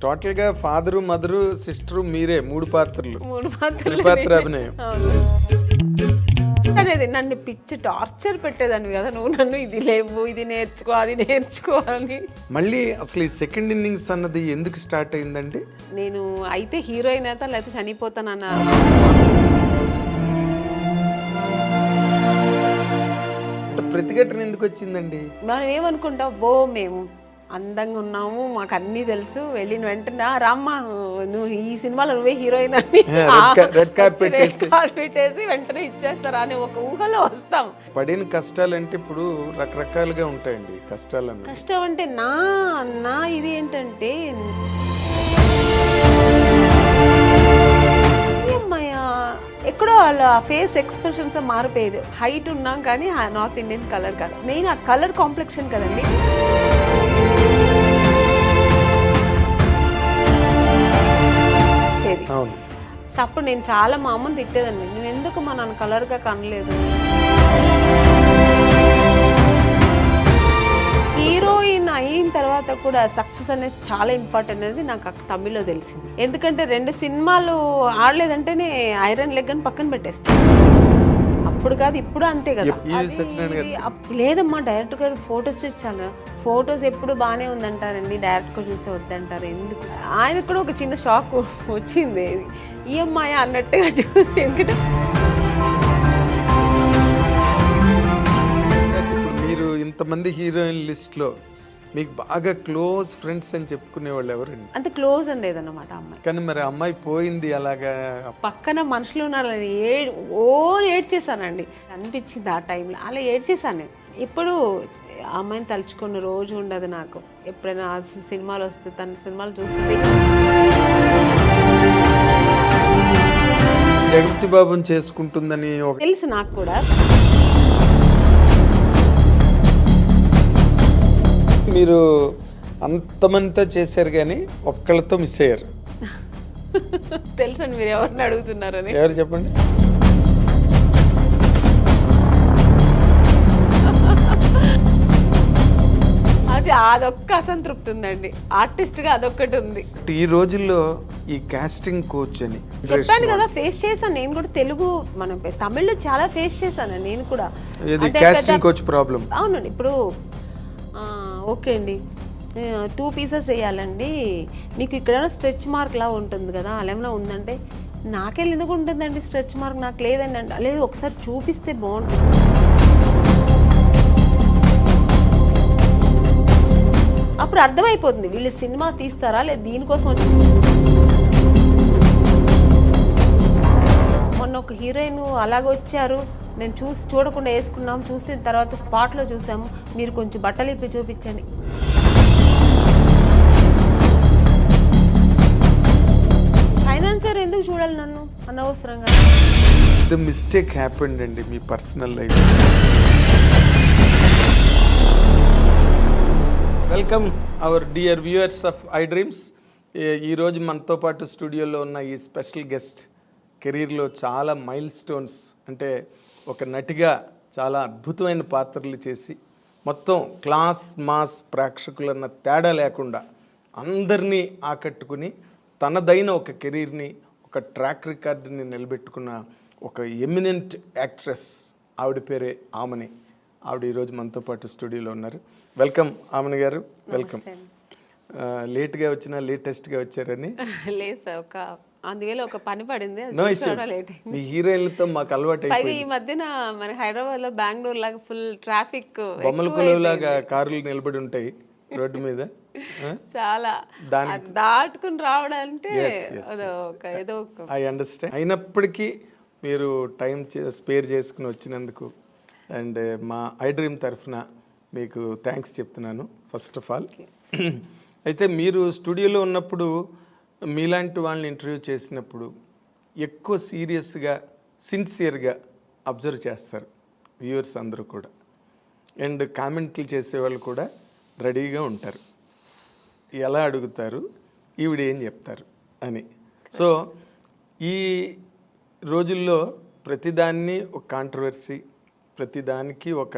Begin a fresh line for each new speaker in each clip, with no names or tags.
Total గా father mother sister మీరే మూడు పాత్రలు త్రిపాత్ర అభినయం.
అనేది నన్ను పిచ్చి టార్చర్ పెట్టేదాన్ని కదా, నువ్వు నన్ను ఇది లేవు ఇది నేర్చుకో అది నేర్చుకోవాలని.
మళ్ళీ అసలు ఈ సెకండ్ ఇన్నింగ్స్ అన్నది ఎందుకు స్టార్ట్ అయిందండి?
నేను అయితే హీరోయిన్ అయితే లేకపోతే చనిపోతానన్న
ప్రతిఘటన ఎందుకు వచ్చిందండి?
మనం ఏమనుకుంటాం, మేము అందంగా ఉన్నాము, మాకు అన్నీ తెలుసు, వెళ్ళిన వెంటనే రామ్మా నువ్వు ఈ సినిమాలో నువ్వే హీరోయిన్ అని
రెడ్ కార్పెట్
పెట్టేసి వెంటనే ఇచ్చేస్తారా అని ఒక ఊహలో వస్తాం.
పడిన కష్టాలంటే ఇప్పుడు రకరకాలుగా ఉంటాయండి కష్టాలు.
కష్టం అంటే నా ఇది ఏంటంటే ఎక్కడో వాళ్ళ ఫేస్ ఎక్స్ప్రెషన్స్ మారిపోయేది. హైట్ ఉన్నాం కానీ నార్త్ ఇండియన్ కలర్ కాదు, మెయిన్ ఆ కలర్ కాంప్లెక్షన్ కదండి. అప్పుడు నేను చాలా మా అమ్మని తిట్టేదాన్ని, నేను ఎందుకు మా నాన్న కలర్గా కనలేదు. హీరోయిన్ అయిన తర్వాత కూడా సక్సెస్ అనేది చాలా ఇంపార్టెంట్ అనేది నాకు తమిళ్లో తెలిసింది. ఎందుకంటే 2 సినిమాలు ఆడలేదంటేనే ఐరన్ లెగ్ అని పక్కన పెట్టేస్తాను. అప్పుడు కాదు ఇప్పుడు అంతే కదా. లేదమ్మా డైరెక్టర్ గారు ఫొటోస్ చూసాను, ఫొటోస్ ఎప్పుడు బాగానే ఉందంటారండి, డైరెక్టర్ చూస్తే వద్దంటారు ఎందుకు. ఆయన కూడా ఒక చిన్న షాక్ వచ్చింది, ఈ అమ్మాయి అన్నట్టుగా చూసి. ఎందుకంటే
మీరు ఇంతమంది హీరోయిన్ లిస్ట్ లో మీకు బాగా క్లోజ్ ఫ్రెండ్స్ అని చెప్పుకునే వాళ్ళు ఎవరండి?
అంత క్లోజ్ అండి ఏదన్నమాట అమ్మాయి.
కానీ మరి అమ్మాయి పోయింది అలాగా,
పక్కన మనుషులు ఉన్నారని ఏడ్చేసానండి అనిపించింది ఆ టైంలో. అలా ఏడ్చేసాను నేను. ఇప్పుడు అమ్మాయిని తలుచుకున్న రోజు ఉండదు నాకు. ఎప్పుడైనా సినిమాలు వస్తే తన సినిమాలు చూస్తుంది.
జగపతి బాబుని చేసుకుంటుందని
తెలుసు నాకు కూడా.
మీరు అంతమందితో చేశారు కానీ ఒక్కళ్ళతో మిస్ అయ్యారు.
తెలుసండి మీరు ఎవరిని అడుగుతున్నారని.
ఎవరు చెప్పండి?
అదొక్క అసంతృప్తి ఉందండి, ఆర్టిస్ట్ గా అదొక్కటి ఉంది.
ఈ రోజుల్లో ఈ కాస్టింగ్ కోచ్ అని
చెప్పాను కదా, ఫేస్ చేశాను నేను కూడా. తెలుగు మనం తమిళ్లో చాలా ఫేస్ చేశాను నేను కూడా.
Casting coach problem.
అవునండి. ఇప్పుడు ఓకే అండి 2 పీసెస్ వేయాలండి, మీకు ఇక్కడ స్ట్రెచ్ మార్క్ లా ఉంటుంది కదా, అలా ఏమైనా ఉందంటే నాకెళ్ళి ఎందుకు ఉంటుందండి స్ట్రెచ్ మార్క్, నాకు లేదండి అంటే, లేదు ఒకసారి చూపిస్తే బాగుంటుంది. అప్పుడు అర్థమైపోతుంది వీళ్ళు సినిమా తీస్తారా లేదు దీనికోసం. మొన్న ఒక హీరోయిన్ అలాగ వచ్చారు, నేను చూడకుండా వేసుకున్నాం, చూసిన తర్వాత స్పాట్లో చూసాము, మీరు కొంచెం బట్టలు ఇప్పి చూపించండి. ఫైనాన్సర్ ఎందుకు చూడాలి నన్ను అనవసరంగా?
ది మిస్టేక్ హ్యాపెండ్ అండి మీ personal life. Welcome our dear viewers of I Dreams. ఈరోజు మనతో పాటు స్టూడియోలో ఉన్న ఈ స్పెషల్ గెస్ట్ కెరీర్లో చాలా మైల్ స్టోన్స్, అంటే ఒక నటిగా చాలా అద్భుతమైన పాత్రలు చేసి మొత్తం క్లాస్ మాస్ ప్రేక్షకులన్న తేడా లేకుండా అందరినీ ఆకట్టుకుని తనదైన ఒక కెరీర్ని, ఒక ట్రాక్ రికార్డుని నిలబెట్టుకున్న ఒక ఎమినెంట్ యాక్ట్రెస్. ఆవిడ పేరే ఆమని. ఆవిడ ఈరోజు మనతో పాటు స్టూడియోలో ఉన్నారు. వెల్కమ్ ఆమని గారు, వెల్కమ్. లేట్గా వచ్చినా లేటెస్ట్గా వచ్చారని
లేదు సార్, ఒక అందువేళ ఒక పని పడింది,
మీ హీరోయిన్లతో మాకు అలవాటు.
ఈ మధ్యన మన హైదరాబాద్ లో బెంగళూరు లాగా ఫుల్ ట్రాఫిక్,
బొమ్మల కొలువులాగా కార్లు నిలబడి ఉంటాయి రోడ్డు మీద,
చాలా దాటుకుని రావడాలంటే ఏదో
ఐ అండర్స్టాండ్. అయినప్పటికీ మీరు టైం స్పేర్ చేసుకుని వచ్చినందుకు అండ్ మా ఐ డ్రీమ్ తరఫున మీకు థ్యాంక్స్ చెప్తున్నాను ఫస్ట్ ఆఫ్ ఆల్. అయితే మీరు స్టూడియోలో ఉన్నప్పుడు మీలాంటి వాళ్ళని ఇంటర్వ్యూ చేసినప్పుడు ఎక్కువ సీరియస్గా సిన్సియర్గా అబ్జర్వ్ చేస్తారు వ్యూవర్స్ అందరూ కూడా, అండ్ కామెంట్లు చేసేవాళ్ళు కూడా రెడీగా ఉంటారు, ఎలా అడుగుతారు ఈవిడ ఏం చెప్తారు అని. సో ఈ రోజుల్లో ప్రతిదాన్ని ఒక కాంట్రవర్సీ, ప్రతిదానికి ఒక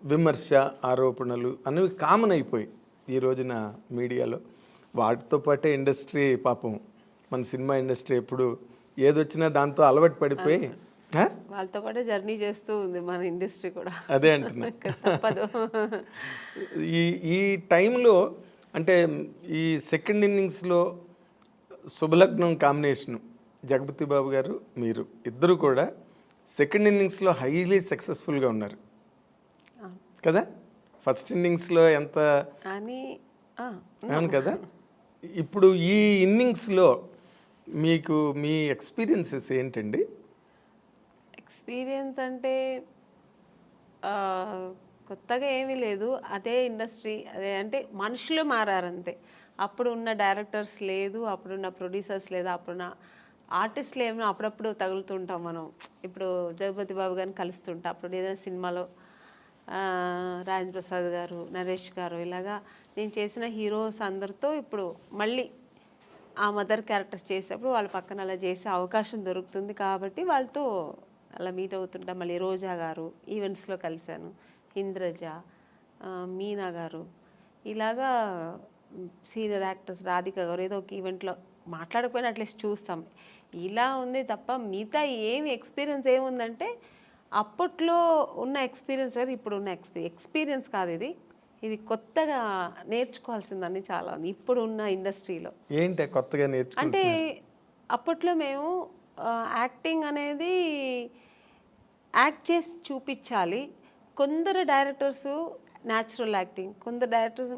విమర్శ, ఆరోపణలు అనేవి కామన్ అయిపోయి ఈ రోజున మీడియాలో. వాటితో పాటే ఇండస్ట్రీ పాపం, మన సినిమా ఇండస్ట్రీ ఎప్పుడు ఏదొచ్చినా దాంతో అలవాటు పడిపోయి
వాళ్ళతో పాటే జర్నీ చేస్తూ ఉంది మన ఇండస్ట్రీ కూడా.
అదే అంటున్నా.
తప్పదు.
ఈ ఈ టైంలో అంటే ఈ సెకండ్ ఇన్నింగ్స్లో శుభలగ్నం కాంబినేషను జగపతి బాబు గారు మీరు ఇద్దరు కూడా సెకండ్ ఇన్నింగ్స్లో హైలీ సక్సెస్ఫుల్గా ఉన్నారు కదా. ఫస్ట్ ఇన్నింగ్స్లో ఎంత
అని
అవును కదా. ఇప్పుడు ఈ ఇన్నింగ్స్లో మీకు మీ ఎక్స్పీరియన్సెస్ ఏంటండి?
ఎక్స్పీరియన్స్ అంటే కొత్తగా ఏమీ లేదు, అదే ఇండస్ట్రీ, అదే అంటే మనుషులు మారారంతే. అప్పుడు ఉన్న డైరెక్టర్స్ లేదు, అప్పుడున్న ప్రొడ్యూసర్స్ లేదు, అప్పుడున్న ఆర్టిస్టులు ఏమో అప్పుడప్పుడు తగులుతుంటాం మనం. ఇప్పుడు జగపతి బాబు గారిని కలుస్తుంటాం, అప్పుడు ఏదైనా సినిమాలో రాజేంద్ర ప్రసాద్ గారు, నరేష్ గారు, ఇలాగా నేను చేసిన హీరోస్ అందరితో ఇప్పుడు మళ్ళీ ఆ మదర్ క్యారెక్టర్స్ చేసేటప్పుడు వాళ్ళ పక్కన అలా చేసే అవకాశం దొరుకుతుంది కాబట్టి వాళ్ళతో అలా మీట్ అవుతుంటా. మళ్ళీ రోజా గారు ఈవెంట్స్లో కలిశాను, ఇంద్రజ, మీనా గారు, ఇలాగా సీనియర్ యాక్టర్స్ రాధిక గారు ఏదో ఒక ఈవెంట్లో మాట్లాడకపోయినా అట్లీస్ట్ చూస్తాం. ఇలా ఉంది తప్ప మిగతా ఏమి ఎక్స్పీరియన్స్ ఏముందంటే అప్పట్లో ఉన్న ఎక్స్పీరియన్స్ కాదు, ఇప్పుడు ఉన్న ఎక్స్పీరియన్స్ కాదు ఇది. ఇది కొత్తగా నేర్చుకోవాల్సిందని చాలా ఉంది ఇప్పుడు ఉన్న ఇండస్ట్రీలో.
ఏంటి కొత్తగా
అంటే అప్పట్లో మేము యాక్టింగ్ అనేది యాక్ట్ చేసి చూపించాలి. కొందరు డైరెక్టర్స్ న్యాచురల్ యాక్టింగ్, కొందరు డైరెక్టర్స్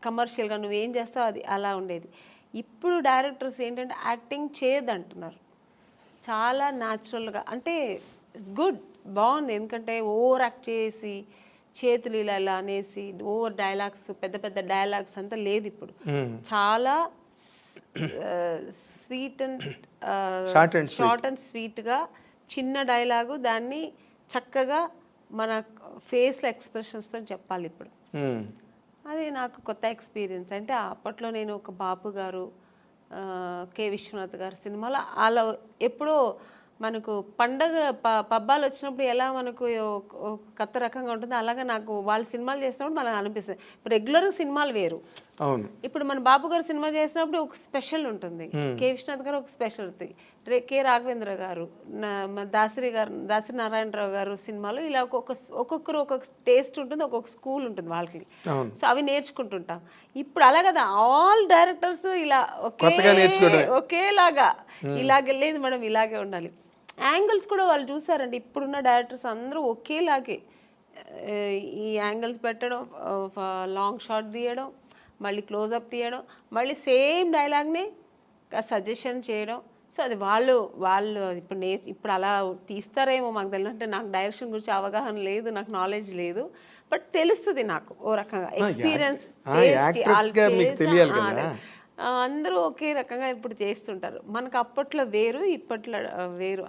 కమర్షియల్గా నువ్వేం చేస్తావు అది అలా ఉండేది. ఇప్పుడు డైరెక్టర్స్ ఏంటంటే యాక్టింగ్ చేయదంటున్నారు, చాలా న్యాచురల్గా. అంటే ఇట్స్ గుడ్, బాగుంది. ఎందుకంటే ఓవర్ యాక్ట్ చేసి చేతులు ఇలా ఇలా అనేసి ఓవర్ డైలాగ్స్, పెద్ద పెద్ద డైలాగ్స్ అంతా లేదు ఇప్పుడు. చాలా స్వీట్ అండ్ షార్ట్ అండ్ స్వీట్గా చిన్న డైలాగు దాన్ని చక్కగా మన ఫేస్లో ఎక్స్ప్రెషన్స్తో చెప్పాలి ఇప్పుడు. అది నాకు కొత్త ఎక్స్పీరియన్స్. అంటే అప్పట్లో నేను ఒక బాపు గారు, కె విశ్వనాథ్ గారు సినిమాలో అలా ఎప్పుడో మనకు పండగ పబ్బాలు వచ్చినప్పుడు ఎలా మనకు కొత్త రకంగా ఉంటుంది, అలాగే నాకు వాళ్ళ సినిమాలు చేసినప్పుడు మనకు అనిపిస్తుంది. రెగ్యులర్గా సినిమాలు వేరు.
అవును,
ఇప్పుడు మన బాబు గారు సినిమా చేసినప్పుడు ఒక స్పెషల్ ఉంటుంది, కె విశ్వనాథ్ గారు ఒక స్పెషల్ ఉంటుంది, కె రాఘవేంద్ర గారు, దాసరి నారాయణరావు గారు సినిమాలు ఇలా ఒక్కొక్కరు ఒక్కొక్క టేస్ట్ ఉంటుంది, ఒక్కొక్క స్కూల్ ఉంటుంది వాళ్ళకి. సో అవి నేర్చుకుంటుంటాం. ఇప్పుడు అలా కదా, ఆల్ డైరెక్టర్స్ ఇలా ఒకేలాగా ఇలాగే లేదు మేడం, ఇలాగే ఉండాలి. యాంగిల్స్ కూడా వాళ్ళు చూసారండి, ఇప్పుడున్న డైరెక్టర్స్ అందరూ ఒకేలాగే ఈ యాంగిల్స్ పెట్టడం, లాంగ్ షాట్ తీయడం, మళ్ళీ క్లోజప్ తీయడం, మళ్ళీ సేమ్ డైలాగ్ని సజెషన్ చేయడం. సో అది వాళ్ళు ఇప్పుడు అలా తీస్తారేమో మాకు తెలియదు. అంటే నాకు డైరెక్షన్ గురించి అవగాహన లేదు, నాకు నాలెడ్జ్ లేదు, బట్ తెలుస్తుంది నాకు ఓ రకంగా ఎక్స్పీరియన్స్. అందరూ ఒకే రకంగా ఇప్పుడు చేస్తుంటారు. మనకు అప్పట్లో వేరు, ఇప్పట్లో వేరు.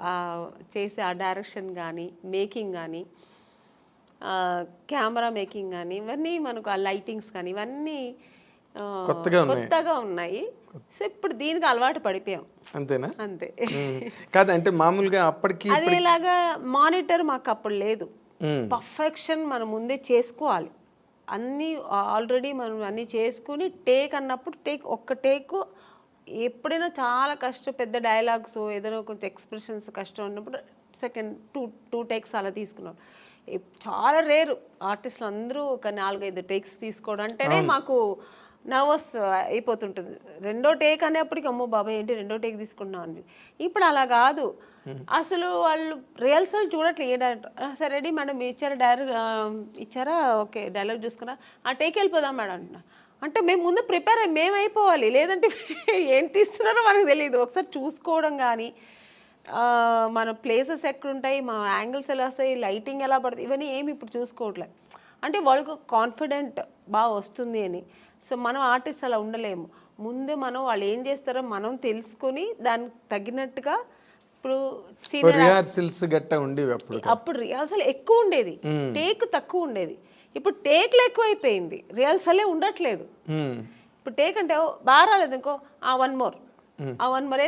చేసే ఆ డైరెక్షన్ కానీ, మేకింగ్ కానీ, కెమెరా మేకింగ్ కానీ, ఇవన్నీ మనకు ఆ లైటింగ్స్ కానీ ఇవన్నీ కొత్తగా ఉన్నాయి. సో ఇప్పుడు దీనికి అలవాటు పడిపోయాం.
అంతేనా?
అంతే.
కాదంటే మామూలుగా అప్పటికి
అదేలాగా మానిటర్ మాకు అప్పుడు లేదు. పర్ఫెక్షన్ మనం ముందే చేసుకోవాలి, అన్నీ ఆల్రెడీ మనం అన్నీ చేసుకుని టేక్ అన్నప్పుడు ఒక్క టేక్ ఎప్పుడైనా చాలా కష్టం. పెద్ద డైలాగ్స్ ఏదైనా కొంచెం ఎక్స్ప్రెషన్స్ కష్టం ఉన్నప్పుడు సెకండ్ టూ టేక్స్ అలా తీసుకున్నాం. చాలా రేరు ఆర్టిస్టులు అందరూ ఒక 4-5 టేక్స్ తీసుకోవడం అంటేనే మాకు నర్వస్ అయిపోతుంటుంది. రెండో టేక్ అనేప్పటికి అమ్మో బాబాయ్ ఏంటి రెండో టేక్ తీసుకున్నాం అండి. ఇప్పుడు అలా కాదు, అసలు వాళ్ళు రిహర్సల్ చూడట్లే. ఏ డైరెక్టర్ సరే రెడీ మేడం ఇచ్చారా ఓకే డైలాగ్ చూసుకున్నా ఆ టేక్ వెళ్ళిపోదాం మేడం అంటున్నా. అంటే మేము ముందు ప్రిపేర్ అయ్యి మేము అయిపోవాలి, లేదంటే ఏం తీస్తున్నారో మనకు తెలియదు. ఒకసారి చూసుకోవడం కానీ, మన ప్లేసెస్ ఎక్కడుంటాయి, మా యాంగిల్స్ ఎలా వస్తాయి, లైటింగ్ ఎలా పడుతుంది, ఇవన్నీ ఏమి ఇప్పుడు చూసుకోవట్లేదు. అంటే వాళ్ళకు కాన్ఫిడెంట్ బాగా వస్తుంది అని. సో మనం ఆర్టిస్ట్ అలా ఉండలేము. ముందే మనం వాళ్ళు ఏం చేస్తారో మనం తెలుసుకొని దానికి తగినట్టుగా. ఇప్పుడు అప్పుడు రిహార్సల్ ఎక్కువ ఉండేది, టేక్ తక్కువ ఉండేది. ఇప్పుడు టేక్లు ఎక్కువైపోయింది, రిహార్సలే ఉండట్లేదు. ఇప్పుడు టేక్ అంటే బాగా రాలేదు ఇంకో వన్ మోర్.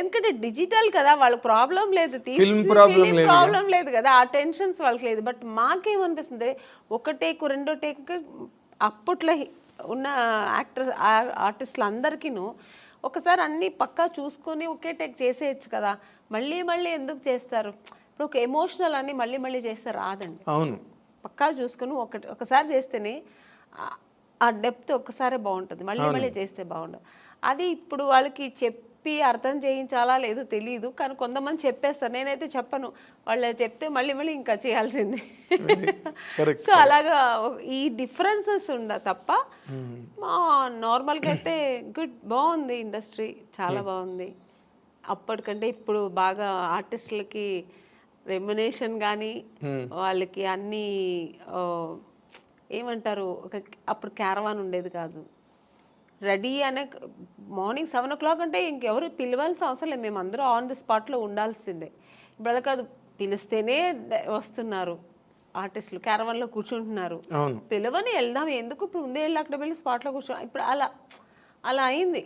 ఎందుకంటే డిజిటల్ కదా, వాళ్ళకి ప్రాబ్లం లేదు, ప్రాబ్లం లేదు కదా, ఆ టెన్షన్స్ వాళ్ళకి లేదు. బట్ మాకేమనిపిస్తుంది ఒక టేక్ రెండో టేక్ అప్పట్లో ఉన్న ఆర్టిస్టులు అందరికీను ఒకసారి అన్నీ పక్కా చూసుకొని ఒకే టేక్ చేసేయచ్చు కదా, మళ్ళీ మళ్ళీ ఎందుకు చేస్తారు? ఇప్పుడు ఒక ఎమోషనల్ అని మళ్ళీ మళ్ళీ చేస్తే రాదండి.
అవును,
పక్కా చూసుకొని ఒకసారి చేస్తేనే ఆ డెప్త్ ఒక్కసారే బాగుంటుంది, మళ్ళీ మళ్ళీ చేస్తే బాగుండదు. అది ఇప్పుడు వాళ్ళకి చెప్పి అర్థం చేయించాలా లేదో తెలియదు, కానీ కొంతమంది చెప్పేస్తారు. నేనైతే చెప్పను, వాళ్ళు చెప్తే మళ్ళీ మళ్ళీ ఇంకా చేయాల్సిందే. సో అలాగా ఈ డిఫరెన్సెస్ తప్ప నార్మల్గా అయితే బాగుంది ఇండస్ట్రీ, చాలా బాగుంది. అప్పటికంటే ఇప్పుడు బాగా ఆర్టిస్టులకి రెమ్యునేషన్ కానీ వాళ్ళకి అన్నీ ఏమంటారు, అప్పుడు క్యారవాన్ ఉండేది కాదు, రెడీ అనే మార్నింగ్ 7 o'clock అంటే ఇంకెవరు పిలవాల్సిన అవసరం లేదు, మేము అందరూ ఆన్ ది స్పాట్లో ఉండాల్సిందే. ఇప్పుడు అలా కాదు, పిలిస్తేనే వస్తున్నారు ఆర్టిస్టులు, క్యారవాన్లో కూర్చుంటున్నారు, పిలవని వెళ్దాం ఎందుకు, ఇప్పుడు ముందే వెళ్ళి అక్కడ వెళ్ళి స్పాట్లో కూర్చో, ఇప్పుడు అలా అయింది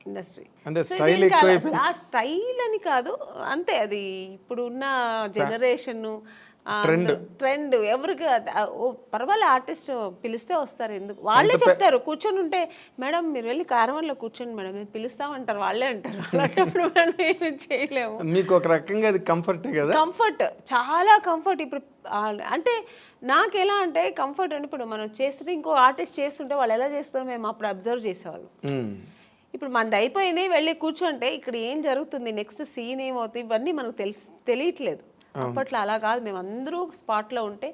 ఇండస్ట్రీ. ఆ స్టైల్ అని కాదు, అంతే, అది ఇప్పుడు ఉన్న జనరేషన్ ట్రెండ్. ఎవరికి పర్వాలేదు, ఆర్టిస్ట్ పిలిస్తే వస్తారు, ఎందుకు వాళ్ళే చెప్తారు. కూర్చొని ఉంటే మేడం మీరు వెళ్ళి క్యారవాన్లో కూర్చోండి మేడం మేము పిలుస్తామంటారు, వాళ్ళే అంటారు. అలాంటప్పుడు మనం ఏమి చేయలేము.
మీకు ఒక రకంగా అది కంఫర్ట్ కదా, కంఫర్ట్,
చాలా కంఫర్ట్. ఇప్పుడు అంటే నాకు ఎలా అంటే కంఫర్ట్ అంటే, ఇప్పుడు మనం చేస్తుంటే ఇంకో ఆర్టిస్ట్ చేస్తుంటే వాళ్ళు ఎలా చేస్తారో మేము అప్పుడు అబ్జర్వ్ చేసేవాళ్ళం. ఇప్పుడు మనది అయిపోయింది వెళ్ళి కూర్చుంటే ఇక్కడ ఏం జరుగుతుంది, నెక్స్ట్ సీన్ ఏమవుతుంది, ఇవన్నీ మనకు తెలియట్లేదు. అప్పట్లో అలా కాదు, మేము అందరూ స్పాట్లో ఉంటే,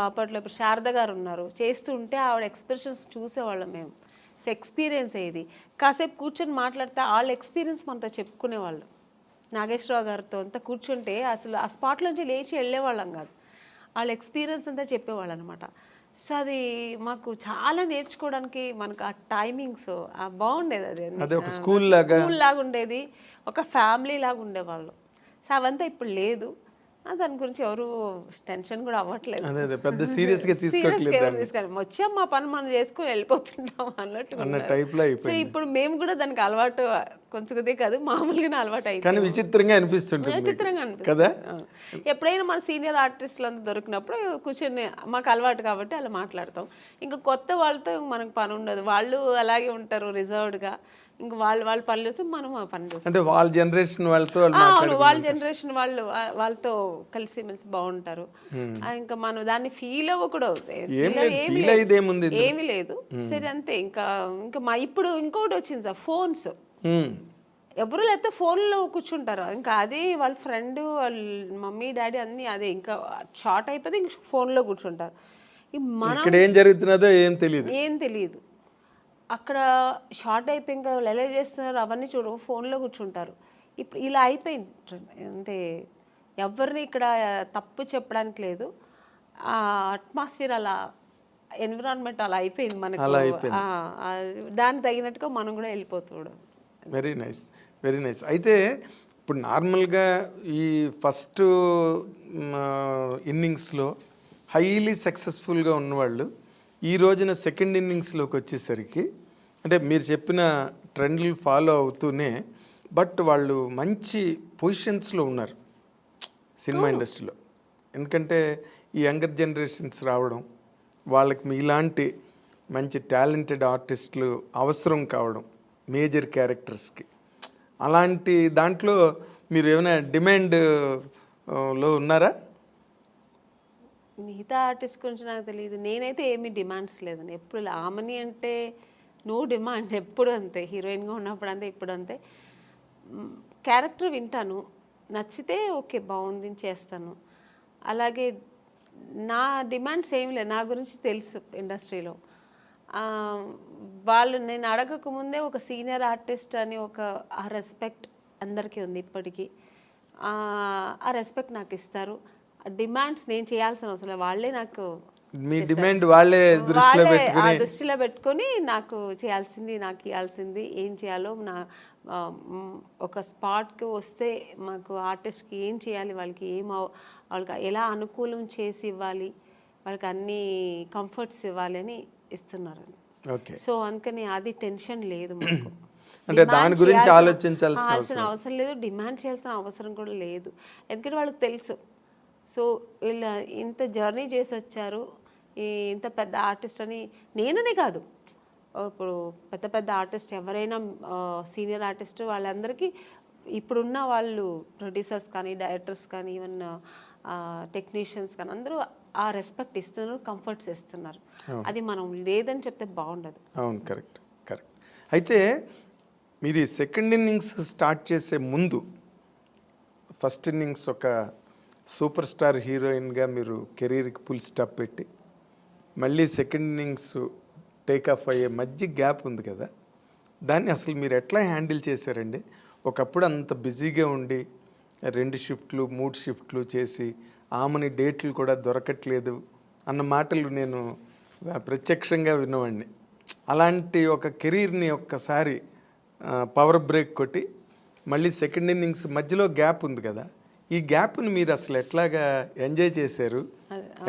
అప్పట్లో ఇప్పుడు శారద గారు ఉన్నారు, చేస్తుంటే ఆవిడ ఎక్స్ప్రెషన్స్ చూసేవాళ్ళం మేము. సో ఎక్స్పీరియన్స్ అయ్యేది, కాసేపు కూర్చొని మాట్లాడితే వాళ్ళ ఎక్స్పీరియన్స్ మనతో చెప్పుకునేవాళ్ళు. నాగేశ్వరరావు గారితో అంతా కూర్చుంటే అసలు ఆ స్పాట్ నుంచి లేచి వెళ్ళేవాళ్ళం కాదు, వాళ్ళ ఎక్స్పీరియన్స్ అంతా చెప్పేవాళ్ళు అనమాట. సో అది మాకు చాలా నేర్చుకోవడానికి, మనకు ఆ టైమింగ్స్ బాగుండేది. అది
ఒక స్కూల్
లాగా ఉండేది, ఒక ఫ్యామిలీ లాగా ఉండేవాళ్ళు. సో అవంతా ఇప్పుడు లేదు, దాని గురించి ఎవరు టెన్షన్ కూడా అవ్వట్లేదు,
పెద్ద సీరియస్గా
తీసుకోవట్లేదు. వచ్చాం మా పని మనం చేసుకుని వెళ్ళిపోతుంటాం అన్నట్టు. సో ఇప్పుడు మేము కూడా దానికి అలవాటు, కొంచెం కాదు మామూలుగానే అలవాటు అయింది.
కానీ విచిత్రంగా అనిపిస్తుంది కదా.
ఎప్పుడైనా మన సీనియర్ ఆర్టిస్టులు అంతా దొరికినప్పుడు కూర్చొని మాకు అలవాటు కాబట్టి అలా మాట్లాడతాం. ఇంకా కొత్త వాళ్ళతో మనకు పని ఉండదు, వాళ్ళు అలాగే ఉంటారు రిజర్వ్డ్గా. ఇంకా వాళ్ళ పనులు చేస్తే మనం ఆ పని చేస్తాం.
అంటే వాళ్ళ జనరేషన్
వాళ్ళతో కలిసిమెలిసి బాగుంటారు. ఇంకా మనం దాన్ని ఫీల్ అవ్వకూడదు, ఏమీ లేదు. సరే అంతే. ఇంకా ఇప్పుడు ఇంకోటి వచ్చింది సార్, ఫోన్స్. ఎవరు లేకపోతే ఫోన్లో కూర్చుంటారు, ఇంకా అదే వాళ్ళ ఫ్రెండ్ వాళ్ళ మమ్మీ డాడీ అన్నీ అదే, ఇంకా షార్ట్ అయిపోతే ఇంక ఫోన్లో కూర్చుంటారు.
మనం ఏం జరుగుతున్నదో ఏం
తెలియదు. అక్కడ షార్ట్ అయిపోయి ఇంకా వాళ్ళు ఎలా చేస్తున్నారు అవన్నీ ఫోన్లో కూర్చుంటారు. ఇప్పుడు ఇలా అయిపోయింది అంటే ఎవరిని ఇక్కడ తప్పు చెప్పడానికి లేదు, ఆ అట్మాస్ఫియర్ అలా, ఎన్విరాన్మెంట్ అలా అయిపోయింది మనకు. దానికి తగినట్టుగా మనం కూడా వెళ్ళిపోతున్నాం.
Very nice. అయితే ఇప్పుడు నార్మల్గా ఈ ఫస్ట్ ఇన్నింగ్స్లో హైలీ సక్సెస్ఫుల్గా ఉన్నవాళ్ళు ఈ రోజున సెకండ్ ఇన్నింగ్స్లోకి వచ్చేసరికి, అంటే మీరు చెప్పిన ట్రెండ్లు ఫాలో అవుతూనే బట్ వాళ్ళు మంచి పొజిషన్స్లో ఉన్నారు సినిమా ఇండస్ట్రీలో. ఎందుకంటే ఈ యంగర్ జనరేషన్స్ రావడం, వాళ్ళకి మీలాంటి మంచి టాలెంటెడ్ ఆర్టిస్టులు అవసరం కావడం మేజర్ క్యారెక్టర్స్కి, అలాంటి దాంట్లో మీరు ఏమైనా డిమాండ్లో ఉన్నారా?
మిగతా ఆర్టిస్ట్ గురించి నాకు తెలియదు, నేనైతే ఏమీ డిమాండ్స్ లేదండి. ఎప్పుడు ఆమెని అంటే నో డిమాండ్, ఎప్పుడు అంతే. హీరోయిన్గా ఉన్నప్పుడు అంతే, ఇప్పుడు అంతే. క్యారెక్టర్ వింటాను, నచ్చితే ఓకే బాగుంది చేస్తాను. అలాగే నా డిమాండ్స్ ఏమి లేదు, నా గురించి తెలుసు ఇండస్ట్రీలో. వాళ్ళు నేను అడగకముందే ఒక సీనియర్ ఆర్టిస్ట్ అని ఆ రెస్పెక్ట్ అందరికీ ఉంది ఇప్పటికీ. ఆ రెస్పెక్ట్ నాకు ఇస్తారు. డిమాండ్స్ నేను చేయాల్సిన అవసరం, వాళ్ళే నాకు
మీ డిమాండ్ వాళ్ళే
దృష్టిలో పెట్టుకొని నాకు చేయాల్సింది, నాకు ఇవ్వాల్సింది ఏం చేయాలో, నా ఒక స్పాట్కి వస్తే మాకు ఆర్టిస్ట్కి ఏం చేయాలి, వాళ్ళకి వాళ్ళకి ఎలా అనుకూలం చేసి ఇవ్వాలి, వాళ్ళకి అన్ని కంఫర్ట్స్ ఇవ్వాలి అని ఇస్తున్నారు. సో అందుకని అది టెన్షన్ లేదు మాకు.
అంటే దాని గురించి ఆలోచించాల్సిన
అవసరం లేదు, డిమాండ్ చేయాల్సిన అవసరం కూడా లేదు. ఎందుకంటే వాళ్ళకి తెలుసు, సో వీళ్ళు ఇంత జర్నీ చేసి వచ్చారు, ఇంత పెద్ద ఆర్టిస్ట్ అని నేననే కాదు, ఇప్పుడు పెద్ద పెద్ద ఆర్టిస్ట్ ఎవరైనా సీనియర్ ఆర్టిస్ట్ వాళ్ళందరికీ ఇప్పుడున్న వాళ్ళు ప్రొడ్యూసర్స్ కానీ డైరెక్టర్స్ కానీ ఈవెన్ టెక్నీషియన్స్ కానీ అందరూ ఆ రెస్పెక్ట్ ఇస్తున్నారు, కంఫర్ట్స్ ఇస్తున్నారు. అది మనం లేదని చెప్తే బాగుండదు.
అవును, కరెక్ట్. అయితే మీరు ఈ సెకండ్ ఇన్నింగ్స్ స్టార్ట్ చేసే ముందు ఫస్ట్ ఇన్నింగ్స్ ఒక సూపర్ స్టార్ హీరోయిన్గా మీరు కెరీర్కి ఫుల్ స్టాప్ పెట్టి మళ్ళీ సెకండ్ ఇన్నింగ్స్ టేక్ ఆఫ్ అయ్యే మధ్య గ్యాప్ ఉంది కదా, దాన్ని అసలు మీరు ఎట్లా హ్యాండిల్ చేశారండి? ఒకప్పుడు అంత బిజీగా ఉండి 2 షిఫ్ట్లు 3 షిఫ్ట్లు చేసి ఆమెని డేట్లు కూడా దొరకట్లేదు అన్న మాటలు నేను ప్రత్యక్షంగా విన్నవాడిని. అలాంటి ఒక కెరీర్ని ఒక్కసారి పవర్ బ్రేక్ కొట్టి మళ్ళీ సెకండ్ ఇన్నింగ్స్ మధ్యలో గ్యాప్ ఉంది కదా, ఈ గ్యాప్ని మీరు అసలు ఎట్లాగా ఎంజాయ్ చేశారు,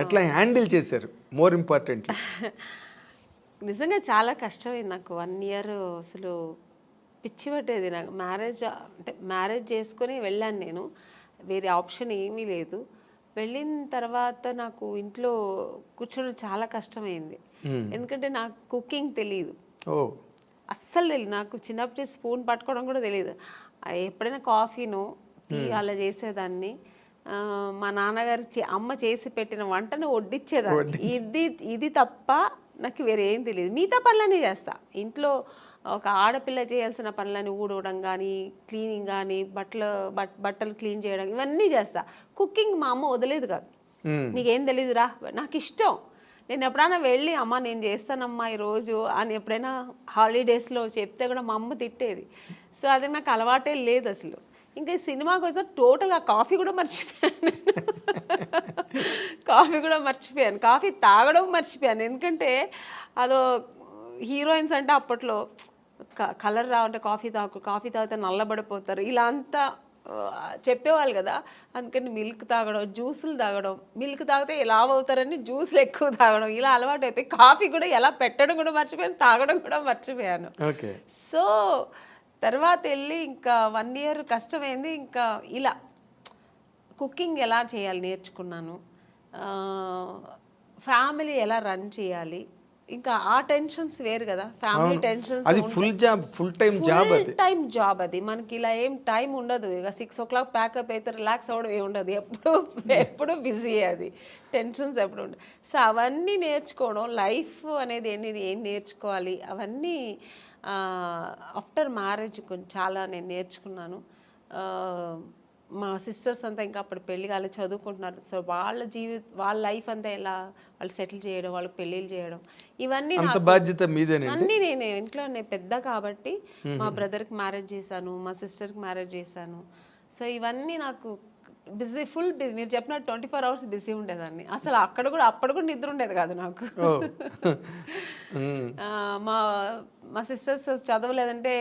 ఎట్లా హ్యాండిల్ చేశారు? మోర్ ఇంపార్టెంట్లీ
నిజంగా చాలా కష్టమైంది నాకు 1 year. అసలు పిచ్చి పట్టేది నాకు. మ్యారేజ్ చేసుకొని వెళ్ళాను నేను, వేరే ఆప్షన్ ఏమీ లేదు. వెళ్ళిన తర్వాత నాకు ఇంట్లో కూర్చోడం చాలా కష్టమైంది. ఎందుకంటే నాకు కుకింగ్ తెలియదు, అస్సలు తెలియదు. నాకు చిన్నప్పటి స్పూన్ పట్టుకోవడం కూడా తెలియదు. ఎప్పుడైనా కాఫీను టీ అలా చేసేదాన్ని. మా నాన్నగారు అమ్మ చేసి పెట్టిన వంటను వడ్డిచ్చేదాన్ని. ఇది తప్ప నాకు వేరే ఏం తెలియదు. మిగతా పనులన్నీ చేస్తా ఇంట్లో. ఒక ఆడపిల్ల చేయాల్సిన పనులని ఊడవడం కానీ, క్లీనింగ్ కానీ, బట్టలు క్లీన్ చేయడం, ఇవన్నీ చేస్తా. కుకింగ్ మా అమ్మ వదిలేదు కాదు. నీకేం తెలీదురా, నాకు ఇష్టం. నేను ఎప్పుడైనా వెళ్ళి అమ్మ నేను చేస్తానమ్మా ఈరోజు అని ఎప్పుడైనా హాలిడేస్లో చెప్తే కూడా మా అమ్మ తిట్టేది. సో అది నాకు అలవాటే లేదు అసలు. ఇంకా సినిమాకి వస్తే టోటల్గా కాఫీ కూడా మర్చిపోయాను. కాఫీ తాగడం మర్చిపోయాను. ఎందుకంటే అదో హీరోయిన్స్ అంటే అప్పట్లో కలర్ రావంటే కాఫీ తాగితే నల్లబడిపోతారు ఇలా అంతా చెప్పేవాళ్ళు కదా. అందుకని మిల్క్ తాగడం, జ్యూసులు తాగడం, మిల్క్ తాగితే లావ్ అవుతారని జ్యూసులు ఎక్కువ తాగడం, ఇలా అలవాటు అయిపోయి కాఫీ కూడా ఎలా పెట్టడం కూడా మర్చిపోయాను, తాగడం కూడా మర్చిపోయాను. సో తర్వాత వెళ్ళి ఇంకా 1 year కష్టమైంది. ఇంకా ఇలా కుకింగ్ ఎలా చేయాలి నేర్చుకున్నాను, ఫ్యామిలీ ఎలా రన్ చేయాలి. ఇంకా ఆ టెన్షన్స్ వేరు కదా, ఫ్యామిలీ టెన్షన్స్.
అది ఫుల్ టైం జాబ్
అది. మనకి ఇలా ఏం టైం ఉండదు. ఇక 6 o'clock ప్యాకప్ అయితే రిలాక్స్ అవ్వడం ఏమి ఉండదు. ఎప్పుడు బిజీ, అది టెన్షన్స్ ఎప్పుడు ఉండదు. సో అవన్నీ నేర్చుకోవడం, లైఫ్ అనేది ఏం నేర్చుకోవాలి అవన్నీ ఆఫ్టర్ మ్యారేజ్ కొంచెం చాలా నేను నేర్చుకున్నాను. మా సిస్టర్స్ అంతా ఇంకా అప్పుడు పెళ్లి కాలే చదువుకుంటున్నారు. సో వాళ్ళ లైఫ్ అంతా ఎలా వాళ్ళు సెటిల్ చేయడం, వాళ్ళకి పెళ్ళిళ్ళు చేయడం, ఇవన్నీ
బాధ్యత మీదేనండి.
అన్నీ నేను ఇంట్లో పెద్ద కాబట్టి మా బ్రదర్కి మ్యారేజ్ చేశాను, మా సిస్టర్కి మ్యారేజ్ చేశాను. సో ఇవన్నీ నాకు ఫుల్ బిజీ. మీరు చెప్పినట్టు 24 hours బిజీ ఉండేదాన్ని. అసలు అప్పుడు కూడా నిద్ర ఉండేది కాదు నాకు. మా సిస్టర్స్ చదవలేదంటే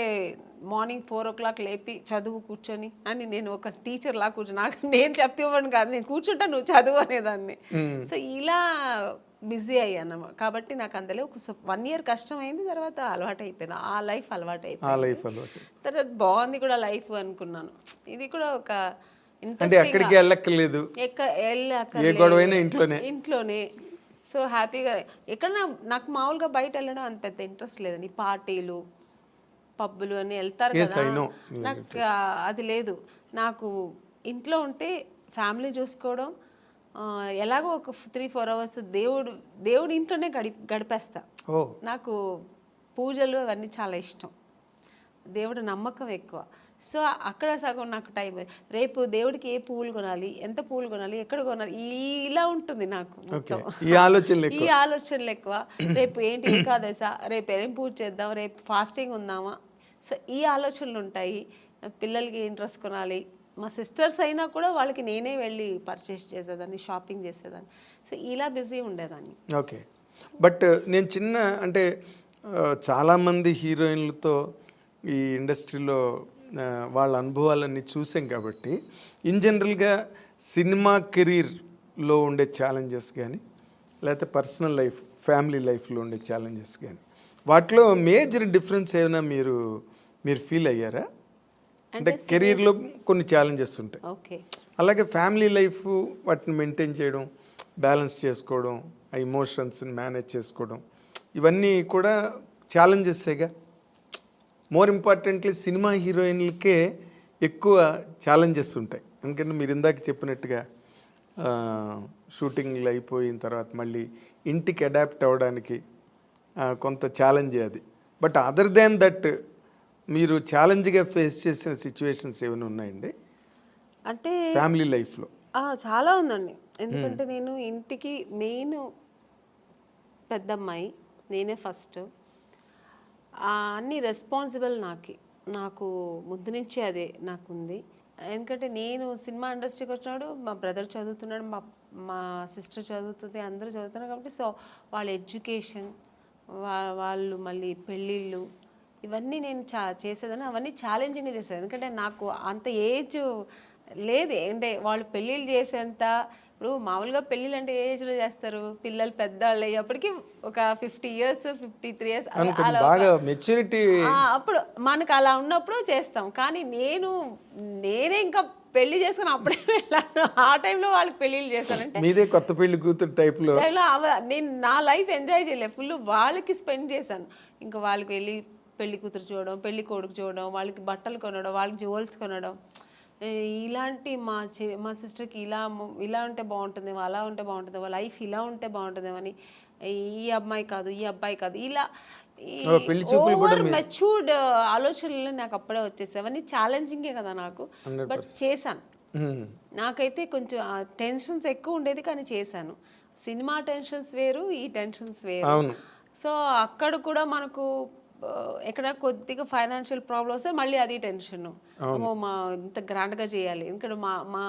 మార్నింగ్ 4 o'clock లేపి చదువు కూర్చొని అని, నేను ఒక టీచర్ లా నాకు నేను చెప్పివ్వను కాదు, నేను కూర్చుంటా నువ్వు చదువు అనేదాన్ని. సో ఇలా బిజీ అయ్యాను కాబట్టి నాకు అందులో ఒక 1 year కష్టమైంది. తర్వాత అలవాటు అయిపోయింది, ఆ లైఫ్ అలవాటు అయిపోయింది. తర్వాత బాగుంది కూడా లైఫ్ అనుకున్నాను. ఇది కూడా ఒక
ఎక్కడికి వెళ్ళక్కర్లేదు,
ఇంట్లోనే. సో హ్యాపీగా ఎక్కడ నాకు మామూలుగా బయట వెళ్ళడం అంత పెద్ద ఇంట్రెస్ట్ లేదండి. పార్టీలు, పబ్బులు అని వెళ్తారు కదా, నాకు అది లేదు. నాకు ఇంట్లో ఉంటే ఫ్యామిలీ చూసుకోవడం, ఎలాగో ఒక 3-4 hours దేవుడు ఇంట్లోనే గడిపేస్తా. నాకు పూజలు అవన్నీ చాలా ఇష్టం, దేవుడు నమ్మకం ఎక్కువ. సో అక్కడ సగం నాకు టైం. రేపు దేవుడికి ఏ పువ్వులు కొనాలి, ఎంత పువ్వులు కొనాలి, ఎక్కడ కొనాలి, ఇలా ఉంటుంది నాకు ఈ ఆలోచనలు ఎక్కువ. రేపు ఏంటి ఏకాదశ, రేపు ఏం పూజ చేద్దాం, రేపు ఫాస్టింగ్ ఉందామా, సో ఈ ఆలోచనలు ఉంటాయి. పిల్లలకి ఏం డ్రెస్ కొనాలి, మా సిస్టర్స్ అయినా కూడా వాళ్ళకి నేనే వెళ్ళి పర్చేస్ చేసేదాన్ని, షాపింగ్ చేసేదాన్ని. సో ఇలా బిజీ ఉండేదాన్ని.
ఓకే, బట్ నేను అంటే చాలామంది హీరోయిన్లతో ఈ ఇండస్ట్రీలో వాళ్ళ అనుభవాలన్నీ చూసాం కాబట్టి ఇన్ జనరల్గా సినిమా కెరీర్లో ఉండే ఛాలెంజెస్ కానీ, లేకపోతే పర్సనల్ లైఫ్, ఫ్యామిలీ లైఫ్లో ఉండే ఛాలెంజెస్ కానీ, వాటిలో మేజర్ డిఫరెన్స్ ఏమైనా మీరు ఫీల్ అయ్యారా? అంటే కెరీర్లో కొన్ని ఛాలెంజెస్ ఉంటాయి, అలాగే ఫ్యామిలీ లైఫ్ వాటిని మెయింటైన్ చేయడం, బ్యాలెన్స్ చేసుకోవడం, ఆ ఎమోషన్స్ని మేనేజ్ చేసుకోవడం, ఇవన్నీ కూడా ఛాలెంజెస్సేగా. మోర్ ఇంపార్టెంట్లీ సినిమా హీరోయిన్లకే ఎక్కువ ఛాలెంజెస్ ఉంటాయి. ఎందుకంటే మీరు ఇందాక చెప్పినట్టుగా షూటింగ్లు అయిపోయిన తర్వాత మళ్ళీ ఇంటికి అడాప్ట్ అవ్వడానికి కొంత ఛాలెంజ్ అది. బట్ అదర్ దాన్ దట్ మీరు ఛాలెంజ్గా ఫేస్ చేసిన సిచ్యువేషన్స్ ఏమైనా ఉన్నాయండి
అంటే
ఫ్యామిలీ లైఫ్లో?
చాలా ఉందండి. ఎందుకంటే నేను ఇంటికి పెద్దమ్మాయి, నేనే ఫస్ట్. అన్ని రెస్పాన్సిబుల్ నాకు ముందు నుంచి అదే నాకుంది. ఎందుకంటే నేను సినిమా ఇండస్ట్రీకి వచ్చినాడు, మా బ్రదర్ చదువుతున్నాడు, మా సిస్టర్ చదువుతుంది, అందరూ చదువుతున్నారు. కాబట్టి సో వాళ్ళ ఎడ్యుకేషన్, వాళ్ళు మళ్ళీ పెళ్ళిళ్ళు, ఇవన్నీ నేను చేసేదాన్ని. అవన్నీ ఛాలెంజింగ్గా చేసేది. ఎందుకంటే నాకు అంత ఏజ్ లేదు. అంటే వాళ్ళు పెళ్ళిళ్ళు చేసేంత, ఇప్పుడు మామూలుగా పెళ్ళిళ్ళు అంటే ఏ ఏజ్లో చేస్తారు, పిల్లలు పెద్దవాళ్ళు అయ్యేప్పటికి ఒక 50 years 53 years
బాగా మెచ్యూరిటీ,
అప్పుడు మనకు అలా ఉన్నప్పుడు చేస్తాం. కానీ నేనే ఇంకా పెళ్లి చేసుకుని అప్పుడే వెళ్ళాను. ఆ టైంలో వాళ్ళకి పెళ్ళిళ్ళు చేశానంటే
మీదే కొత్త పెళ్లి కూతురు టైప్లో
నేను నా లైఫ్ ఎంజాయ్ చేయలేదు, ఫుల్ వాళ్ళకి స్పెండ్ చేశాను. ఇంకా వాళ్ళకి వెళ్ళి పెళ్లి కూతురు చూడడం, పెళ్లి కొడుకు చూడడం, వాళ్ళకి బట్టలు కొనడం, వాళ్ళకి జ్యువెల్స్ కొనడం, ఇలాంటి మా సిస్టర్కి ఇలా ఉంటే బాగుంటుంది, అలా ఉంటే బాగుంటుంది, వాళ్ళ లైఫ్ ఇలా ఉంటే బాగుంటుందేమని, ఈ అమ్మాయి కాదు ఈ అబ్బాయి కాదు, ఇలా ఓవర్ మెచ్యూర్డ్ ఆలోచనలు నాకు అప్పుడే వచ్చేసాయి. అవన్నీ ఛాలెంజింగే కదా నాకు, బట్ చేశాను. నాకైతే కొంచెం టెన్షన్స్ ఎక్కువ ఉండేది, కానీ చేశాను. సినిమా టెన్షన్స్ వేరు, ఈ టెన్షన్స్ వేరు. సో అక్కడ కూడా మనకు ఎక్కడ కొద్దిగా ఫైనాన్షియల్ ప్రాబ్లమ్ వస్తే మళ్ళీ అది టెన్షన్. ఇంత గ్రాండ్గా చేయాలి, ఎందుకంటే మా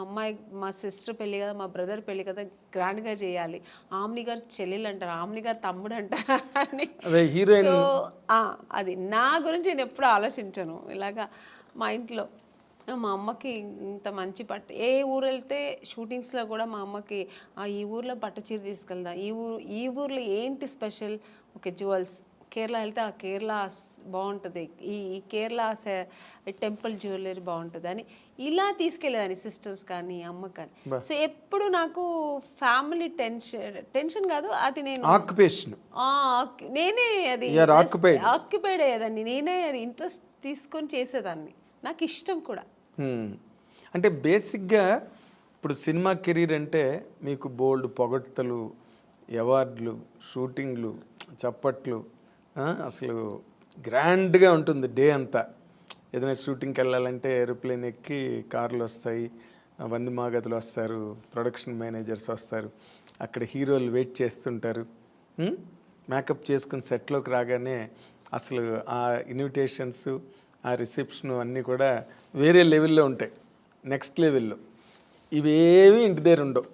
అమ్మాయి, మా సిస్టర్ పెళ్ళి కదా, మా బ్రదర్ పెళ్ళి కదా, గ్రాండ్గా చేయాలి. ఆమ్ని గారు చెల్లెలు అంటారు, ఆమ్ని గారు తమ్ముడు అంటారు అని. సో అది నా గురించి నేను ఎప్పుడు ఆలోచించాను. ఇలాగా మా ఇంట్లో మా అమ్మకి ఇంత మంచి పట్టు, ఏ ఊరు వెళ్తే షూటింగ్స్లో కూడా మా అమ్మకి ఈ ఊర్లో పట్టు చీర తీసుకెళ్దాం, ఈ ఊర్లో ఏంటి స్పెషల్, ఓకే జ్యువెల్స్, కేరళ వెళ్తే ఆ కేరళ బాగుంటుంది, ఈ కేరళ టెంపుల్ జ్యువెలరీ బాగుంటుంది అని ఇలా తీసుకెళ్ళేదాన్ని, సిస్టర్స్ కానీ అమ్మ కానీ. సో ఎప్పుడు నాకు ఫ్యామిలీ టెన్షన్ కాదు, అది నేనే అది ఆక్యుపైడ్ అయ్యేదాన్ని, నేనే అది ఇంట్రెస్ట్ తీసుకొని చేసేదాన్ని, నాకు ఇష్టం కూడా.
అంటే బేసిక్గా ఇప్పుడు సినిమా కెరీర్ అంటే మీకు బోల్డ్ పొగడ్తలు, అవార్డులు, షూటింగ్లు, చప్పట్లు, అసలు గ్రాండ్గా ఉంటుంది డే అంతా. ఏదైనా షూటింగ్కి వెళ్ళాలంటే ఏరోప్లేన్ ఎక్కి కార్లు వస్తాయి, వంది మాగదులు వస్తారు, ప్రొడక్షన్ మేనేజర్స్ వస్తారు, అక్కడ హీరోలు వెయిట్ చేస్తుంటారు. మేకప్ చేసుకుని సెట్లోకి రాగానే అసలు ఆ ఇన్విటేషన్స్, ఆ రిసెప్షను అన్నీ కూడా వేరే లెవెల్లో ఉంటాయి, నెక్స్ట్ లెవెల్లో. ఇవేవి ఇంటి దగ్గర ఉండవు.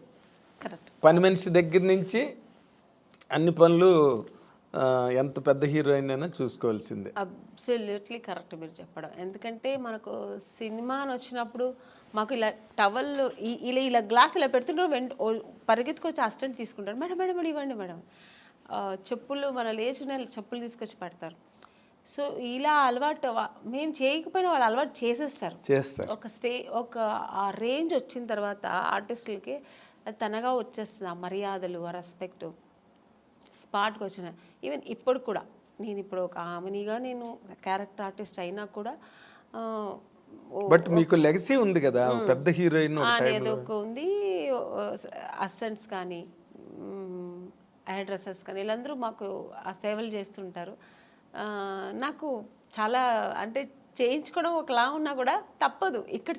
పని మనిషి దగ్గర నుంచి అన్ని పనులు ఎంత పెద్ద హీరోయిన్ అయినా చూసుకోవాల్సిందే.
అబ్సల్యూట్లీ కరెక్ట్ మీరు చెప్పడం. ఎందుకంటే మనకు సినిమా అని వచ్చినప్పుడు మాకు ఇలా టవల్ ఇలా గ్లాస్ ఇలా పెడుతుంటే పరిగెత్తుకొచ్చి అసిస్టెంట్ తీసుకుంటారు, మేడం మేడం మేడం ఇవ్వండి మేడం. చెప్పులు మన లేచిన చెప్పులు తీసుకొచ్చి పెడతారు. సో ఇలా అలవాటు మేము చేయకపోయినా వాళ్ళు అలవాటు చేసేస్తారు. ఒక ఆ రేంజ్ వచ్చిన తర్వాత ఆర్టిస్టులకి అది తనగా వచ్చేస్తుంది, ఆ మర్యాదలు, ఆ రెస్పెక్ట్ స్పాట్కి వచ్చిన. ఈవెన్ ఇప్పుడు కూడా నేను ఇప్పుడు ఒక ఆమెనిగా నేను క్యారెక్టర్ ఆర్టిస్ట్ అయినా కూడా
బట్ మీకు లెగసీ ఉంది కదా, పెద్ద హీరోయిన్
అనేది ఒక ఉంది. అసిస్టెంట్స్ కానీ హెయిర్ డ్రెస్సర్స్ కానీ వీళ్ళందరూ మాకు ఆ సేవలు చేస్తుంటారు. నాకు చాలా అంటే చేయించుకోవడం ఒకలా ఉన్నా కూడా తప్పదు, ఇక్కడ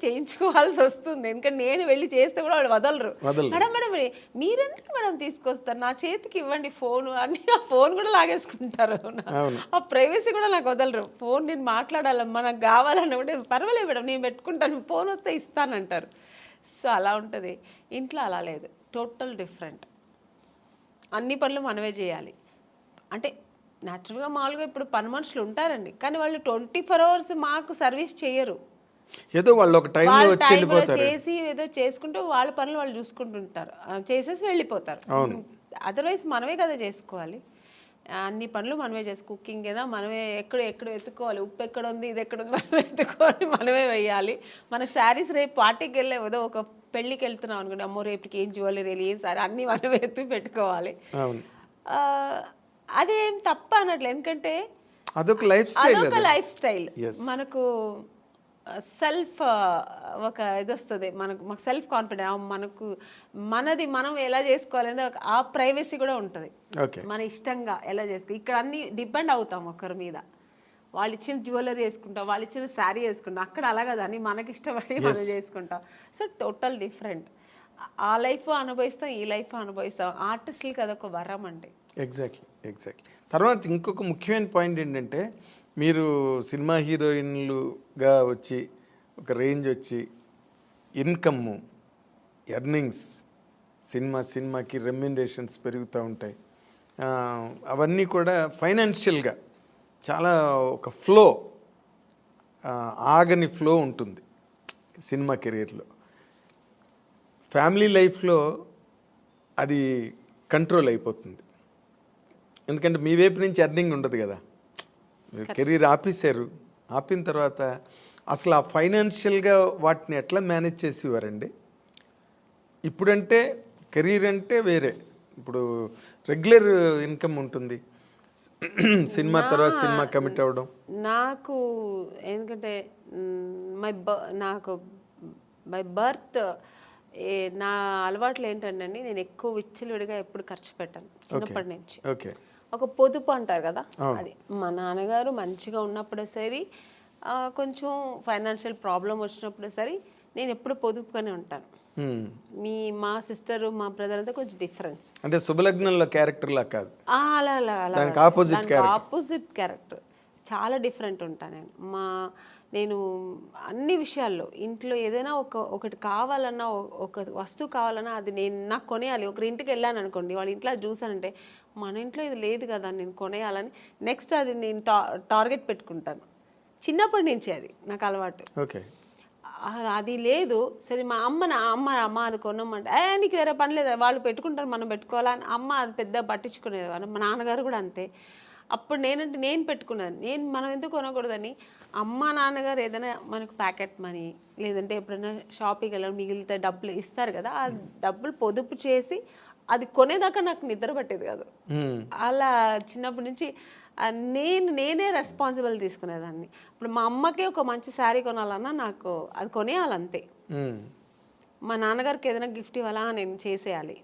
చేయించుకోవాల్సి వస్తుంది. ఎందుకంటే నేను వెళ్ళి చేస్తే కూడా వాళ్ళు వదలరు. మేడం మేడం మీరెందుకు మేడం తీసుకొస్తారు, నా చేతికి ఇవ్వండి ఫోన్ అని, ఆ ఫోన్ కూడా లాగేసుకుంటారు. ఆ ప్రైవసీ కూడా నాకు వదలరు. ఫోన్ నేను మాట్లాడాలమ్మా, నాకు కావాలన్నా కూడా పర్వాలేదు మేడం నేను పెట్టుకుంటాను, ఫోన్ వస్తే ఇస్తానంటారు. సో అలా ఉంటుంది. ఇంట్లో అలా లేదు, టోటల్ డిఫరెంట్. అన్ని పనులు మనమే చేయాలి. అంటే న్యాచురల్గా మామూలుగా ఇప్పుడు పని మనుషులు ఉంటారండి, కానీ వాళ్ళు 24 hours మాకు సర్వీస్ చేయరు.
ఏదో వాళ్ళు ఒక టైంలో
చేసి ఏదో చేసుకుంటూ వాళ్ళ పనులు వాళ్ళు చూసుకుంటుంటారు, చేసేసి వెళ్ళిపోతారు. అదర్వైజ్ మనమే కదా చేసుకోవాలి. అన్ని పనులు మనమే కుకింగ్ ఏదో మనమే ఎక్కడ ఎత్తుకోవాలి, ఉప్పు ఎక్కడ ఉంది, ఇది ఎక్కడ ఉంది మనమే ఎత్తుకోవాలి, మనమే వేయాలి. మనకు శారీస్ రేపు పార్టీకి వెళ్ళే ఏదో ఒక పెళ్ళికి వెళ్తున్నాం అనుకోండి, అమ్మో రేపటికి ఏం జ్యువెలరీ ఏం సార్ అన్నీ మనం ఎత్తి పెట్టుకోవాలి.
అవును,
ఆ, అదేం తప్ప అనట్లేదు, ఎందుకంటే
అదొక లైఫ్ స్టైల్.
అదొక లైఫ్ స్టైల్.
Yes.
మనకు సెల్ఫ్ ఒక ఇది వస్తుంది, మాకు సెల్ఫ్ కాన్ఫిడెన్స్, మనకు మనది మనం ఎలా చేసుకోవాలనేది ఆ ప్రైవసీ కూడా ఉంటుంది.
ఓకే,
మన ఇష్టంగా ఎలా చేసుకో, ఇక్కడ అన్ని డిపెండ్ అవుతాం ఒకరి మీద. వాళ్ళు ఇచ్చిన జ్యువెలరీ వేసుకుంటాం, వాళ్ళు ఇచ్చిన శారీ వేసుకుంటాం, అక్కడ అలా కదా అని మనకి ఇష్టపడి మనం చేసుకుంటాం. So total different. ఆ లైఫ్ అనుభవిస్తాం, ఈ లైఫ్ అనుభవిస్తాం. ఆర్టిస్టులకి అదొక వరం అండి.
ఎగ్జాక్ట్లీ. తర్వాత ఇంకొక ముఖ్యమైన పాయింట్ ఏంటంటే, మీరు సినిమా హీరోయిన్లుగా వచ్చి ఒక రేంజ్ వచ్చి ఇన్కమ్, ఎర్నింగ్స్, సినిమాకి రెమ్యునరేషన్స్ పెరుగుతూ ఉంటాయి. అవన్నీ కూడా ఫైనాన్షియల్గా చాలా ఒక ఫ్లో, ఆగని ఫ్లో ఉంటుంది సినిమా కెరీర్లో. ఫ్యామిలీ లైఫ్లో అది కంట్రోల్ అయిపోతుంది, ఎందుకంటే మీ వైపు నుంచి ఎర్నింగ్ ఉండదు కదా. మీరు కెరీర్ ఆపిన తర్వాత అసలు ఆ ఫైనాన్షియల్గా వాటిని ఎట్లా మేనేజ్ చేసేవారండి? ఇప్పుడంటే కెరీర్ అంటే వేరే, ఇప్పుడు రెగ్యులర్ ఇన్కమ్ ఉంటుంది, సినిమా తర్వాత సినిమా కమిట్ అవ్వడం.
నాకు ఎందుకంటే నాకు బై బర్త్ నా అలవాట్లు ఏంటంటే నేను ఎక్కువ విచ్చలవిడిగా ఎప్పుడు ఖర్చు పెట్టాను చిన్నప్పటి నుంచి.
ఓకే,
ఒక పొదుపు అంటారు కదా, అది మా నాన్నగారు మంచిగా ఉన్నప్పుడే సరే, కొంచెం ఫైనాన్షియల్ ప్రాబ్లం వచ్చినప్పుడు సరే నేను ఎప్పుడు పొదుపుగానే ఉంటాను. మా సిస్టర్ మా బ్రదర్ అంతా కొంచెం డిఫరెన్స్,
అంటే శుభలగ్నంలో క్యారెక్టర్ లా కాదు,
అలా ఆపోజిట్ క్యారెక్టర్, చాలా డిఫరెంట్ ఉంటాను నేను అన్ని విషయాల్లో. ఇంట్లో ఏదైనా ఒకటి కావాలన్నా, ఒక వస్తువు కావాలన్నా అది నాకు కొనేయాలి. ఒకరి ఇంటికి వెళ్ళాను అనుకోండి, వాళ్ళ ఇంట్లో చూసానంటే మన ఇంట్లో ఇది లేదు కదా, నేను కొనేయాలని నెక్స్ట్ అది నేను టార్గెట్ పెట్టుకుంటాను. చిన్నప్పటి నుంచి అది నాకు అలవాటు.
ఓకే,
అది లేదు సరే, మా అమ్మ అది కొనమంటే నీకు వేరే పని లేదా, వాళ్ళు పెట్టుకుంటారు మనం పెట్టుకోవాలని అమ్మ అది పెద్ద పట్టించుకునేది. మా నాన్నగారు కూడా అంతే. అప్పుడు నేను పెట్టుకున్నాను, మనం ఎందుకు కొనకూడదని. అమ్మ నాన్నగారు ఏదైనా మనకు ప్యాకెట్ మనీ లేదంటే ఎప్పుడైనా షాపింగ్కి వెళ్ళడం మిగిలితే డబ్బులు ఇస్తారు కదా, ఆ డబ్బులు పొదుపు చేసి అది కొనేదాకా నాకు నిద్ర పట్టేది కాదు. అలా చిన్నప్పటి నుంచి నేనే రెస్పాన్సిబుల్ తీసుకునేదాన్ని. ఇప్పుడు మా అమ్మకే ఒక మంచి శారీ కొనాలన్నా నాకు అది కొనేయాలంతే. మా నాన్నగారికి ఏదైనా గిఫ్ట్ ఇవ్వాలా నేను చేసేయాలి.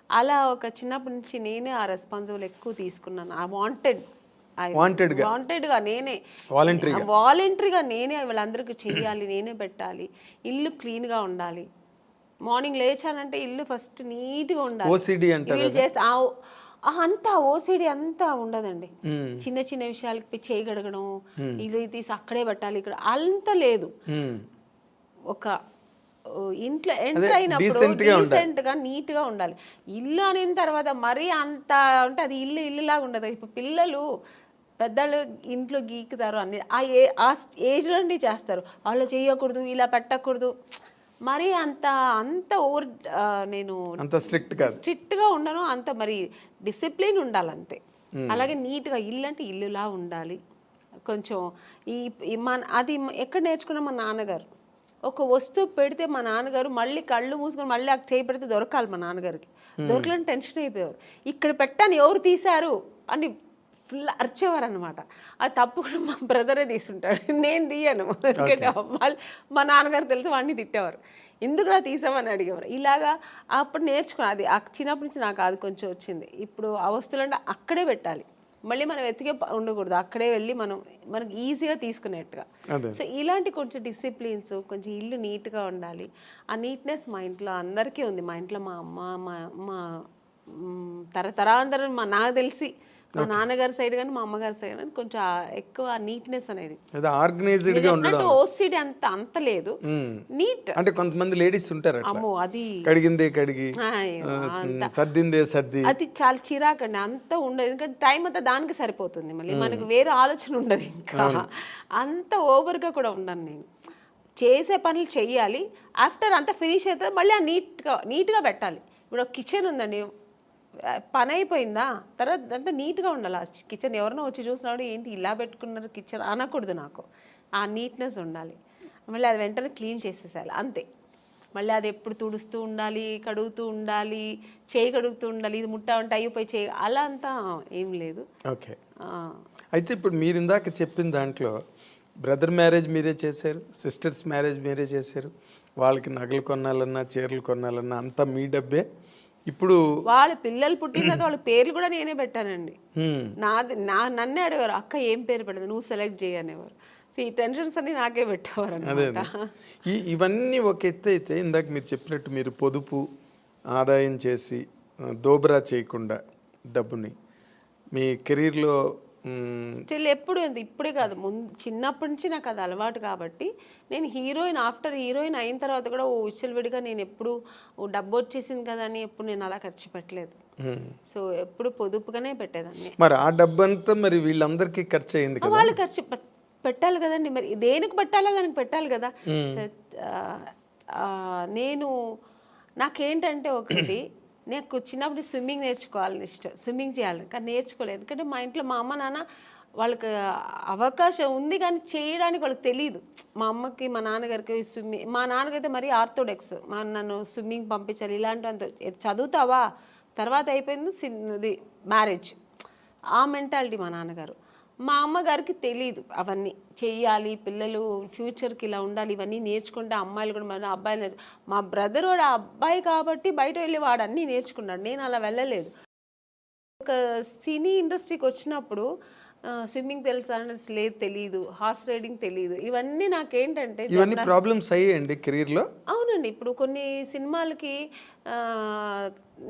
అలా ఒక చిన్నప్పటి నుంచి నేనే ఆ రెస్పాన్సిబుల్ ఎక్కువ తీసుకున్నాను. ఆ వాంటెడ్గా నేనే వాలంటరీగా నేనే వీళ్ళందరికీ చెయ్యాలి, నేనే పెట్టాలి. ఇల్లు క్లీన్గా ఉండాలి. మార్నింగ్ లేచానంటే ఇల్లు ఫస్ట్ నీట్గా ఉండాలి. వీళ్ళు చేస్తే అంతా ఓసిడి అంతా ఉండదండి. చిన్న చిన్న విషయాలకి చేయి గడగడం, ఇల్లు తీసి అక్కడే పెట్టాలి, ఇక్కడ అంత లేదు. ఒక ఇంట్లో ఎంటర్ అయినప్పుడు డీసెంట్గా నీట్గా ఉండాలి. ఇల్లు అనిన తర్వాత మరీ అంత అంటే అది ఇల్లులాగా ఉండదు. ఇప్పుడు పిల్లలు పెద్దలు ఇంట్లో గీకుతారు అన్ని ఆ ఏజ్ నుండి చేస్తారు. వాళ్ళు చేయకూడదు, ఇలా పెట్టకూడదు, మరి అంత ఓవర్ నేను స్ట్రిక్ట్గా ఉండను, అంత మరి డిసిప్లిన్ ఉండాలి అంతే. అలాగే నీట్గా ఇల్లు అంటే ఇల్లులా ఉండాలి. కొంచెం అది ఎక్కడ నేర్చుకున్నా మా నాన్నగారు. ఒక వస్తువు పెడితే మా నాన్నగారు మళ్ళీ కళ్ళు మూసుకొని మళ్ళీ అక్కడ చేయి పెడితే దొరకాలి. మా నాన్నగారికి దొరకలని టెన్షన్ అయిపోయేవారు. ఇక్కడ పెట్టాను ఎవరు తీశారు అని ఫుల్ అరిచేవారు అనమాట. అది తప్పు కూడా మా బ్రదరే తీసుంటాడు, నేను తీయను. ఎందుకంటే మా నాన్నగారు తెలిసి వాడిని తిట్టేవారు, ఎందుకులా తీసామని అడిగేవారు. ఇలాగా అప్పుడు నేర్చుకున్నా. అది చిన్నప్పటి నుంచి నాకు అది కొంచెం వచ్చింది. ఇప్పుడు ఆ వస్తువులు అంటే అక్కడే పెట్టాలి, మళ్ళీ మనం ఎత్తికే ఉండకూడదు, అక్కడే వెళ్ళి మనకి ఈజీగా తీసుకునేట్టుగా. సో ఇలాంటి కొంచెం డిసిప్లిన్స్, కొంచెం ఇల్లు నీట్గా ఉండాలి. ఆ నీట్నెస్ మా ఇంట్లో అందరికీ ఉంది. మా ఇంట్లో మా అమ్మ మా తరతరాంతరం నాకు తెలిసి మా నాన్నగారి సైడ్ కానీ మా అమ్మగారి సైడ్ కానీ కొంచెం ఎక్కువ నీట్నెస్ అనేది, ఓసిడి అంత లేదు, నీట్.
అంటే కొంతమంది లేడీస్ ఉంటారు,
అమ్మో అది
కడిగి సర్ది
అది చాలా చిరాకండి. అంత ఉండదు, ఎందుకంటే టైం అంతా దానికి సరిపోతుంది. మళ్ళీ మనకు వేరే ఆలోచన ఉండదు. ఇంకా అంత ఓవర్గా కూడా ఉండను నేను. చేసే పనులు చెయ్యాలి, ఆఫ్టర్ అంతా ఫినిష్ అవుతుంది మళ్ళీ ఆ నీట్గా పెట్టాలి. ఇప్పుడు కిచెన్ ఉందండి, పని అయిపోయిందా తర్వాత అంతా నీట్గా ఉండాలి. ఆ కిచెన్ ఎవరినో వచ్చి చూసినాడు ఏంటి ఇలా పెట్టుకున్నారు కిచెన్ అనకూడదు. నాకు ఆ నీట్నెస్ ఉండాలి. మళ్ళీ అది వెంటనే క్లీన్ చేసేసేయాలి అంతే. మళ్ళీ అది ఎప్పుడు తుడుస్తూ ఉండాలి, కడుగుతూ ఉండాలి, చేయి కడుగుతూ ఉండాలి, ఇది ముట్టా ఉంటే అయిపోయి చేయి, అలా అంతా ఏం లేదు.
ఓకే. అయితే ఇప్పుడు మీరు ఇందాక చెప్పిన దాంట్లో బ్రదర్ మ్యారేజ్ మీరే చేశారు, సిస్టర్స్ మ్యారేజ్ మీరే చేశారు, వాళ్ళకి నగలు కొనాలన్నా చీరలు కొనాలన్నా అంతా మీ డబ్బే. ఇప్పుడు
వాళ్ళ పిల్లలు పుట్టిన తర్వాత వాళ్ళ పేర్లు కూడా నేనే పెట్టానండి. నన్నే అడిగారు, అక్క ఏం పేరు పెట్టదు, నువ్వు సెలెక్ట్ చేయనేవారు. ఈ టెన్షన్స్ అన్ని నాకే పెట్టేవారు అన్నమాట.
ఇవన్నీ ఒక ఎత్తు అయితే, ఇందాక మీరు చెప్పినట్టు మీరు పొదుపు ఆదాయం చేసి దోబరా చేయకుండా డబ్బుని మీ కెరీర్లో
స్టిల్ ఎప్పుడు ఇప్పుడే కాదు, ముందు చిన్నప్పటి నుంచి నాకు అది అలవాటు కాబట్టి నేను హీరోయిన్ ఆఫ్టర్ హీరోయిన్ అయిన తర్వాత కూడా విచ్చలవిడిగా నేను ఎప్పుడు డబ్బు వచ్చేసింది కదా అని ఎప్పుడు నేను అలా ఖర్చు పెట్టలేదు. సో ఎప్పుడు పొదుపుగానే పెట్టేదాన్ని.
మరి ఆ డబ్బు అంతా మరి వీళ్ళందరికీ ఖర్చు అయింది కదా,
వాళ్ళు ఖర్చు పెట్టాలి కదండి, మరి దేనికి పెట్టాలో దానికి పెట్టాలి కదా. నేను నాకేంటంటే ఒకటి, నాకు చిన్నప్పుడు స్విమ్మింగ్ నేర్చుకోవాలని ఇష్టం, స్విమ్మింగ్ చేయాలని, కానీ నేర్చుకోలేదు. ఎందుకంటే మా ఇంట్లో మా అమ్మ నాన్న వాళ్ళకి అవకాశం ఉంది కానీ చేయడానికి వాళ్ళకి తెలియదు. మా అమ్మకి మా నాన్నగారికి స్విమ్మింగ్, మా నాన్నకైతే మరీ ఆర్థోడాక్స్, నన్ను స్విమ్మింగ్ పంపించాలి ఇలాంటి అంత, చదువుతావా తర్వాత అయిపోయింది ఇది మ్యారేజ్, ఆ మెంటాలిటీ మా నాన్నగారు. మా అమ్మగారికి తెలియదు అవన్నీ చెయ్యాలి, పిల్లలు ఫ్యూచర్కి ఇలా ఉండాలి, ఇవన్నీ నేర్చుకుంటే అమ్మాయిలు కూడా మన అబ్బాయిలు మా బ్రదర్ వాడు అబ్బాయి కాబట్టి బయట వెళ్ళి వాడు అన్నీ నేర్చుకున్నాడు, నేను అలా వెళ్ళలేదు. ఒక సినీ ఇండస్ట్రీకి వచ్చినప్పుడు స్విమ్మింగ్ తెలుసా అంటే లేదు, తెలియదు, హార్స్ రైడింగ్ తెలియదు, ఇవన్నీ నాకేంటంటే
ఇవన్నీ ప్రాబ్లమ్స్ అయ్యాయండి కెరీర్లో.
అవునండి, ఇప్పుడు కొన్ని సినిమాలకి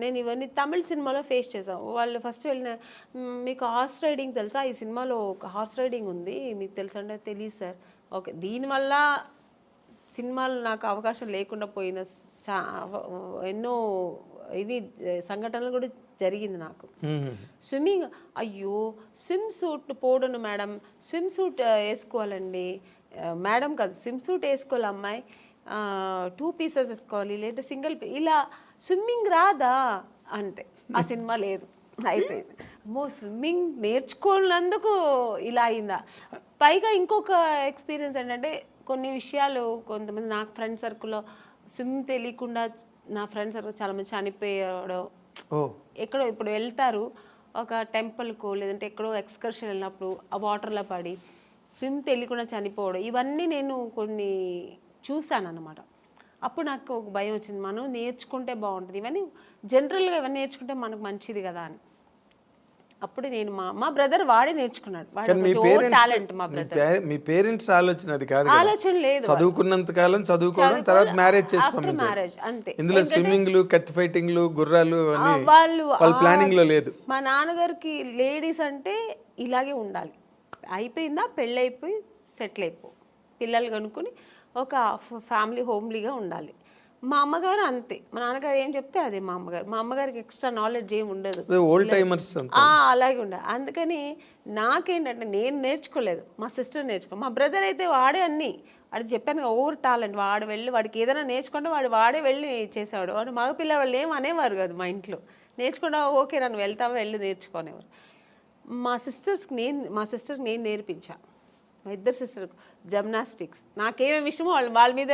నేను ఇవన్నీ తమిళ సినిమాలో ఫేస్ చేసాం. వాళ్ళు ఫస్ట్ వెళ్ళిన, మీకు హార్స్ రైడింగ్ తెలుసా, ఈ సినిమాలో ఒక హార్స్ రైడింగ్ ఉంది మీకు తెలుసా అంటే తెలియదు సార్. ఓకే, దీనివల్ల సినిమాలు నాకు అవకాశం లేకుండా పోయిన ఎన్నో ఇవి సంఘటనలు కూడా జరిగింది నాకు. స్విమ్మింగ్, అయ్యో స్విమ్ సూట్ పోడను మేడం, స్విమ్ సూట్ వేసుకోవాలండి మేడం, కాదు స్విమ్ సూట్ వేసుకోవాలి అమ్మాయి, 2 పీసెస్ వేసుకోవాలి లేదా సింగిల్, ఇలా స్విమ్మింగ్ రాదా అంటే ఆ సినిమా లేదు, అయిపోయింది. అమ్మో స్విమ్మింగ్ నేర్చుకోనందుకు ఇలా అయిందా. పైగా ఇంకొక ఎక్స్పీరియన్స్ ఏంటంటే, కొన్ని విషయాలు కొంతమంది నాకు ఫ్రెండ్ సర్కిల్లో స్విమ్ తెలియకుండా నా ఫ్రెండ్ సర్కిల్ చాలామంది చనిపోయాడు. ఎక్కడో ఇప్పుడు వెళ్తారు ఒక టెంపుల్కు లేదంటే ఎక్కడో ఎక్స్కర్షన్ వెళ్ళినప్పుడు ఆ వాటర్లో పడి స్విమ్ తెలియకుండా చనిపోవడం, ఇవన్నీ నేను కొన్ని చూశాను అన్నమాట. అప్పుడు నాకు ఒక భయం వచ్చింది, మనం నేర్చుకుంటే బాగుంటుంది, ఇవన్నీ జనరల్గా ఇవన్నీ నేర్చుకుంటే మనకు మంచిది కదా అని. అప్పుడు నేను మా బ్రదర్ వాడే నేర్చుకున్నాడు, టాలెంట్. మా బ్రదర్,
మీ పేరెంట్స్ ఆలోచన అది కాదు,
ఆలోచన లేదు,
చదువుకున్నంత కాలం చదువుకోవడం, తర్వాత మ్యారేజ్ చేసుకోవడం,
అంతే.
ఇందులో స్విమ్మింగ్లు కత్తి ఫైటింగ్లు గుర్రాలు వాళ్ళు ప్లానింగ్ లో లేదు.
మా నాన్నగారికి లేడీస్ అంటే ఇలాగే ఉండాలి, అయిపోయిందా పెళ్ళి అయిపోయి సెటిల్ అయిపో, పిల్లలు కనుక్కొని ఒక ఫ్యామిలీ హోమ్లీగా ఉండాలి. మా అమ్మగారు అంతే, మా నాన్నగారు ఏం చెప్తే అదే మా అమ్మగారు. మా అమ్మగారికి ఎక్స్ట్రా నాలెడ్జ్ ఏమి ఉండదు,
ఓల్డ్ టైమర్స్
అలాగే ఉండదు. అందుకని నాకేంటంటే నేను నేర్చుకోలేదు, మా సిస్టర్ నేర్చుకో, మా బ్రదర్ అయితే వాడే అన్నీ, అది చెప్పాను ఓవర్ టాలెంట్, వాడు వెళ్ళి వాడికి ఏదైనా నేర్చుకుంటే వాడే వెళ్ళి చేసేవాడు. వాడు మగపిల్ల వాళ్ళు ఏం అనేవారు కాదు మా ఇంట్లో, నేర్చుకుంటా ఓకే నన్ను వెళ్తావా వెళ్ళి నేర్చుకునేవారు. మా సిస్టర్కి నేను నేర్పించా, మా ఇద్దరు సిస్టర్ జిమ్నాస్టిక్స్, నాకేమేమి ఇష్టమో వాళ్ళ మీద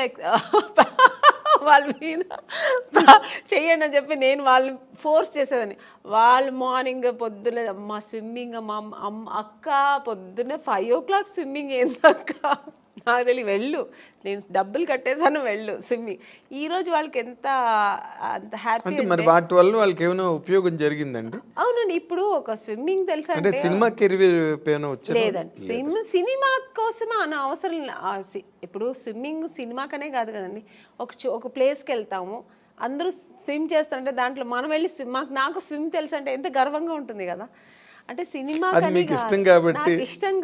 చెయ్యండి అని చెప్పి నేను వాళ్ళని ఫోర్స్ చేసేదాన్ని. వాళ్ళు మార్నింగ్ పొద్దున మా స్విమ్మింగ్, మా అక్క పొద్దున్న 5 o'clock స్విమ్మింగ్, ఏందక్క నాకు తెలియదు, వెళ్ళు నేను డబ్బులు కట్టేసాను వెళ్ళు స్విమ్మింగ్. ఈరోజు వాళ్ళకి అంత హ్యాపీ.
మరి వాటి వల్ల వాళ్ళకి ఏమైనా ఉపయోగం జరిగిందండి?
అవునండి, ఇప్పుడు ఒక స్విమ్మింగ్ తెలుసా అంటే
సినిమా కెరీర్
లేదండి, సినిమా కోసం అన్న అవసరం. ఇప్పుడు స్విమ్మింగ్ సినిమాకనే కాదు కదండి, ఒక ప్లేస్కి వెళ్తాము అందరూ స్విమ్ చేస్తారంటే దాంట్లో మనం వెళ్ళి నాకు స్విమ్ తెలుసు అంటే ఎంత గర్వంగా ఉంటుంది కదా. అంటే సినిమా ఇష్టం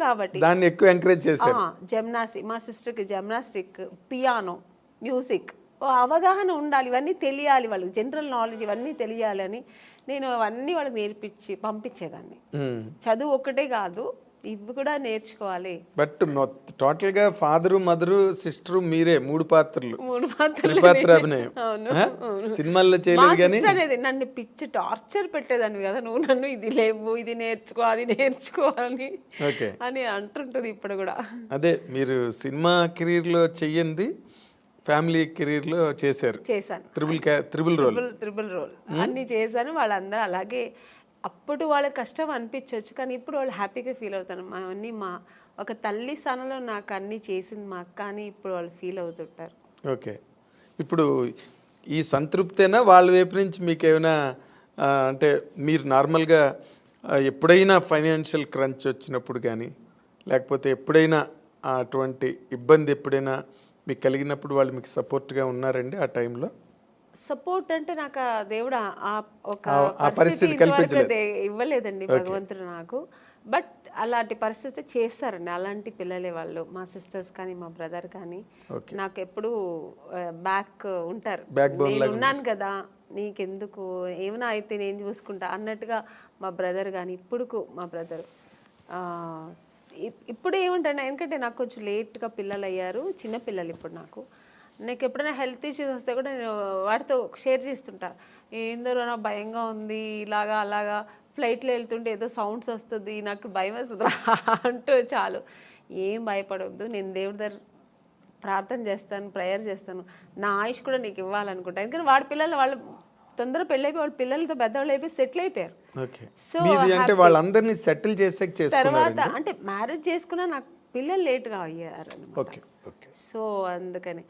కాబట్టి
దాన్ని ఎక్కువ ఎంకరేజ్ చేశారు.
జిమ్నాస్టిక్, మా సిస్టర్కి జిమ్నాస్టిక్, పియానో, మ్యూజిక్ అవగాహన ఉండాలి, ఇవన్నీ తెలియాలి, వాళ్ళకి జనరల్ నాలెడ్జ్ ఇవన్నీ తెలియాలి అని నేను అవన్నీ వాళ్ళకి నేర్పించి పంపించేదాన్ని. చదువు ఒక్కటే కాదు, ఇవి కూడా నేర్చుకోవాలి.
బట్ టోటల్ గా ఫాదరు మదరు సిస్టర్ మీరే 3 పాత్రలు అభినయం సినిమాల్లో చేయలేదు. కానీ
అనేది నన్ను పిచ్చి టార్చర్ పెట్టేదాన్ని కదా, నువ్వు నన్ను ఇది లేవు ఇది నేర్చుకో అది నేర్చుకోవాలి అని అంటుంటుంది ఇప్పుడు కూడా.
అదే మీరు సినిమా కెరీర్ లో చెయ్యండి, ఫ్యామిలీ కెరీర్లో చేశారు.
చేశాను.
Triple role.
త్రిబుల్ రోల్ అన్నీ చేశాను. వాళ్ళందరూ అలాగే అప్పుడు వాళ్ళ కష్టం అనిపించవచ్చు, కానీ ఇప్పుడు వాళ్ళు హ్యాపీగా ఫీల్ అవుతారు. అన్నీ మా ఒక తల్లి స్థానంలో నాకు అన్నీ చేసింది మా అక్క అని ఇప్పుడు వాళ్ళు ఫీల్ అవుతుంటారు.
ఓకే, ఇప్పుడు ఈ సంతృప్తేనా వాళ్ళ వైపు నుంచి మీకు ఏమైనా అంటే మీరు నార్మల్గా ఎప్పుడైనా ఫైనాన్షియల్ క్రంచ్ వచ్చినప్పుడు కానీ లేకపోతే ఎప్పుడైనా అటువంటి ఇబ్బంది ఎప్పుడైనా మీకు కలిగినప్పుడు వాళ్ళు మీకు సపోర్ట్గా ఉన్నారండి ఆ టైంలో?
సపోర్ట్ అంటే నాకు ఆ దేవుడు ఒక
పరిస్థితి
ఇంతవరకు ఇవ్వలేదండి భగవంతుడు నాకు. బట్ అలాంటి పరిస్థితి చేస్తారండి, అలాంటి పిల్లలే వాళ్ళు. మా సిస్టర్స్ కానీ మా బ్రదర్ కానీ నాకు ఎప్పుడు బ్యాక్ ఉంటారు. నేను ఉన్నాను కదా, నీకెందుకు, ఏమైనా అయితే నేను చూసుకుంటా అన్నట్టుగా మా బ్రదర్ కానీ ఇప్పుడు మా బ్రదర్ ఇప్పుడు ఏముంటాను, ఎందుకంటే నాకు కొంచెం లేట్గా పిల్లలు అయ్యారు, చిన్న పిల్లలు ఇప్పుడు నాకు ఎప్పుడైనా హెల్త్ ఇష్యూస్ వస్తే కూడా నేను వాటితో షేర్ చేస్తుంటా. ఏందరో నాకు భయంగా ఉంది, ఇలాగా అలాగా ఫ్లైట్లో వెళ్తుంటే ఏదో సౌండ్స్ వస్తుంది, నాకు భయం వస్తుంది అంటూ చాలు. ఏం భయపడవద్దు, నేను దేవుడి దగ్గర ప్రార్థన చేస్తాను, ప్రేయర్ చేస్తాను, నా ఆయుష్ కూడా నీకు ఇవ్వాలనుకుంటాను. ఎందుకంటే వాడి పిల్లలు వాళ్ళు తొందరగా పెళ్ళైపోయి వాళ్ళ పిల్లలతో పెద్దవాళ్ళు అయిపోయి సెటిల్ అయిపోయారు.
సో అంటే వాళ్ళందరినీ సెటిల్ చేసే
తర్వాత అంటే మ్యారేజ్ చేసుకున్నా నాకు పిల్లలు లేట్గా అయ్యారు. సో అందుకని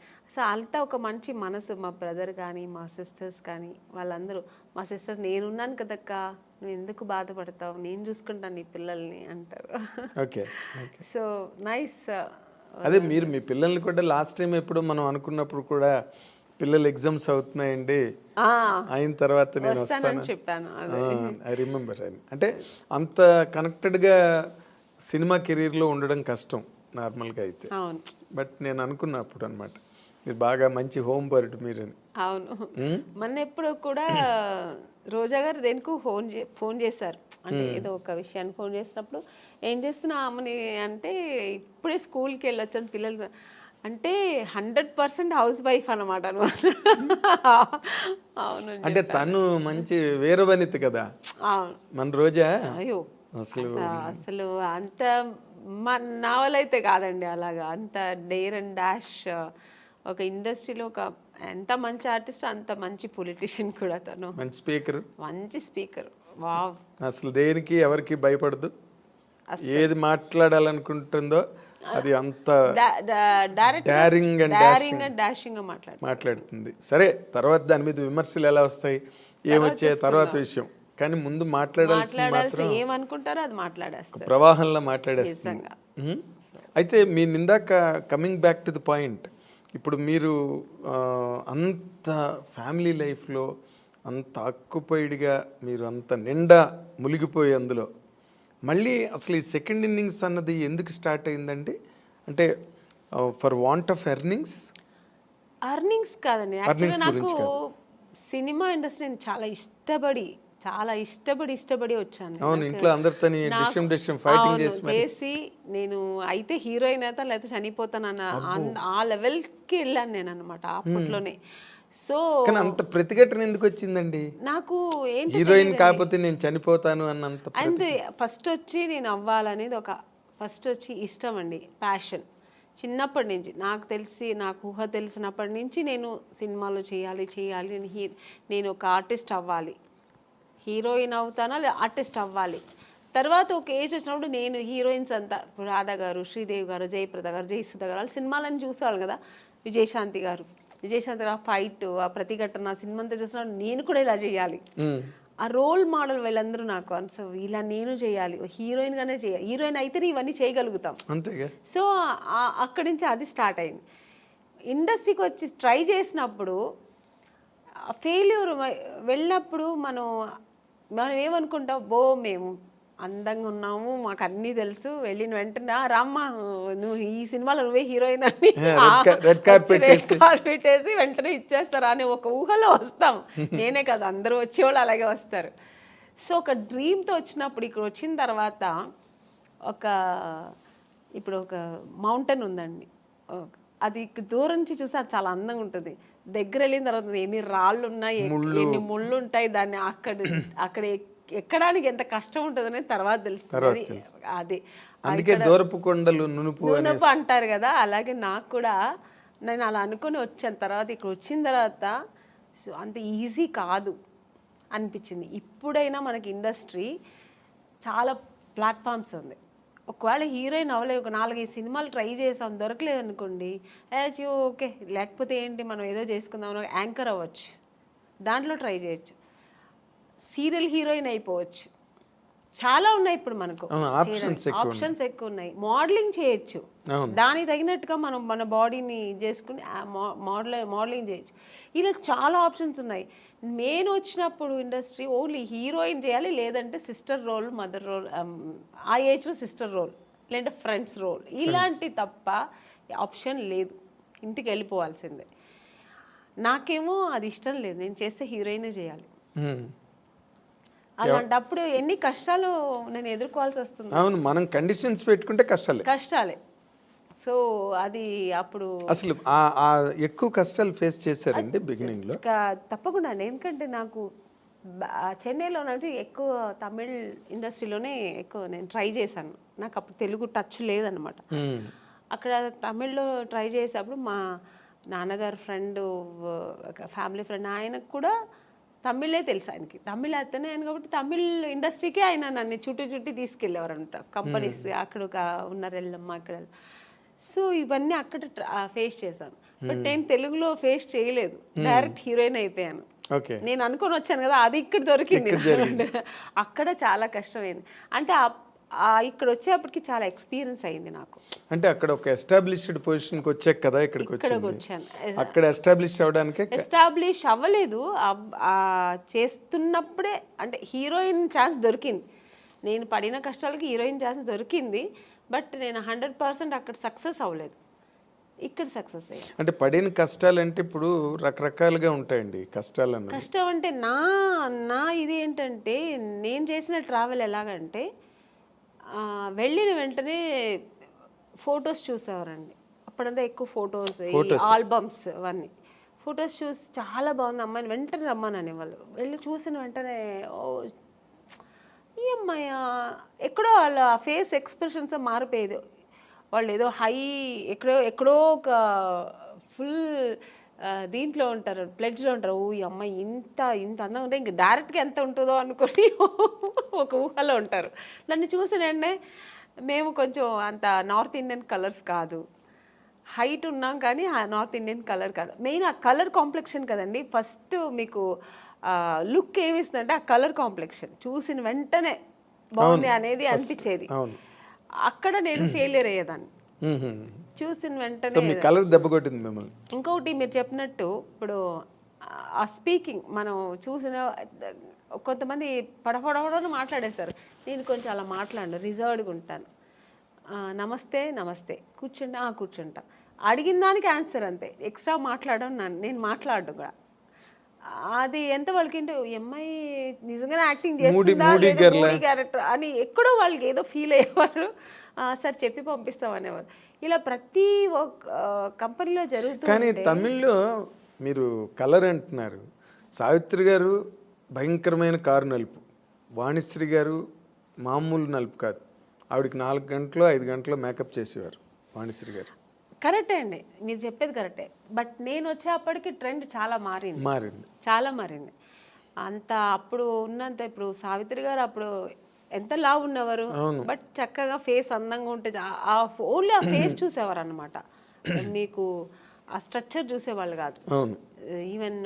అంతా ఒక మంచి మనసు. మా బ్రదర్ కానీ మా సిస్టర్స్ కానీ వాళ్ళందరూ, మా సిస్టర్స్ నేనున్నాను కదక్క, నువ్వు ఎందుకు బాధపడతావు, నేను చూసుకుంటాను నీ పిల్లల్ని అంటారు.
Okay,
so nice.
అదే మీరు మీ పిల్లల్ని కూడా లాస్ట్ టైం ఎప్పుడు మనం అనుకున్నప్పుడు కూడా పిల్లలు ఎగ్జామ్స్ అవుతున్నాయండి అయిన తర్వాత నేను వస్తాను
చెప్పాను.
I remember. అంటే అంత కనెక్టెడ్గా సినిమా కెరీర్లో ఉండడం కష్టం నార్మల్గా అయితే. బట్ నేను అనుకున్నప్పుడు అనమాట మీరు బాగా మంచి హోమ్ బర్డ్ మీరని.
అవును, మొన్న ఎప్పుడు కూడా రోజా గారు దేనికి ఫోన్ చేశారు, అంటే ఏదో ఒక విషయాన్ని ఫోన్ చేసినప్పుడు ఏం చేస్తున్నా అమ్మని అంటే ఇప్పుడే స్కూల్కి వెళ్ళొచ్చాను పిల్లలు అంటే 100% హౌస్ వైఫ్ అనమాట. అవును,
అంటే తను మంచి వీరవనిత కదా మన రోజా.
అయ్యో అసలు అంత నా వల్ల అయితే కాదండి అలాగా, అంత డేర్ అండ్ డాష్. ఒక ఇండస్ట్రీలో ఒక ఎంత మంచి ఆర్టిస్ట్ అంత మంచి పొలిటీషియన్ కూడా తను. మంచి స్పీకర్ వావ్.
అసలు దేనికి ఎవరికి భయపడదు, ఏది మాట్లాడాలనుకుంటుందో అది అంత డారింగ్ అండ్ డాషింగ్ మాట్లాడుతుంది. సరే, తర్వాత దాని మీద విమర్శలు ఎలా వస్తాయి ఏమొచ్చే తర్వాత విషయం, కానీ ముందు మాట్లాడాల్సి
ఏమనుకుంటారో అది మాట్లాడేస్తారు,
ప్రవాహంలో మాట్లాడేస్తుంది. అయితే మీ ఇందాక coming back to the point, ఇప్పుడు మీరు అంత ఫ్యామిలీ లైఫ్లో అంత ఆక్యుపైడ్గా మీరు అంత నిండా మునిగిపోయి అందులో మళ్ళీ అసలు ఈ సెకండ్ ఇన్నింగ్స్ అన్నది ఎందుకు స్టార్ట్ అయిందండి? అంటే ఫర్ వాంట్ ఆఫ్ ఎర్నింగ్స్
కాదండి, యాక్చువల్గా నాకు సినిమా ఇండస్ట్రీ చాలా ఇష్టపడి వచ్చాను.
అవును, ఇంట్లో అందరితో
చేసి నేను అయితే హీరోయిన్ అయితే లేకపోతే చనిపోతానన్న ఆ లెవెల్కి వెళ్ళాను నేను అనమాట అప్పట్లోనే. సో
అంత ప్రతిఘటన ఎందుకు వచ్చిందండి
నాకు?
హీరోయిన్ కాకపోతే నేను చనిపోతాను అన్నంత.
అంతే, ఫస్ట్ వచ్చి నేను అవ్వాలనేది ఫస్ట్ వచ్చి ఇష్టం అండి, ప్యాషన్. చిన్నప్పటి నుంచి నాకు ఊహ తెలిసినప్పటి నుంచి నేను సినిమాలో చేయాలి నేను ఒక ఆర్టిస్ట్ అవ్వాలి, హీరోయిన్ అవుతానా లేదా ఆర్టిస్ట్ అవ్వాలి. తర్వాత ఒక ఏజ్ వచ్చినప్పుడు నేను హీరోయిన్స్ అంతా రాధా గారు, శ్రీదేవి గారు, జయప్రద గారు, జయసుధ గారు వాళ్ళ సినిమాలను చూసేవాళ్ళు కదా, విజయశాంతి గారు ఫైట్, ఆ ప్రతిఘటన సినిమా అంతా చూసినప్పుడు నేను కూడా ఇలా చేయాలి, ఆ రోల్ మోడల్ వీళ్ళందరూ నాకు. సో ఇలా నేను చేయాలి, హీరోయిన్గానే చేయాలి, హీరోయిన్ అయితేనే ఇవన్నీ చేయగలుగుతాం. సో అక్కడి నుంచి అది స్టార్ట్ అయింది. ఇండస్ట్రీకి వచ్చి ట్రై చేసినప్పుడు ఫెయిల్యూర్ వెళ్ళినప్పుడు మనం ఏమనుకుంటాం, మేము అందంగా ఉన్నాము, మాకు అన్నీ తెలుసు, వెళ్ళిన వెంటనే రామ్మ నువ్వు ఈ సినిమాలో నువ్వే హీరోయిన్ అని రెడ్ కార్పెట్ వేసి వెంటనే ఇచ్చేస్తారా అని ఒక ఊహలో వస్తాం. నేనే కదా, అందరూ వచ్చేవాళ్ళు అలాగే వస్తారు. సో ఒక డ్రీమ్తో వచ్చినప్పుడు ఇక్కడ వచ్చిన తర్వాత ఇప్పుడు ఒక మౌంటైన్ ఉందండి, అది దూరం నుంచి చూస్తే అది చాలా అందంగా ఉంటుంది, దగ్గర వెళ్ళిన తర్వాత ఎన్ని రాళ్ళు ఉన్నాయి, ఎన్ని ముళ్ళు ఉంటాయి, దాన్ని అక్కడ ఎక్కడానికి ఎంత కష్టం ఉంటుందనే తర్వాత తెలుస్తుంది. అది
అందుకే దూరపు కొండలు నునుపు
అంటారు కదా, అలాగే నాకు కూడా నేను అలా అనుకొని వచ్చాను. తర్వాత ఇక్కడ వచ్చిన తర్వాత సో అంత ఈజీ కాదు అనిపించింది. ఇప్పుడైనా మనకి ఇండస్ట్రీ చాలా ప్లాట్ఫామ్స్ ఉంది. ఒకవేళ హీరోయిన్ అవ్వలేదు, ఒక 4-5 సినిమాలు ట్రై చేసాం, దొరకలేదు అనుకోండి, ఓకే లేకపోతే ఏంటి మనం ఏదో చేసుకుందాం, యాంకర్ అవ్వచ్చు, దాంట్లో ట్రై చేయొచ్చు, సీరియల్ హీరోయిన్ అయిపోవచ్చు, చాలా ఉన్నాయి ఇప్పుడు మనకు ఆప్షన్స్ ఎక్కువ ఉన్నాయి. మోడలింగ్ చేయొచ్చు, దానికి తగినట్టుగా మనం మన బాడీని చేసుకుని మోడలింగ్ చేయొచ్చు. ఇలా చాలా ఆప్షన్స్ ఉన్నాయి. నేను వచ్చినప్పుడు ఇండస్ట్రీ ఓన్లీ హీరోయిన్ చేయాలి, లేదంటే సిస్టర్ రోల్, మదర్ రోల్, ఆ ఏజ్లో సిస్టర్ రోల్, లేదంటే ఫ్రెండ్స్ రోల్, ఇలాంటి తప్ప ఆప్షన్ లేదు. ఇంటికి వెళ్ళిపోవాల్సిందే. నాకేమో అది ఇష్టం లేదు, నేను చేస్తే హీరోయినే చేయాలి. అలాంటప్పుడు ఎన్ని కష్టాలు నేను ఎదుర్కోవాల్సి వస్తుంది.
అవును, మనం కండిషన్స్ పెట్టుకుంటే కష్టాలే.
సో అది అప్పుడు
అసలు ఎక్కువ కష్టాలు ఫేస్ చేశారండి బిగినింగ్ లో?
తప్పకుండా అండి. ఎందుకంటే నాకు చెన్నైలో ఎక్కువ తమిళ్ ఇండస్ట్రీలోనే ఎక్కువ నేను ట్రై చేశాను. నాకు అప్పుడు తెలుగు టచ్ లేదనమాట. అక్కడ తమిళ్లో ట్రై చేసేటప్పుడు మా నాన్నగారు ఫ్రెండ్, ఫ్యామిలీ ఫ్రెండ్, ఆయనకు కూడా తమిళే తెలుసు. ఆయనకి తమిళ అతనే ఆయన కాబట్టి తమిళ్ ఇండస్ట్రీకి ఆయన నన్ను చుట్టి తీసుకెళ్ళేవారు అనమాట. కంపెనీస్ అక్కడ ఉన్నారు వెళ్ళమ్మా అక్కడ. సో ఇవన్నీ అక్కడ ఫేస్ చేశాను. బట్ నేను తెలుగులో ఫేస్ చేయలేదు, డైరెక్ట్ హీరోయిన్ అయిపోయాను. నేను అనుకొని వచ్చాను కదా, అది ఇక్కడ దొరికింది. అక్కడ చాలా కష్టమైంది. అంటే ఇక్కడ వచ్చేప్పటికి చాలా ఎక్స్పీరియన్స్ అయింది నాకు.
అంటే అక్కడ ఒక ఎస్టాబ్లిష్డ్ పొజిషన్కి వచ్చాక కదా ఇక్కడికి వచ్చాను. అక్కడ ఎస్టాబ్లిష్ అవ్వడానికి
ఎస్టాబ్లిష్ అవ్వలేదు, చేస్తున్నప్పుడే అంటే హీరోయిన్ ఛాన్స్ దొరికింది. నేను పడిన కష్టాలకి హీరోయిన్ ఛాన్స్ దొరికింది. బట్ నేను 100% అక్కడ సక్సెస్ అవ్వలేదు, ఇక్కడ సక్సెస్ అయ్యాను.
అంటే పడిన కష్టాలు అంటే ఇప్పుడు రకరకాలుగా ఉంటాయండి కష్టాలు.
కష్టం అంటే నా ఇది ఏంటంటే, నేను చేసిన ట్రావెల్ ఎలాగంటే వెళ్ళిన వెంటనే ఫొటోస్ చూసేవారండి. అప్పుడంతా ఎక్కువ ఫొటోస్, ఆల్బమ్స్, అవన్నీ ఫొటోస్ చూసి చాలా బాగుంది అమ్మాయిని వెంటనే రమ్మనని వాళ్ళు. వెళ్ళి చూసిన వెంటనే ఈ అమ్మాయి ఎక్కడో వాళ్ళ ఫేస్ ఎక్స్ప్రెషన్స్ మారిపోయేది. వాళ్ళు ఏదో హై ఎక్కడో ఒక ఫుల్ దీంట్లో ఉంటారు, ప్లెడ్జ్లో ఉంటారు. ఈ అమ్మాయి ఇంత అందంగా ఉంటే ఇంక డైరెక్ట్గా ఎంత ఉంటుందో అనుకొని ఒక ఊహలో ఉంటారు. నన్ను చూసినంటే మేము కొంచెం అంత నార్త్ ఇండియన్ కలర్స్ కాదు, హైట్ ఉన్నాం కానీ నార్త్ ఇండియన్ కలర్ కాదు. మెయిన్ ఆ కలర్ కాంప్లెక్షన్ కదండి ఫస్ట్ మీకు లుక్ ఏమిస్తుందంటే ఆ కలర్ కాంప్లెక్షన్ చూసిన వెంటనే బాగుంది అనేది అనిపించేది. అక్కడ నేను ఫెయిలియర్ అయ్యేదాన్ని. చూసిన వెంటనే
కలర్ దెబ్బ కొట్టింది మిమ్మల్ని.
ఇంకొకటి మీరు చెప్పినట్టు ఇప్పుడు ఆ స్పీకింగ్ మనం చూసిన కొంతమంది పడపడని మాట్లాడేస్తారు. నేను కొంచెం అలా మాట్లాడను, రిజర్వ్డ్గా ఉంటాను. నమస్తే కూర్చుంటా, అడిగిన దానికి ఆన్సర్ అంతే, ఎక్స్ట్రా మాట్లాడను. నేను మాట్లాడను కూడా. అది ఎంత వాళ్ళకింటే అమ్మాయి నిజంగానే యాక్టింగ్ చేస్తుందా క్యారెక్టర్ అని ఎక్కడో వాళ్ళకి ఏదో ఫీల్ అయ్యేవారు. సార్ చెప్పి పంపిస్తాం అనేవారు. ఇలా ప్రతి ఒక్క కంపెనీలో జరుగుతుంది.
కానీ తమిళ్లో మీరు కలర్ అంటున్నారు. సావిత్రి గారు భయంకరమైన కారు నలుపు, వాణిశ్రీ గారు మామూలు నలుపు కాదు. ఆవిడకి 4 గంటలు 5 గంటలు మేకప్ చేసేవారు వాణిశ్రీ గారు.
కరెక్టే అండి, మీరు చెప్పేది కరెక్టే. బట్ నేను వచ్చేప్పటికి ట్రెండ్ చాలా మారింది. అంత అప్పుడు ఉన్నంత ఇప్పుడు సావిత్రి గారు అప్పుడు ఎంత లావు ఉన్నవారు, బట్ చక్కగా ఫేస్ అందంగా ఉంటే ఓన్లీ ఆ ఫేస్ చూసేవారు అనమాట. మీకు ఆ స్ట్రక్చర్ చూసేవాళ్ళు కాదు. ఈవెన్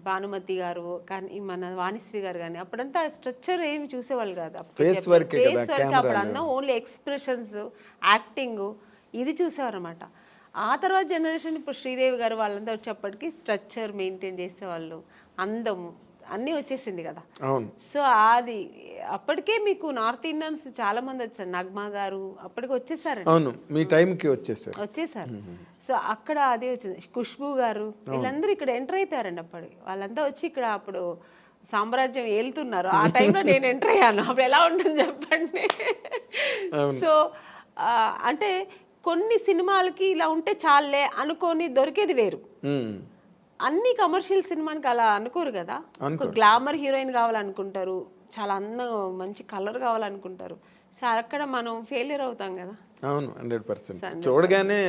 భానుమతి గారు కానీ మన వాణిశ్రీ గారు కానీ అప్పుడంతా స్ట్రక్చర్ ఏమి చూసేవాళ్ళు కాదు. ఫేస్ వర్క్ అప్పుడు అందం ఓన్లీ ఎక్స్ప్రెషన్స్, యాక్టింగ్ ఇది చూసేవారు అనమాట. ఆ తర్వాత జనరేషన్ ఇప్పుడు శ్రీదేవి గారు వాళ్ళంతా వచ్చేప్పటికి స్ట్రక్చర్ మెయింటైన్ చేసేవాళ్ళు, అందం అన్నీ వచ్చేసింది కదా. సో అది అప్పటికే మీకు నార్త్ ఇండియన్స్ చాలా మంది వచ్చారు. నగ్మా గారు అప్పటికి వచ్చేసారు,
మీ టైంకి వచ్చేసారు.
సో అక్కడ అదే వచ్చింది. ఖుష్బూ గారు వీళ్ళందరూ ఇక్కడ ఎంటర్ అయిపోయారండి. అప్పటికి వాళ్ళంతా వచ్చి ఇక్కడ అప్పుడు సామ్రాజ్యం ఏలుతున్నారు. ఆ టైంలో నేను ఎంటర్ అయ్యాను. అప్పుడు ఎలా ఉంటుంది చెప్పండి. సో అంటే కొన్ని సినిమాలకి ఇలా ఉంటే చాలే అనుకొని దొరికేది వేరు. అన్ని కమర్షియల్ సినిమానికి అలా అనుకోరు కదా. గ్లామర్ హీరోయిన్ కావాలనుకుంటారు, చాలా అందంగా మంచి కలర్ కావాలనుకుంటారు. సో అక్కడ మనం ఫెయిలియర్ అవుతాం కదా.
అవును 100%. చూడగానే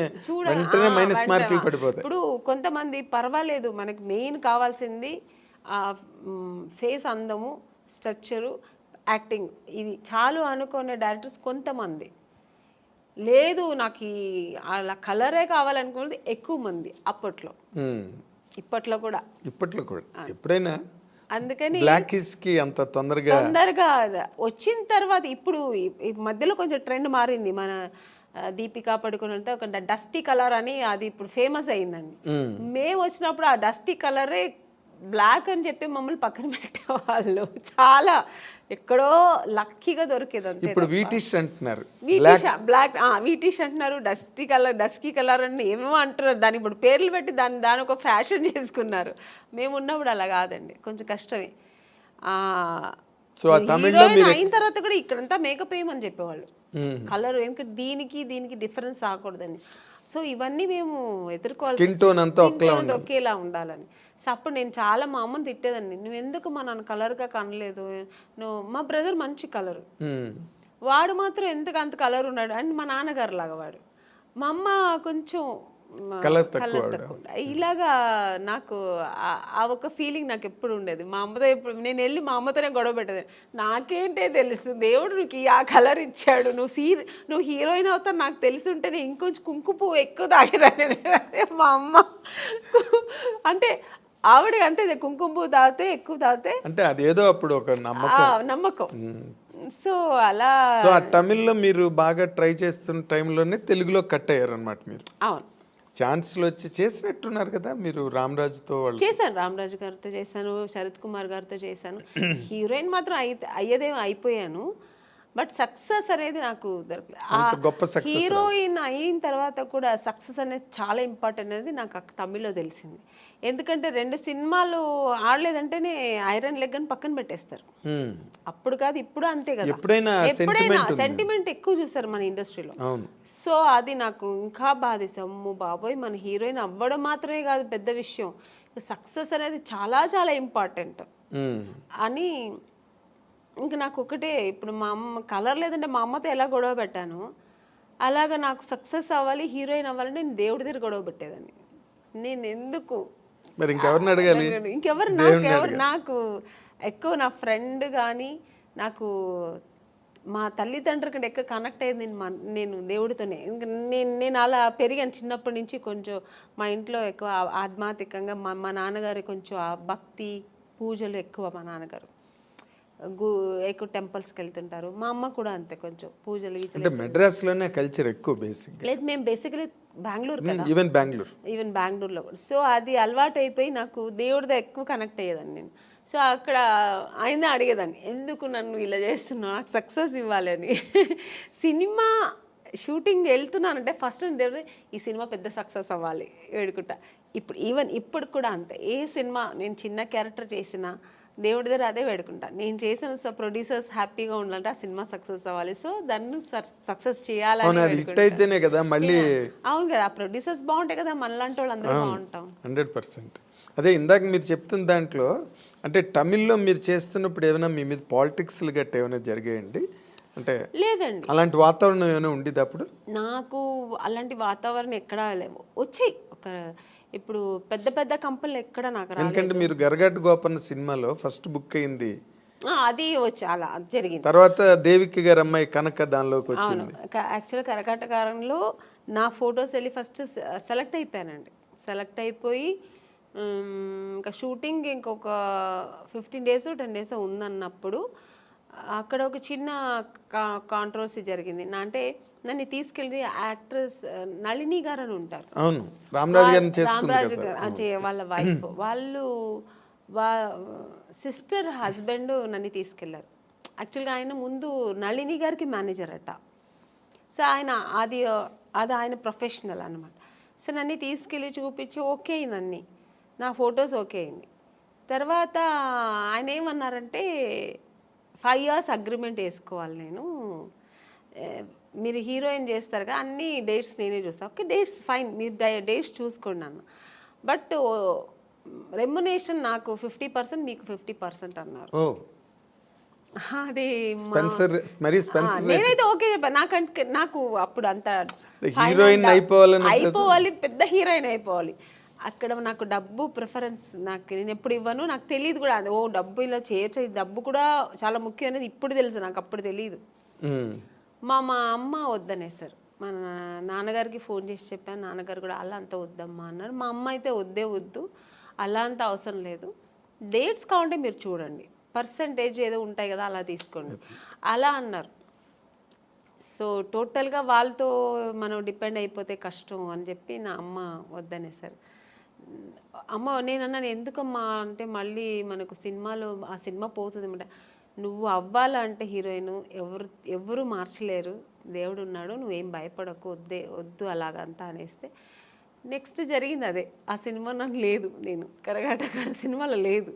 వెంటనే మైనస్ మార్కులు పడిపోతాయి.
ఇప్పుడు కొంతమంది పర్వాలేదు, మనకి మెయిన్ కావాల్సింది ఆ ఫేస్ అందము, స్ట్రక్చరు, యాక్టింగ్, ఇది చాలు అనుకునే డైరెక్టర్స్ కొంతమంది. లేదు నాకు అలా కలరే కావాలనుకున్నది ఎక్కువ మంది అప్పట్లో. ఇప్పట్లో కూడా
ఎప్పుడైనా
అందుకని
బ్లాకీస్కి అంత తొందరగా
వచ్చిన తర్వాత ఇప్పుడు ఈ మధ్యలో కొంచెం ట్రెండ్ మారింది. మన దీపికా పడుకుని అంటే ఒక డస్టీ కలర్ అని అది ఇప్పుడు ఫేమస్ అయిందండి. మేము వచ్చినప్పుడు ఆ డస్టీ కలరే బ్లాక్ అని చెప్పి మమ్మల్ని పక్కన పెట్టేవాళ్ళు. చాలా ఎక్కడో లక్కీగా దొరికేది అంతే.
ఇప్పుడు వీటిష్ అంటున్నారు,
బ్లాక్ వీటిష్ అంటున్నారు, డస్కీ కలర్ అని ఏమేమో అంటున్నారు. దాని ఇప్పుడు పేర్లు పెట్టి దాని ఒక ఫ్యాషన్ చేసుకున్నారు. మేము ఉన్నప్పుడు అలా కాదండి, కొంచెం కష్టమే.
సో తమిళ్లో
అయిన తర్వాత కూడా ఇక్కడంతా మేకప్ వేయమని చెప్పేవాళ్ళు, కలర్, ఎందుకంటే దీనికి డిఫరెన్స్ రాకూడదని. సో ఇవన్నీ మేము ఎదుర్కోవాలి,
స్కిన్ టోన్ అంతా
ఒకేలా ఉండాలని. సో అప్పుడు నేను చాలా మా అమ్మని తిట్టేదాన్ని, నువ్వు ఎందుకు మా నాన్న కలర్గా కనలేదు, నువ్వు మా బ్రదర్ మంచి కలరు, వాడు మాత్రం ఎందుకు అంత కలర్ ఉన్నాడు అని. మా నాన్నగారు లాగా వాడు, మా అమ్మ కొంచెం
కలర్
తక్కువ. ఇలాగా నాకు ఆ ఒక ఫీలింగ్ నాకు ఎప్పుడు ఉండేది. మా అమ్మతో ఎప్పుడు నేను వెళ్ళి మా అమ్మతోనే గొడవ పెట్టేది, నాకేంటే తెలుసు దేవుడు నీకు ఆ కలర్ ఇచ్చాడు, నువ్వు హీరోయిన్ అవుతావు నాకు తెలిసి ఉంటేనే ఇంకొంచెం కుంకుమ పువ్వు ఎక్కువ తాగేదాన్ని. మా అమ్మ అంటే ఆవిడకి అంతే, కుంకుమ పువ్వు తాగితే ఎక్కువ తాగితే
అంటే అదేదో అప్పుడు ఒక
నమ్మకం. సో అలా
సో ఆ తమిళ్లో మీరు బాగా ట్రై చేస్తున్న టైంలోనే తెలుగులో కట్ అయ్యారు అనమాట మీరు.
అవును,
ఛాన్స్లు వచ్చి చేసినట్టున్నారు కదా మీరు రామరాజుతో.
చేశాను, రామరాజు గారితో చేశాను, శరత్ కుమార్ గారితో చేశాను. హీరోయిన్ మాత్రం అయ్యేదేమో అయిపోయాను, బట్ సక్సెస్ అనేది నాకు దొరకలేదు. హీరోయిన్ అయిన తర్వాత కూడా సక్సెస్ అనేది చాలా ఇంపార్టెంట్ అనేది నాకు తమిళ్లో తెలిసింది. ఎందుకంటే 2 సినిమాలు ఆడలేదంటేనే ఐరన్ లెగ్ అని పక్కన పెట్టేస్తారు. అప్పుడు కాదు ఇప్పుడు అంతే కదా, ఎప్పుడైనా సెంటిమెంట్ ఎక్కువ చూస్తారు మన ఇండస్ట్రీలో. సో అది నాకు ఇంకా బాధేసాము, అమ్మో బాబోయ్, మన హీరోయిన్ అవ్వడం మాత్రమే కాదు పెద్ద విషయం, సక్సెస్ అనేది చాలా చాలా ఇంపార్టెంట్ అని. ఇంకా నాకు ఒకటే, ఇప్పుడు మా అమ్మ కలర్ లేదంటే మా అమ్మతో ఎలా గొడవ పెట్టాను, అలాగా నాకు సక్సెస్ అవ్వాలి, హీరోయిన్ అవ్వాలంటే నేను దేవుడి దగ్గర గొడవ పెట్టేదాన్ని. నేను ఎందుకు
మరి ఇంకెవరిని అడగాలి,
నాకు ఎక్కువ నా ఫ్రెండ్ కానీ, నాకు మా తల్లిదండ్రుల కంటే ఎక్కువ కనెక్ట్ అయ్యేది నేను దేవుడితోనే. నేను అలా పెరిగాను చిన్నప్పటి నుంచి. కొంచెం మా ఇంట్లో ఎక్కువ ఆధ్యాత్మికంగా మా నాన్నగారు కొంచెం భక్తి పూజలు ఎక్కువ. మా నాన్నగారు ఎక్కువ టెంపుల్స్కి వెళ్తుంటారు, మా అమ్మ కూడా అంతే, కొంచెం పూజలు.
అంటే మెడ్రాస్లోనే కల్చర్ ఎక్కువ బేసిక్.
లేదు, మేము బేసికలీ బెంగళూరు కదా,
ఈవెన్
బెంగళూరులో. సో అది అలవాటు అయిపోయి నాకు దేవుడితో ఎక్కువ కనెక్ట్ అయ్యేదాన్ని నేను. సో అక్కడ ఆయన అడిగేదాన్ని, ఎందుకు నన్ను ఇలా చేస్తున్నావు, నాకు సక్సెస్ ఇవ్వాలని. సినిమా షూటింగ్ వెళ్తున్నానంటే ఫస్ట్ దేవుడు ఈ సినిమా పెద్ద సక్సెస్ అవ్వాలి వేడుకుంటా. ఇప్పుడు కూడా అంతే, ఏ సినిమా నేను చిన్న క్యారెక్టర్ చేసినా దేవుడి దగ్గర అదే వేడుకుంటా. నేను చేసిన ప్రొడ్యూసర్స్ హ్యాపీగా ఉండాలంటే ఆ సినిమా సక్సెస్ అవ్వాలి, సో దాన్ని సక్సెస్ చేయాలని. అవును కదా, ఆ ప్రొడ్యూసర్స్ బాగుంటాయి కదా, మనలాంటి వాళ్ళు అందరూ బాగుంటాం.
100%. అదే ఇందాక మీరు చెప్తున్న దాంట్లో, అంటే తమిళ్లో మీరు చేస్తున్నప్పుడు ఏమైనా మీ మీద పాలిటిక్స్లు గట్రా ఏమైనా జరిగాయండి? అంటే
లేదండి,
అలాంటి వాతావరణం ఏమైనా ఉండేది అప్పుడు?
నాకు అలాంటి వాతావరణం ఎక్కడా లేవు. వచ్చాయి ఇప్పుడు పెద్ద పెద్ద కంపెనీలు ఎక్కడ నాకు రాలేదు.
ఎందుకంటే మీరు గరగట్టు గోపన్న సినిమాలో ఫస్ట్ బుక్ అయింది,
అది వచ్చి అలా జరిగింది.
తర్వాత దేవికి గారి అమ్మాయి కనక దానిలోకి వచ్చింది.
యాక్చువల్గా కరకట్టకారంలో నా ఫొటోస్ వెళ్ళి ఫస్ట్ సెలెక్ట్ అయిపోయానండి. సెలెక్ట్ అయిపోయి ఇంకా షూటింగ్ ఇంకొక 15 days 10 days ఉందన్నప్పుడు అక్కడ ఒక చిన్న కాంట్రవర్సీ జరిగింది. అంటే నన్ను తీసుకెళ్ళి యాక్ట్రెస్ నళిని గారు అని ఉంటారు,
అవును, రామరాజు
గారు వాళ్ళ వైఫ్, వాళ్ళు సిస్టర్ హస్బెండ్ నన్ను తీసుకెళ్లారు. యాక్చువల్గా ఆయన ముందు నళిని గారికి మేనేజర్ అట. సో అది ఆయన ప్రొఫెషనల్ అనమాట. సో నన్ను తీసుకెళ్ళి చూపించి ఓకే అయింది, నా ఫొటోస్ ఓకే అయింది. తర్వాత ఆయన ఏమన్నారంటే 5 years అగ్రిమెంట్ వేసుకోవాలి, నేను మీరు హీరోయిన్ చేస్తారుగా, అన్ని డేట్స్ నేనే చూస్తాను. ఓకే, డేట్స్ ఫైన్, మీరు డేట్స్ చూసుకోండి అన్న, బట్ రెమ్యునేషన్ నాకు 50%, మీకు 50% అన్నారు. అది
స్పెన్సర్ మరి స్పెన్సర్
నేనైతే ఓకే చెప్పాను. నాకు అప్పుడు అంత
హీరోయిన్
అయిపోవాలి, పెద్ద హీరోయిన్ అయిపోవాలి. అక్కడ నాకు డబ్బు ప్రిఫరెన్స్ నేను ఎప్పుడు ఇవ్వను. నాకు తెలియదు కూడా అది డబ్బు ఇలా చేయొచ్చు, డబ్బు కూడా చాలా ముఖ్యం అనేది ఇప్పుడు తెలుసు, నాకు అప్పుడు తెలియదు. మా అమ్మ వద్దనేసారు. మా నాన్నగారికి ఫోన్ చేసి చెప్పాను, నాన్నగారు కూడా అలా అంత వద్దమ్మా అన్నారు. మా అమ్మ అయితే వద్దు, అలా అంత అవసరం లేదు, డేట్స్ కావాలంటే మీరు చూడండి, పర్సంటేజ్ ఏదో ఉంటాయి కదా అలా తీసుకోండి అలా అన్నారు. సో టోటల్గా వాళ్ళతో మనం డిపెండ్ అయిపోతే కష్టం అని చెప్పి నా అమ్మ వద్దనేసారు. అమ్మ నేనన్నాను ఎందుకమ్మా అంటే, మళ్ళీ మనకు సినిమాలో ఆ సినిమా పోతుంది అన్నమాట. నువ్వు అవ్వాలంటే హీరోయిన్ ఎవరు మార్చలేరు, దేవుడు ఉన్నాడు, నువ్వేం భయపడకు, వద్దు అలాగంతా అనేస్తే నెక్స్ట్ జరిగింది అదే. ఆ సినిమా నాకు లేదు, నేను కరగాటకాల సినిమాలో లేదు,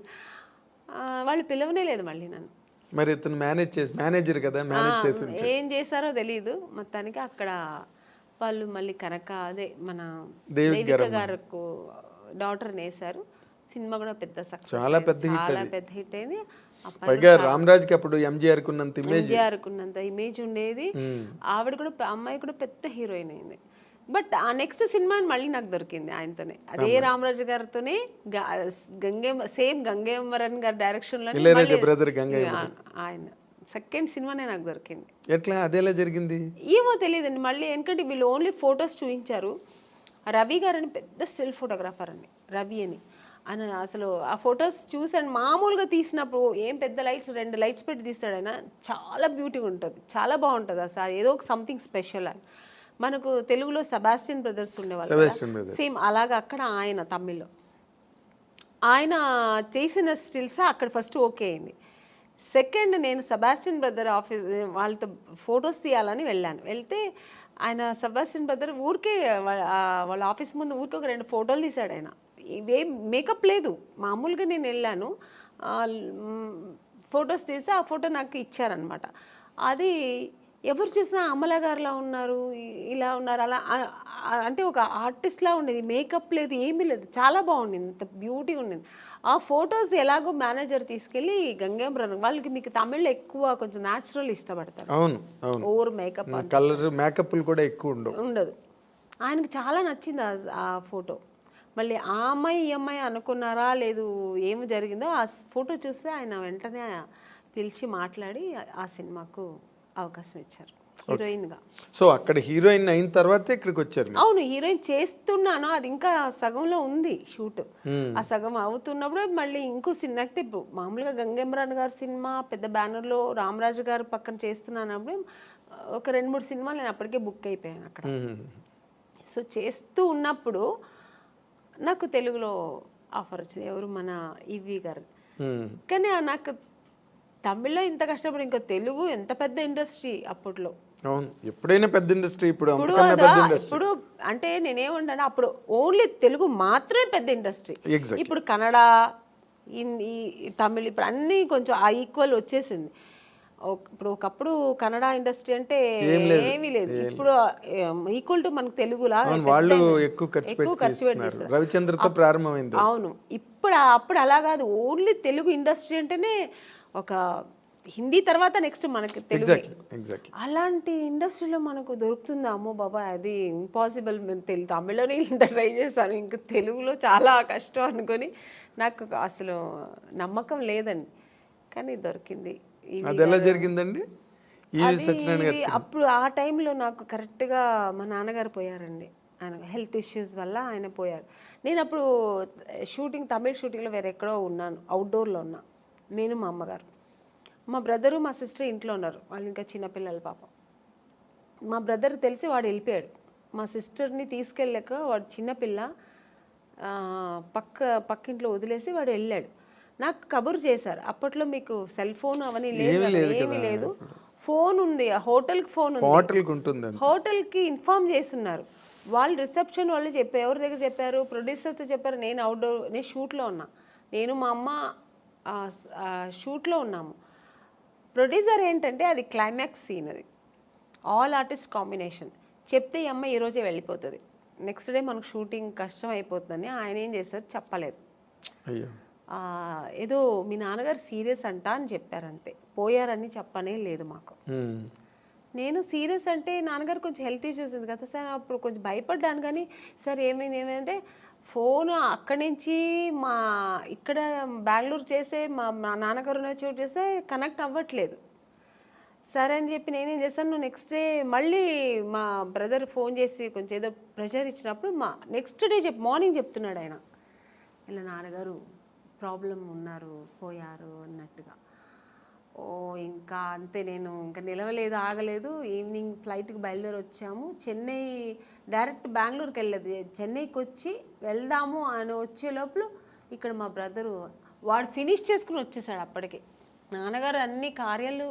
వాళ్ళు పిలవనే లేదు మళ్ళీ నన్ను.
మరి ఇతను మేనేజర్ కదా, మేనేజ్ చేసి
ఏం చేశారో తెలియదు. మొత్తానికి అక్కడ వాళ్ళు మళ్ళీ అదే మన దేవిక గారికి డాటర్ని వేశారు. సినిమా కూడా పెద్ద సక్సెస్, చాలా పెద్ద హిట్ అయింది.
పైగా రామరాజ్కి అప్పుడు ఎంజీఆర్
కున్నంత ఇమేజ్ ఉండేది. ఆవిడ కూడా, అమ్మాయి కూడా పెద్ద హీరోయిన్ అయింది. బట్ ఆ నెక్స్ట్ సినిమా మళ్ళీ నాకు దొరికింది ఆయనతోనే, అదే రామరాజు గారితోనే, సేమ్ గంగేమరన్ గారి డైరెక్షన్ లో ఆయన సెకండ్ సినిమానే నాకు దొరికింది.
ఎట్లా అదేలా జరిగింది
ఏమో తెలియదండి. మళ్ళీ ఎందుకంటే వీళ్ళు ఓన్లీ ఫొటోస్ చూపించారు. రవి గారు అని పెద్ద స్టిల్ ఫోటోగ్రాఫర్ అండి, రవి అని. అసలు ఆ ఫొటోస్ చూసాను, మామూలుగా తీసినప్పుడు ఏం పెద్ద లైట్స్ 2 లైట్స్ పెట్టి తీస్తాడు ఆయన, చాలా బ్యూటీగా ఉంటుంది, చాలా బాగుంటుంది. అసలు ఏదో ఒక సంథింగ్ స్పెషల్. మనకు తెలుగులో సెబాస్టియన్ బ్రదర్స్ ఉండేవాళ్ళు, సేమ్ అలాగా అక్కడ ఆయన తమిళ్లో ఆయన చేసిన స్టిల్స్ అక్కడ ఫస్ట్ ఓకే అయింది. సెకండ్ నేను సెబాస్టియన్ బ్రదర్ ఆఫీస్ వాళ్ళతో ఫొటోస్ తీయాలని వెళ్తే ఆయన సెబాస్టియన్ బ్రదర్ ఊరికే వాళ్ళ ఆఫీస్ ముందు ఊరికే ఒక 2 ఫోటోలు తీశాడు ఆయన. ఇవేం మేకప్ లేదు, మామూలుగా నేను వెళ్ళాను, ఫొటోస్ తీస్తే ఆ ఫోటో నాకు ఇచ్చారనమాట. అది ఎవరు చూసినా అమలా గారులా ఉన్నారు, ఇలా ఉన్నారు, అలా అంటే ఒక ఆర్టిస్ట్లా ఉండేది, మేకప్ లేదు, ఏమీ లేదు, చాలా బాగుండింది, ఇంత బ్యూటీ ఉండింది. ఆ ఫొటోస్ ఎలాగో మేనేజర్ తీసుకెళ్ళి గంగేమరన్ వాళ్ళకి, మీకు తమిళ్లో ఎక్కువ కొంచెం న్యాచురల్ ఇష్టపడతారు, ఓవర్ మేకప్,
కలర్ మేకప్ కూడా ఎక్కువ
ఉండదు. ఆయనకు చాలా నచ్చింది ఆ ఫోటో. మళ్ళీ ఆ అమ్మాయి ఈ అమ్మాయి అనుకున్నారా లేదు ఏమి జరిగిందో, ఆ ఫోటో చూస్తే ఆయన వెంటనే పిలిచి మాట్లాడి ఆ సినిమాకు అవకాశం ఇచ్చారు హీరోయిన్గా.
సో అక్కడ హీరోయిన్ అయిన తర్వాత ఇక్కడికి వచ్చారు?
అవును, హీరోయిన్ చేస్తున్నాను, అది ఇంకా సగంలో ఉంది షూట్. ఆ సగం అవుతున్నప్పుడు మళ్ళీ ఇంకో సినిమా, ఇప్పుడు మామూలుగా గంగేమరన్ గారి సినిమా పెద్ద బ్యానర్లో రామరాజు గారు పక్కన చేస్తున్నానప్పుడు ఒక 2-3 సినిమాలు నేను అప్పటికే బుక్ అయిపోయాను అక్కడ. సో చేస్తూ ఉన్నప్పుడు నాకు తెలుగులో ఆఫర్ వచ్చింది, ఎవరు మన ఈవి గారు. కానీ నాకు తమిళ్లో ఇంత కష్టపడి, ఇంకా తెలుగు ఎంత పెద్ద ఇండస్ట్రీ అప్పట్లో.
అవును, ఎప్పుడైనా పెద్ద ఇండస్ట్రీ, ఇప్పుడు
అంటే నేనేమంటాను, అప్పుడు ఓన్లీ తెలుగు మాత్రమే పెద్ద ఇండస్ట్రీ. ఇప్పుడు కన్నడ, హిందీ, తమిళ్ ఇప్పుడు అన్నీ కొంచెం ఆ ఈక్వల్ వచ్చేసింది. ఇప్పుడు ఒకప్పుడు కన్నడ ఇండస్ట్రీ అంటే ఏమీ లేదు, ఇప్పుడు ఈక్వల్ టు మనకు తెలుగులా
ఎక్కువ ఖర్చు పెట్టి రవిచంద్రతో ప్రారంభమైంది.
అవును, అప్పుడు అలా కాదు, ఓన్లీ తెలుగు ఇండస్ట్రీ అంటేనే ఒక హిందీ తర్వాత నెక్స్ట్ మనకి తెలుగు. అలాంటి ఇండస్ట్రీలో మనకు దొరుకుతుందా, అమ్మో బాబా అది ఇంపాసిబుల్. మేము తమిళ్లోనే ఇంత ట్రై చేశాను, ఇంకా తెలుగులో చాలా కష్టం అనుకొని నాకు అసలు నమ్మకం లేదండి, కానీ దొరికింది.
అది ఎలా జరిగిందండి?
అప్పుడు ఆ టైంలో నాకు కరెక్ట్గా మా నాన్నగారు పోయారండి, ఆయన హెల్త్ ఇష్యూస్ వల్ల ఆయన పోయారు. నేను అప్పుడు తమిళ్ షూటింగ్లో వేరెక్కడో ఉన్నాను, అవుట్డోర్లో ఉన్నా, నేను మా అమ్మగారు. మా బ్రదరు మా సిస్టర్ ఇంట్లో ఉన్నారు, వాళ్ళు ఇంకా చిన్నపిల్లలు పాపం. మా బ్రదర్ తెలిసి వాడు వెళ్ళిపోయాడు, మా సిస్టర్ని తీసుకెళ్ళాక వాడు చిన్నపిల్ల పక్కింట్లో వదిలేసి వాడు వెళ్ళాడు. నాకు కబురు చేశారు, అప్పట్లో మీకు సెల్ ఫోన్ అవన్నీ ఏమీ లేదు, ఫోన్ ఉంది, హోటల్కి ఫోన్ ఉంది, హోటల్కి ఇన్ఫార్మ్ చేస్తున్నారు వాళ్ళు. రిసెప్షన్ వాళ్ళు చెప్పారు, ఎవరి దగ్గర చెప్పారు, ప్రొడ్యూసర్తో చెప్పారు. నేను షూట్లో ఉన్నా, నేను మా అమ్మ షూట్లో ఉన్నాము. ప్రొడ్యూసర్ ఏంటంటే అది క్లైమాక్స్ సీన్, అది ఆల్ ఆర్టిస్ట్ కాంబినేషన్. చెప్తే ఈ అమ్మాయి ఈరోజే వెళ్ళిపోతుంది, నెక్స్ట్ డే మనకు షూటింగ్ కష్టం అయిపోతుందని ఆయన ఏం చేశారు చెప్పలేదు. ఏదో మీ నాన్నగారు సీరియస్ అంట అని చెప్పారు, అంతే. పోయారని చెప్పనే లేదు మాకు. నేను సీరియస్ అంటే నాన్నగారు కొంచెం హెల్త్ ఇష్యూస్ ఉంది కదా సార్, అప్పుడు కొంచెం భయపడ్డాను. కానీ సార్ ఏమైందంటే ఫోన్ అక్కడి నుంచి మా ఇక్కడ బెంగళూరు చేస్తే మా నాన్నగారు ఉన్న చోటు చేస్తే కనెక్ట్ అవ్వట్లేదు. సరే అని చెప్పి నేనేం చేశాను, నెక్స్ట్ డే మళ్ళీ మా బ్రదర్ ఫోన్ చేసి కొంచెం ఏదో ప్రెషర్ ఇచ్చినప్పుడు నెక్స్ట్ డే మార్నింగ్ చెప్తున్నాడు ఆయన, ఇలా నాన్నగారు ప్రాబ్లం ఉన్నారు, పోయారు అన్నట్టుగా. ఓ ఇంకా అంతే, నేను ఇంకా నిలవలేదు, ఆగలేదు. ఈవినింగ్ ఫ్లైట్కి బయలుదేరి వచ్చాము. చెన్నై డైరెక్ట్ బెంగళూరుకి వెళ్ళలేదు, చెన్నైకి వచ్చి వెళ్దాము అని వచ్చే లోపల ఇక్కడ మా బ్రదరు వాడు ఫినిష్ చేసుకుని వచ్చేసాడు. అప్పటికి నాన్నగారు అన్ని కార్యాలు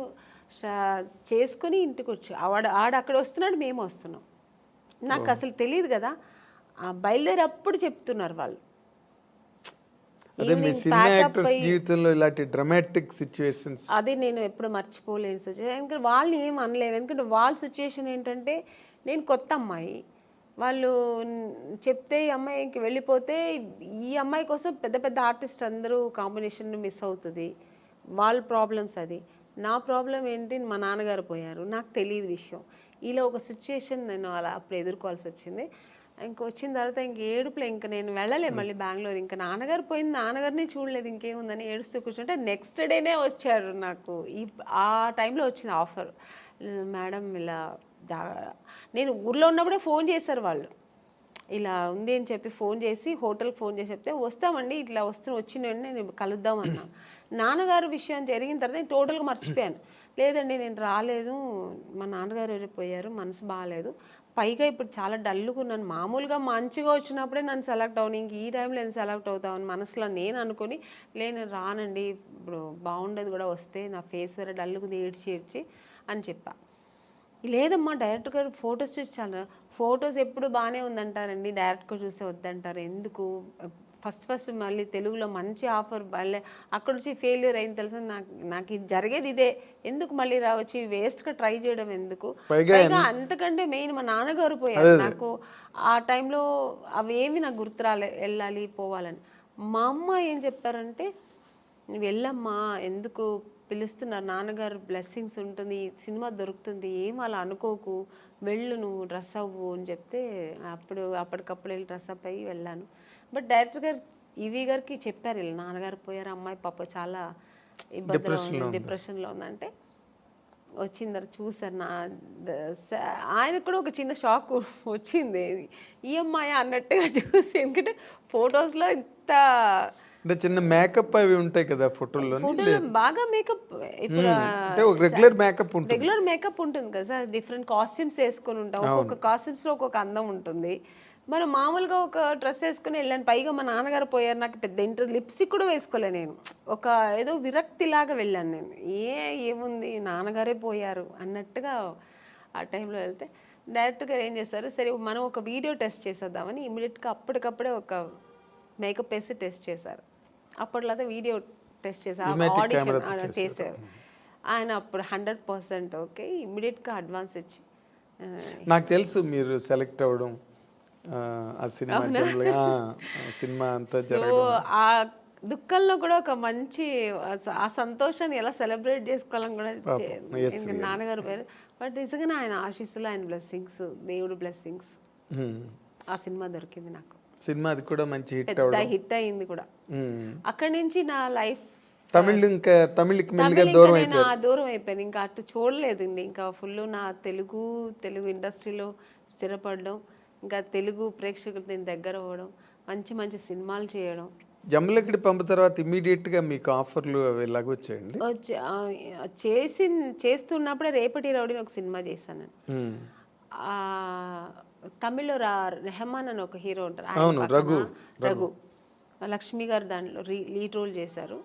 చేసుకుని ఇంటికి వచ్చి ఆడ అక్కడ వస్తున్నాడు, మేము వస్తున్నాం. నాకు అసలు తెలియదు కదా, బయలుదేరప్పుడు చెప్తున్నారు వాళ్ళు.
అదే మీ సినిమా యాక్టర్స్ జీవితంలో ఇలాంటి డ్రామాటిక్ సిచ్యువేషన్స్
అది నేను ఎప్పుడు మర్చిపోలేని సిచ్యువేషన్. ఎందుకంటే వాళ్ళు ఏం అనలేదు, ఎందుకంటే వాళ్ళ సిచ్యువేషన్ ఏంటంటే నేను కొత్త అమ్మాయి, వాళ్ళు చెప్తే ఈ అమ్మాయికి వెళ్ళిపోతే ఈ అమ్మాయి కోసం పెద్ద పెద్ద ఆర్టిస్ట్ అందరూ కాంబినేషన్ మిస్ అవుతుంది, వాళ్ళ ప్రాబ్లమ్స్ అది. నా ప్రాబ్లం ఏంటి, మా నాన్నగారు పోయారు, నాకు తెలియదు విషయం. ఇలా ఒక సిచ్యువేషన్ నేను అలా అప్పుడు ఎదుర్కోవాల్సి వచ్చింది. ఇంక వచ్చిన తర్వాత ఇంక ఏడుపులో ఇంకా నేను వెళ్ళలే మళ్ళీ బెంగళూరు. ఇంకా నాన్నగారు పోయింది, నాన్నగారిని చూడలేదు, ఇంకేముందని ఏడుస్తూ కూర్చుంటే నెక్స్ట్ డేనే వచ్చారు నాకు. ఆ టైంలో వచ్చింది ఆఫర్, మేడం ఇలా నేను ఊర్లో ఉన్నప్పుడే ఫోన్ చేశారు వాళ్ళు, ఇలా ఉంది అని చెప్పి ఫోన్ చేసి హోటల్కి ఫోన్ చేసి చెప్తే వస్తామండి, ఇట్లా వచ్చిన నేను కలుద్దామన్నా. నాన్నగారు విషయం జరిగిన తర్వాత నేను టోటల్గా మర్చిపోయాను. లేదండి నేను రాలేదు, మా నాన్నగారు వెళ్ళిపోయారు, మనసు బాగాలేదు, పైగా ఇప్పుడు చాలా డల్గా ఉన్నాను. మామూలుగా మంచిగా వచ్చినప్పుడే నన్ను సెలెక్ట్ అవును, ఇంక ఈ టైంలో నేను సెలెక్ట్ అవుతామని మనసులో నేను అనుకుని, నేను రానండి, ఇప్పుడు బాగుండేది కూడా వస్తే, నా ఫేస్ వేరే డల్గా ఏడ్చి అని చెప్పా. లేదమ్మా డైరెక్టర్ గారు ఫొటోస్ చూసి చాలా, ఫొటోస్ ఎప్పుడు బాగానే ఉందంటారండి, డైరెక్ట్గా చూస్తే వద్దంటారు ఎందుకు, ఫస్ట్ మళ్ళీ తెలుగులో మంచి ఆఫర్ మళ్ళీ అక్కడ నుంచి ఫెయిల్యూర్ అయింది తెలుసా, నాకు ఇది జరిగేది ఇదే, ఎందుకు మళ్ళీ రావచ్చు, వేస్ట్గా ట్రై చేయడం ఎందుకు, పైగా అంతకంటే మెయిన్ మా నాన్నగారు పోయారు. నాకు ఆ టైంలో అవేమి నాకు గుర్తు వెళ్ళాలి పోవాలని. మా అమ్మ ఏం చెప్పారంటే, నువ్వు వెళ్ళమ్మా, ఎందుకు పిలుస్తున్నారు, నాన్నగారు బ్లెస్సింగ్స్ ఉంటుంది, సినిమా దొరుకుతుంది, ఏం అలా అనుకోకు, వెళ్ళు నువ్వు డ్రెస్ అవ్వు అని చెప్తే అప్పటికప్పుడు వెళ్ళి డ్రెస్ అప్ అయ్యి వెళ్ళాను. బట్ డైరెక్టర్ గారు ఈవీ గారికి చెప్పారు, ఇలా నాన్నగారు పోయారు, అమ్మాయి పాప చాలా ఇబ్బందిలో ఉంది, డిప్రెషన్లో ఉందంటే వచ్చిన తర్వాత చూసారు. ఆయనకు కూడా ఒక చిన్న షాక్ వచ్చింది, ఈ అమ్మాయి అన్నట్టుగా చూసి, ఎందుకంటే ఫొటోస్లో ఇంత
అంటే చిన్న మేకప్ అవి ఉంటాయి కదా ఫోటోల్లో,
బాగా మేకప్, ఇప్పుడు
రెగ్యులర్
మేకప్ ఉంటుంది కదా సార్, డిఫరెంట్ కాస్ట్యూమ్స్ వేసుకొని ఉంటాం, ఒక్కొక్క కాస్ట్యూమ్స్లో ఒక్కొక్క అందం ఉంటుంది. మనం మామూలుగా ఒక డ్రెస్ వేసుకుని వెళ్ళాను, పైగా మా నాన్నగారు పోయారు, నాకు పెద్ద లిప్స్టిక్ కూడా వేసుకోలే, నేను ఒక ఏదో విరక్తిలాగా వెళ్ళాను. నేను ఏముంది నాన్నగారే పోయారు అన్నట్టుగా ఆ టైంలో వెళ్తే డైరెక్టర్ గారు ఏం చేస్తారు, సరే మనం ఒక వీడియో టెస్ట్ చేసేద్దామని ఇమీడియట్గా అప్పటికప్పుడే ఒక మేకప్ వేసి టెస్ట్ చేశారు. అప్పట్లో వీడియో టెస్ట్ చేశారు, ఆడిషన్ చేశారు ఆయన. అప్పుడు 100% ఓకే, ఇమీడియట్గా అడ్వాన్స్ ఇచ్చి.
నాకు తెలుసు మీరు సెలెక్ట్ అవ్వడం, ఆ సినిమా అంతా జరగడం,
ఆ దుఃఖంలో కూడా ఒక మంచి ఆ సంతోషాన్ని ఎలా సెలబ్రేట్ చేసుకోవాలని కూడా నాన్నగారు పేరు. బట్ నిజంగా ఆయన ఆశీస్సులు, ఆయన బ్లెస్సింగ్స్, దేవుడు బ్లెస్సింగ్స్, ఆ సినిమా దొరికింది నాకు.
సినిమా అది కూడా మంచి
హిట్ అయింది కూడా. అక్కడి నుంచి నా లైఫ్
తమిళకి దూరం
అయిపోయింది, ఇంకా అటు చూడలేదు. ఇంకా ఫుల్ నా తెలుగు ఇండస్ట్రీలో స్థిరపడడం, ఇంకా తెలుగు ప్రేక్షకులతో నేను దగ్గర అవ్వడం, మంచి మంచి సినిమాలు చేయడం.
జమ్మలక్కడి పంప తర్వాత ఇమీడియట్ గా మీకు ఆఫర్లు ఎలాగ వచ్చాయండి?
చేస్తున్నప్పుడే రేపటి రౌడీని ఒక సినిమా చేశాను. తమిళ్లో రెహమాన్ అని ఒక హీరో ఉంటారు, రఘు లక్ష్మి గారు దాంట్లో లీడ్ రోల్ చేశారు.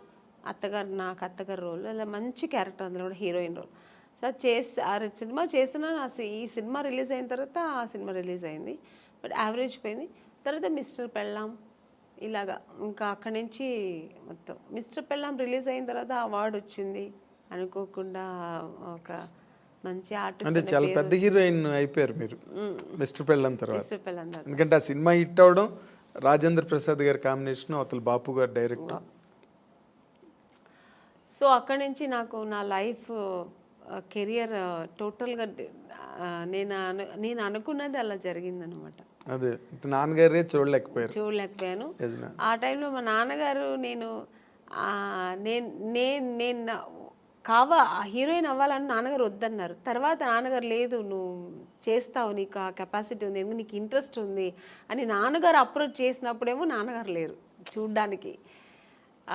నాకు అత్తగారు రోల్, అలా మంచి క్యారెక్టర్, అందులో కూడా హీరోయిన్ రోల్. సార్ సినిమా చేసిన, ఈ సినిమా రిలీజ్ అయిన తర్వాత ఆ సినిమా రిలీజ్ అయింది, బట్ యావరేజ్ పోయింది. తర్వాత మిస్టర్ పెళ్ళాం, ఇలాగా ఇంకా అక్కడి నుంచి మొత్తం. మిస్టర్ పెళ్ళాం రిలీజ్ అయిన తర్వాత అవార్డు వచ్చింది అనుకోకుండా, ఒక మంచి ఆర్టిస్ట్,
అంటే చాలా పెద్ద హీరోయిన్ అయిపోయారు మీరు మిస్టర్ పెళ్ళాం తర్వాత. ఎందుకంటే ఆ సినిమా హిట్ అవడం, రాజేంద్ర ప్రసాద్ గారి కాంబినేషన్, అవతల బాపు గారు డైరెక్టర్,
సో అక్కడి నుంచి నాకు నా లైఫ్ కెరియర్ టోటల్గా నేను అనుకున్నది అలా జరిగిందనమాట.
అదే నాన్నగారే చూడలేకపోయారు.
చూడలేకపోయాను. ఆ టైంలో మా నాన్నగారు నేను నేను హీరోయిన్ అవ్వాలని నాన్నగారు వద్దన్నారు. తర్వాత నాన్నగారు లేదు నువ్వు చేస్తావు, నీకు ఆ కెపాసిటీ ఉంది, ఎందుకు నీకు ఇంట్రెస్ట్ ఉంది అని నాన్నగారు అప్రోచ్ చేసినప్పుడేమో నాన్నగారు లేరు చూడ్డానికి.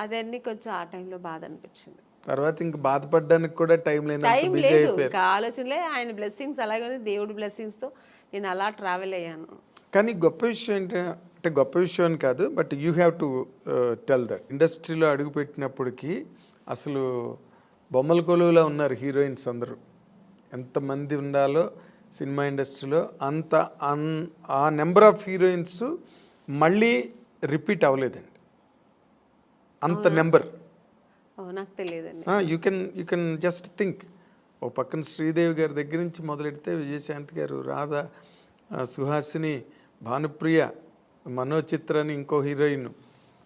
అదన్నీ కొంచెం ఆ టైంలో బాధ అనిపించింది.
తర్వాత ఇంకా బాధపడడానికి కూడా టైం లేదు,
ఇంకా ఆలోచనలే. ఆయన బ్లెస్సింగ్స్ అలాగే ఉంది, దేవుడి బ్లెస్సింగ్స్తో నేను అలా ట్రావెల్ అయ్యాను.
కానీ గొప్ప విషయం ఏంటంటే, గొప్ప విషయం అని కాదు, but you have to tell that ఇండస్ట్రీలో అడుగుపెట్టినప్పటికీ అసలు బొమ్మల కొలువులో ఉన్నారు హీరోయిన్స్ అందరూ. ఎంతమంది ఉండాలో సినిమా ఇండస్ట్రీలో అంత ఆ నెంబర్ ఆఫ్ హీరోయిన్స్ మళ్ళీ రిపీట్ అవ్వలేదండి, అంత నెంబర్.
నాకు తెలియదండి.
You can just think. ఓ పక్కన శ్రీదేవి గారి దగ్గర నుంచి మొదలెడితే విజయశాంతి గారు, రాధా, సుహాసిని, భానుప్రియ, మనోచిత్ర అని ఇంకో హీరోయిన్,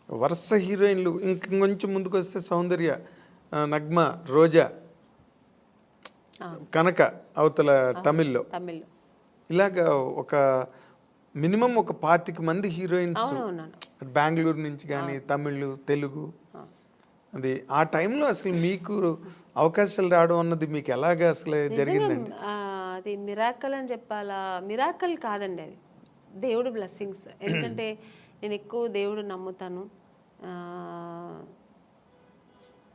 వరుస హీరోయిన్లు. ఇంకొంచెం ముందుకు వస్తే సౌందర్య, నగ్మ, రోజా, కనక అవతల తమిళ్లో. ఇలాగా ఒక మినిమం ఒక 25 మంది హీరోయిన్స్ బెంగళూరు నుంచి కానీ, తమిళ్, తెలుగు. అది ఆ టైంలో అసలు మీకు అవకాశాలు రావడం అన్నది మీకు ఎలాగా అసలు జరిగిందండి?
అది మిరాకల్ అని చెప్పాలా? మిరాకల్ కాదండి, అది దేవుడు బ్లెస్సింగ్స్. ఎందుకంటే నేను ఎక్కువ దేవుడు నమ్ముతాను.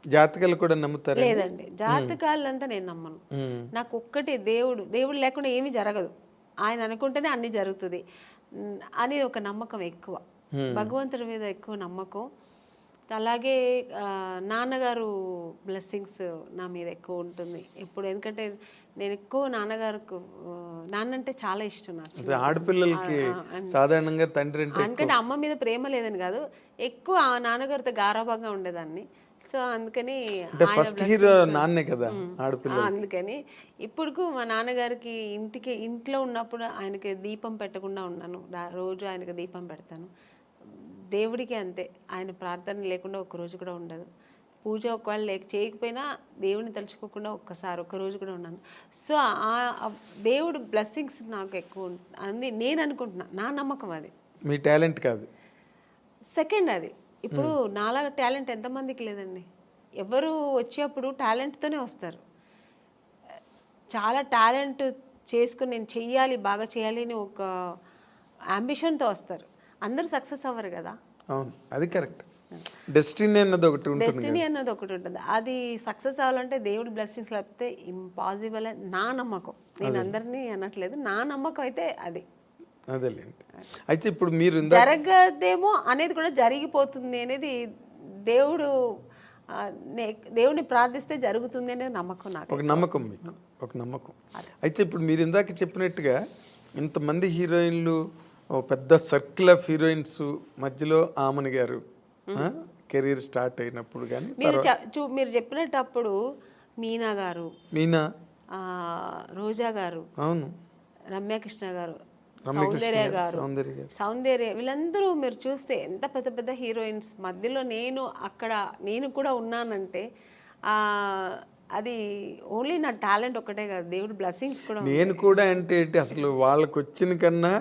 జాతకాలు కూడా నమ్ముతారు?
లేదండి, జాతకాలంతా నేను నమ్మను. నాకు ఒక్కటి దేవుడు లేకుండా ఏమీ జరగదు, ఆయన అనుకుంటేనే అన్ని జరుగుతుంది అని ఒక నమ్మకం ఎక్కువ, భగవంతుడి మీద ఎక్కువ నమ్మకం. అలాగే నాన్నగారు బ్లెస్సింగ్స్ నా మీద ఎక్కువ ఉంటుంది ఎప్పుడు. ఎందుకంటే నేను ఎక్కువ నాన్న అంటే చాలా ఇష్టం నాకు.
ఆడపిల్లలకి సాధారణంగా తండ్రి
ఎందుకంటే అమ్మ మీద ప్రేమ లేదని కాదు, ఎక్కువ నాన్నగారితో గారాభంగా ఉండేదాన్ని. సో అందుకని
ఫస్ట్ హీరో నాన్నే కదా ఆడపిల్ల.
అందుకని ఇప్పుడు మా నాన్నగారికి ఇంట్లో ఉన్నప్పుడు ఆయనకి దీపం పెట్టకుండా ఉన్నాను. రోజు ఆయనకి దీపం పెడతాను. దేవుడికి అంతే, ఆయన ప్రార్థన లేకుండా ఒక్కరోజు కూడా ఉండదు. పూజ ఒకవేళ చేయకపోయినా దేవుడిని తలుచుకోకుండా ఒక్కరోజు కూడా ఉన్నాను. సో ఆ దేవుడు బ్లెస్సింగ్స్ నాకు ఎక్కువ అని నేను అనుకుంటున్నా, నా నమ్మకం అది.
మీ టాలెంట్ కాదు,
సెకండ్ అది. ఇప్పుడు నాలాగా టాలెంట్ ఎంతమందికి లేదండి. ఎవరు వచ్చేప్పుడు టాలెంట్తోనే వస్తారు. చాలా టాలెంట్ చేసుకుని నేను చెయ్యాలి, బాగా చేయాలి అని ఒక అంబిషన్తో వస్తారు. అందరూ సక్సెస్ అవ్వరు కదా.
అవును, అది కరెక్ట్. డెస్టినీ అన్నది ఒకటి
ఉంటుంది. అది సక్సెస్ అవ్వాలంటే దేవుడి బ్లెస్సింగ్స్ లేకపోతే ఇంపాసిబుల్ అని నా నమ్మకం. నేను అందరినీ అనట్లేదు, నా నమ్మకం అయితే అది.
అదేలేండి. అయితే ఇప్పుడు మీరు
జరగదేమో అనేది కూడా జరిగిపోతుంది అనేది దేవుడిని ప్రార్థిస్తే జరుగుతుంది అనే నమ్మకం నాకు.
ఒక నమ్మకం, మీకు ఒక నమ్మకం. అయితే ఇప్పుడు మీరు ఇందాక చెప్పినట్టుగా ఇంతమంది హీరోయిన్లు, పెద్ద సర్కిల్ ఆఫ్ హీరోయిన్స్ మధ్యలో ఆమని గారు కెరీర్ స్టార్ట్ అయినప్పుడు కానీ
మీరు చెప్పినప్పుడు మీనా గారు, రోజా గారు, అవును, రమ్యకృష్ణ గారు, సౌందర్య, వీళ్ళందరూ మీరు చూస్తే ఎంత పెద్ద పెద్ద హీరోయిన్స్ మధ్యలో నేను కూడా ఉన్నానంటే అది ఓన్లీ నా టాలెంట్ ఒకటే కాదు, దేవుడి బ్లెస్సింగ్స్ కూడా.
నేను కూడా అంటే అసలు వాళ్ళకి వచ్చిన కన్నా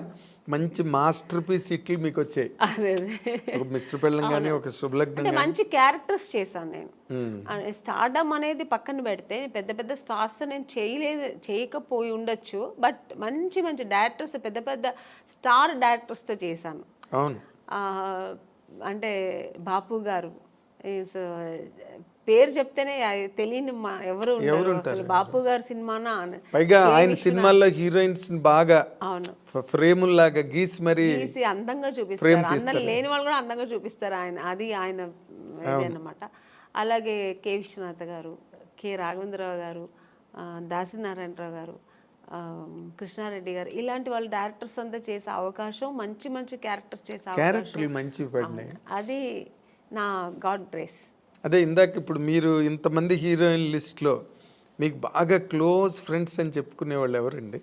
మంచి మాస్టర్ పీస్ ఇట్లు మీకు వచ్చాయి. ఒక మిస్టర్ పెళ్ళం కానీ, ఒక శుభలగ్నం,
మంచి క్యారెక్టర్స్ చేశాను నేను. స్టార్డమ్ అనేది పక్కన పెడితే పెద్ద పెద్ద స్టార్స్ నేను చేయకపోయి ఉండొచ్చు, బట్ మంచి మంచి డైరెక్టర్స్, పెద్ద పెద్ద స్టార్ డైరెక్టర్స్తో చేశాను.
అవును,
అంటే బాపు గారు పేరు చెప్తేనే తెలియని ఎవరు ఉంటారు. బాపు గారి సినిమానా,
పైగా ఆయన సినిమాల్లో హీరోయిన్స్ బాగా ఫ్రేముల్లాగా గీసి మరి
అందంగా చూపిస్తారు. అందం లేని వాళ్ళు కూడా అందంగా చూపిస్తారు అది ఆయన అన్నమాట. అలాగే కె విశ్వనాథ్ గారు, కె రాఘవేంద్రరావు గారు, దాసనారాయణరావు గారు, కృష్ణారెడ్డి గారు, ఇలాంటి వాళ్ళు డైరెక్టర్స్ అంతా చేసే అవకాశం, మంచి మంచి క్యారెక్టర్స్ చేసే అవకాశం, అది నా గాడ్ గ్రేస్.
అదే ఇందాక ఇప్పుడు మీరు ఇంతమంది హీరోయిన్ లిస్ట్లో మీకు బాగా క్లోజ్ ఫ్రెండ్స్ అని చెప్పుకునే వాళ్ళు ఎవరండి?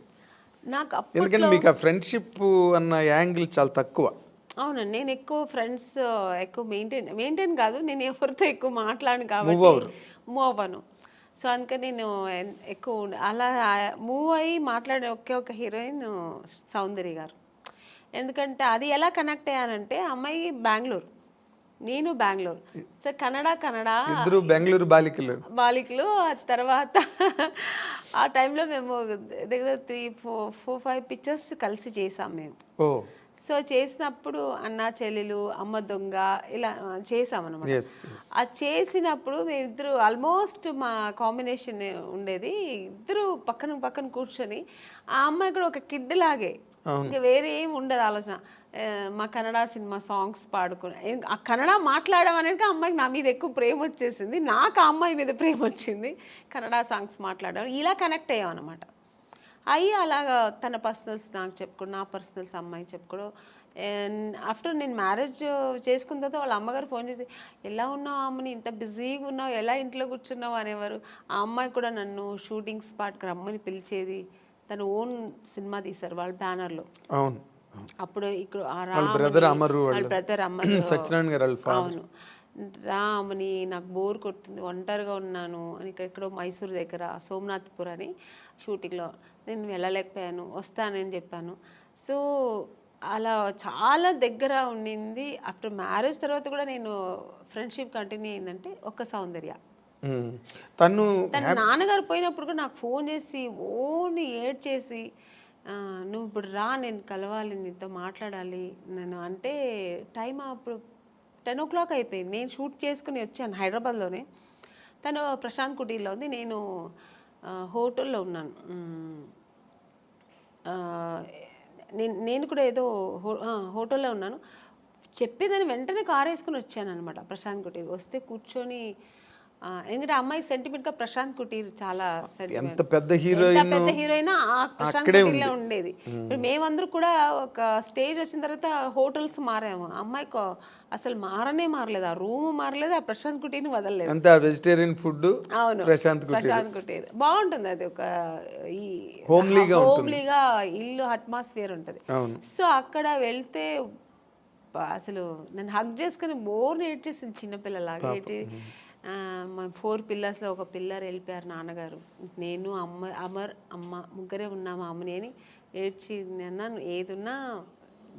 నాకు
ఎందుకంటే మీకు ఆ ఫ్రెండ్షిప్ అన్న యాంగిల్ చాలా తక్కువ.
అవునండి. నేను ఎక్కువ ఫ్రెండ్స్ ఎక్కువ మెయింటైన్ కాదు. నేను ఎవరితో ఎక్కువ మాట్లాడను
Move
కాబట్టి
అవ్వరు.
మూవ్ అవ్వను. సో, అందుకని నేను ఎక్కువ అలా మూవ్ అయ్యి మాట్లాడే ఒకే ఒక హీరోయిన్ సౌందర్య గారు. ఎందుకంటే అది ఎలా కనెక్ట్ అయ్యానంటే అమ్మాయి బెంగుళూరు, నేను బెంగుళూరు. సో, కన్నడ
ఇద్దరు బెంగళూరు బాలికలు.
బాలికలు. ఆ తర్వాత ఆ టైంలో మేము దగ్గర 3, 4, 5 పిక్చర్స్ కలిసి చేసాం మేము.
ఓ
సో చేసినప్పుడు అన్న చెల్లెలు, అమ్మ దొంగ ఇలా చేసామన్నమాట.
Yes yes.
అది చేసినప్పుడు మేమిద్దరు ఆల్మోస్ట్ మా కాంబినేషన్ ఉండేది. ఇద్దరు పక్కన పక్కన కూర్చొని ఆ అమ్మాయి కూడా ఒక కిడ్ లాగే, ఇంకా వేరే ఏం ఉండదు ఆలోచన. మా కన్నడ సినిమా సాంగ్స్ పాడుకుని ఆ కన్నడ మాట్లాడడం అనేది అమ్మాయికి నా మీద ఎక్కువ ప్రేమ వచ్చేసింది, నాకు ఆ అమ్మాయి మీద ప్రేమ వచ్చింది. కన్నడ సాంగ్స్ మాట్లాడడం ఇలా కనెక్ట్ అయ్యాం అనమాట. అయ్యి అలాగా తన పర్సనల్స్ నాకు చెప్పుకోవడం, నా పర్సనల్స్ అమ్మాయి చెప్పుకోవడం. ఆఫ్టర్ నేను మ్యారేజ్ చేసుకున్న తర్వాత వాళ్ళ అమ్మగారు ఫోన్ చేసి, ఎలా ఉన్నావు అమ్మని, ఇంత బిజీగా ఉన్నావు, ఎలా ఇంట్లో కూర్చున్నావు అనేవారు. ఆ అమ్మాయి కూడా నన్ను షూటింగ్ స్పాట్కి రమ్మని పిలిచేది. తను ఓన్ సినిమా తీశారు వాళ్ళ బ్యానర్లో.
అవును.
అప్పుడు ఇక్కడ
వాళ్ళ బ్రదర్ అమరు,
వాళ్ళ బ్రదర్ అమరు.
సత్యనారాయణ గారు వాళ్ళ father.
అవును. రామని నాకు బోర్ కొడుతుంది, ఒంటరిగా ఉన్నాను అని ఎక్కడో మైసూరు దగ్గర సోమనాథ్పూర్ అని షూటింగ్లో నేను వెళ్ళలేకపోయాను, వస్తానని చెప్పాను. సో అలా చాలా దగ్గర ఉండింది. ఆఫ్టర్ మ్యారేజ్ తర్వాత కూడా నేను ఫ్రెండ్షిప్ కంటిన్యూ అయిందంటే ఒక సౌందర్య.
తను
తన నాన్నగారు పోయినప్పుడు కూడా నాకు ఫోన్ చేసి ఓని ఏడ్చేసి, నువ్వు ఇప్పుడు రా, నేను కలవాలి, నీతో మాట్లాడాలి నేను అంటే. టైం అప్పుడు 10 o'clock అయిపోయింది. నేను షూట్ చేసుకుని వచ్చాను హైదరాబాద్లోనే. తను ప్రశాంత్ కుటీర్లో ఉంది, నేను హోటల్లో ఉన్నాను. నేను కూడా ఏదో హోటల్లో ఉన్నాను. చెప్పేదాన్ని వెంటనే కారు వేసుకుని వచ్చాను అనమాట ప్రశాంత్ కుటీర్. వస్తే కూర్చొని ఎందుకంటే అమ్మాయి సెంటిమెంట్గా ప్రశాంత్ కుటీర్ చాలా
ఎంత పెద్ద హీరోయిన్
ఆ ప్రశాంత్ కుటీర్లో ఉండేది. ఇప్పుడు మేమందరూ కూడా ఒక స్టేజ్ వచ్చిన తర్వాత హోటల్స్ మారాము. అమ్మాయికి అసలు మారలేదు, ఆ రూమ్ మారలేదు, ఆ ప్రశాంత్ కుటీర్ని వదలలేదు.
అంతా వెజిటేరియన్ ఫుడ్.
అవును,
ప్రశాంత్
కుటీర్ బాగుంటుంది. అది ఒక ఈ హోమ్లీగా ఇల్లు అట్మాస్ఫియర్ ఉంటుంది. సో అక్కడ వెళ్తే అసలు నన్ను హగ్ చేసుకుని బోర్ని ఏడ్చేసింది చిన్నపిల్లలాగా. ఏడ్చి మా 4 పిల్లర్స్లో ఒక పిల్లర్ వెళ్ళిపోయారు నాన్నగారు, నేను అమర్ అమ్మ ముగ్గురే ఉన్నాము అమ్మని అని ఏడ్చి. అన్నాను ఏదున్నా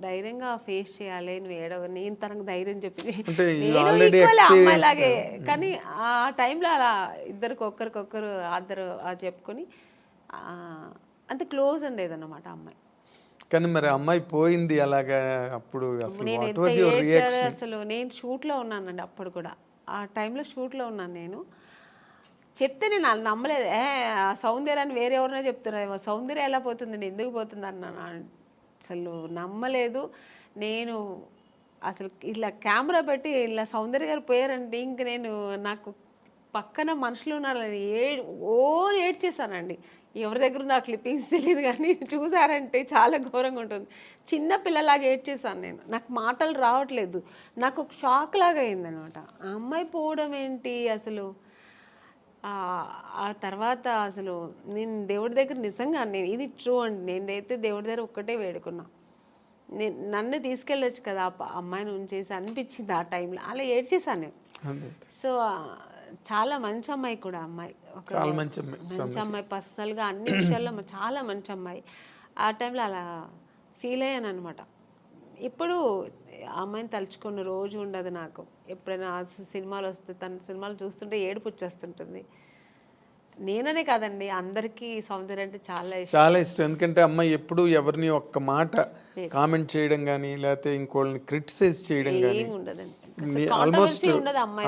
ధైర్యంగా ఫేస్ చేయాలి, నువ్వు ఏడవ, నేను తనకు ధైర్యం చెప్పింది. అమ్మాయిలాగే కానీ ఆ టైంలో అలా ఒకరికొకరు ఆద్దరు చెప్పుకొని అంత క్లోజ్ ఉండేది అన్నమాట అమ్మాయి.
కానీ మరి అమ్మాయి పోయింది అలాగా, అప్పుడు
అసలు నేను షూట్లో ఉన్నానండి అప్పుడు కూడా. ఆ టైంలో షూట్లో ఉన్నాను నేను. చెప్తే నేను నమ్మలేదు. సౌందర్య అని వేరే ఎవరైనా చెప్తున్నారు, సౌందర్య ఎలా పోతుంది, నేను ఎందుకు పోతుంది అన్నాను. అసలు నమ్మలేదు నేను. అసలు ఇలా కెమెరా పెట్టి ఇలా సౌందర్య గారు పోయారంటే ఇంక నాకు పక్కన మనుషులు ఉన్నారని ఏడ్చేసానండి. ఎవరి దగ్గర ఉందో ఆ క్లిప్పింగ్స్ తెలియదు కానీ చూసారంటే చాలా ఘోరంగా ఉంటుంది. చిన్న పిల్లలాగా ఏడ్చేసాను నేను. నాకు మాటలు రావట్లేదు, నాకు ఒక షాక్ లాగా అయిందనమాట. ఆ అమ్మాయి పోవడం ఏంటి అసలు. ఆ తర్వాత అసలు నేను దేవుడి దగ్గర నిజంగా ఇది ట్రూ అండి, నేనైతే దేవుడి దగ్గర ఒక్కటే వేడుకున్నా, నన్ను తీసుకెళ్ళొచ్చు కదా ఆ అమ్మాయిని ఉంచేసి అనిపించింది ఆ టైంలో. అలా ఏడ్చేసాను నేను. సో చాలా మంచి అమ్మాయి కూడా అమ్మాయి,
చాలా మంచి
అమ్మాయి, పర్సనల్గా అన్ని విషయాల్లో చాలా మంచి అమ్మాయి. ఆ టైంలో అలా ఫీల్ అయ్యాను అనమాట. ఇప్పుడు అమ్మాయిని తలుచుకున్న రోజు ఉండదు నాకు. ఎప్పుడైనా సినిమాలు వస్తే తన సినిమాలు చూస్తుంటే ఏడుపు వచ్చేస్తుంటుంది. నేననే కాదండి, అందరికీ సౌందర్య అంటే చాలా ఇష్టం.
ఎందుకంటే అమ్మాయి ఎప్పుడు ఎవరిని ఒక్క మాట కామెంట్ చేయడం కానీ లేకపోతే ఇంకోళ్ళని క్రిటిసైజ్ చేయడం కానీ
ఉండదండి.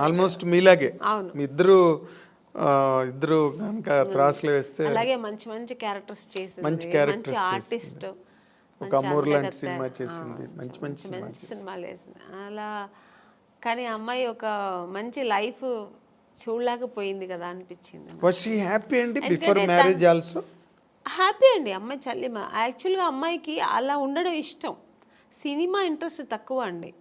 ఆల్మోస్ట్ మీలాగే మీ ఇద్దరు కనుక త్రాసులు వేస్తే
అలాగే మంచి మంచి క్యారెక్టర్స్ చేసింది, మంచి ఆర్టిస్ట్,
ఒక అమూర్ లాంటి సినిమా చేసింది, మంచి
సినిమాలు వేసింది అలా. కానీ అమ్మాయి ఒక మంచి లైఫ్ చూడలేకపోయింది కదా అనిపించింది.
వాస్ షీ హ్యాపీ అండి బిఫోర్ మ్యారేజ్ ఆల్సో?
హ్యాపీ అండి అమ్మాయి చల్లిమ. యాక్చువల్గా అమ్మాయికి అలా ఉండడం ఇష్టం, సినిమా ఇంట్రెస్ట్ తక్కువ అండి.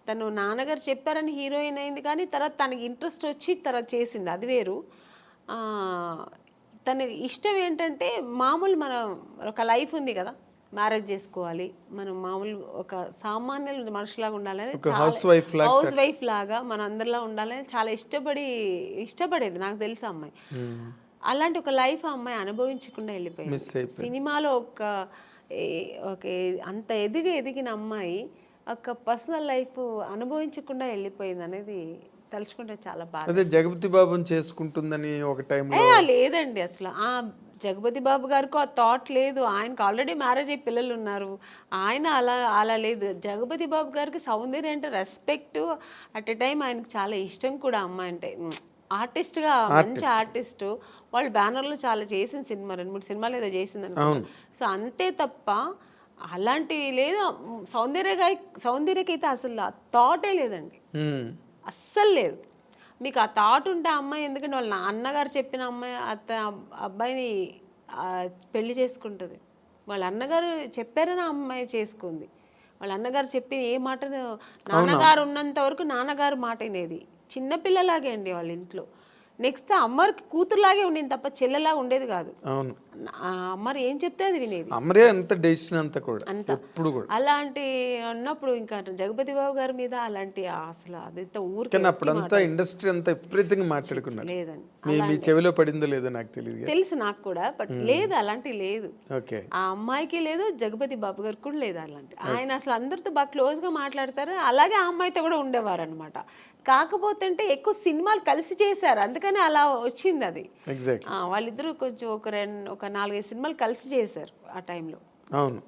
తను నాన్నగారు చెప్పారని హీరోయిన్ అయింది కానీ తర్వాత తనకి ఇంట్రెస్ట్ వచ్చి తర్వాత చేసింది, అది వేరు. తన ఇష్టం ఏంటంటే మామూలు మన ఒక లైఫ్ ఉంది కదా, మ్యారేజ్ చేసుకోవాలి, మనం మామూలు ఒక సామాన్య మనుషులాగా ఉండాలని,
హౌస్
వైఫ్ లాగా మన అందరిలా ఉండాలని చాలా ఇష్టపడేది. నాకు తెలుసు అమ్మాయి అలాంటి ఒక లైఫ్ ఆ అమ్మాయి అనుభవించకుండా వెళ్ళిపోయింది. సినిమాలో ఒక అంత ఎదిగిన అమ్మాయి ఒక పర్సనల్ లైఫ్ అనుభవించకుండా వెళ్ళిపోయింది అనేది తలుచుకుంటే చాలా బాధ.
అదే జగపతి బాబుని చేసుకుంటుందని ఒక టైంలో
లేదండి, అసలు ఆ జగపతి బాబు గారికి ఆ థాట్ లేదు. ఆయనకు ఆల్రెడీ మ్యారేజ్ అయ్యి పిల్లలు ఉన్నారు. ఆయన అలా లేదు. జగపతి బాబు గారికి సౌందర్య అంటే రెస్పెక్ట్, అట్ ఎ టైం ఆయనకు చాలా ఇష్టం కూడా అమ్మాయి అంటే. ఆర్టిస్ట్గా మంచి ఆర్టిస్టు, వాళ్ళు బ్యానర్లో చాలా చేసిన సినిమా 2-3 సినిమాలు ఏదో చేసింది అనుకో. సో అంతే తప్ప అలాంటివి లేదు. సౌందర్యకైతే అసలు ఆ థాటే లేదండి, అస్సలు లేదు. మీకు ఆ థాట్ ఉంటే ఆ అమ్మాయి, ఎందుకంటే వాళ్ళ అన్నగారు చెప్పిన అమ్మాయి అబ్బాయిని పెళ్లి చేసుకుంటుంది. వాళ్ళ అన్నగారు చెప్పారని ఆ అమ్మాయి చేసుకుంది. వాళ్ళ అన్నగారు చెప్పి ఏ మాట, నాన్నగారు ఉన్నంత వరకు నాన్నగారు మాట వినేది. చిన్నపిల్లలాగే అండి వాళ్ళ ఇంట్లో. నెక్స్ట్ అమ్మకి కూతురులాగే ఉండేది తప్ప చెల్లెలాగా ఉండేది కాదు.
అవును,
అమ్మరు ఏం చెప్తే అది వినేది.
అమ్మరే అంత డెసిషన్ అంతా కూడా ఎప్పుడు కూడా.
అలాంటి ఉన్నప్పుడు ఇంకా జగపతి బాబు గారి మీద అలాంటి అసలు అదంతా ఊరికే
అప్పుడంతా ఇండస్ట్రీ అంతా విపరీతంగా మాట్లాడుకున్నారు.
లేదండి,
మీ చెవిలో పడిందో లేదో నాకు తెలియదు,
తెలుసు నాకు కూడా, బట్ లేదు అలాంటివి లేదు.
ఓకే,
ఆ అమ్మాయికి లేదు, జగపతి బాబు గారికి కూడా లేదు అలాంటి. ఆయన అసలు అందరితో బాగా క్లోజ్గా మాట్లాడతారు. అలాగే ఆ అమ్మాయితో కూడా ఉండేవారు అనమాట. కాకపోతే అంటే ఎక్కువ సినిమాలు కలిసి చేశారు, అందుకని అలా వచ్చింది అది. వాళ్ళిద్దరూ కొంచెం ఒక 4-5 సినిమాలు కలిసి చేశారు ఆ టైంలో.
అవును.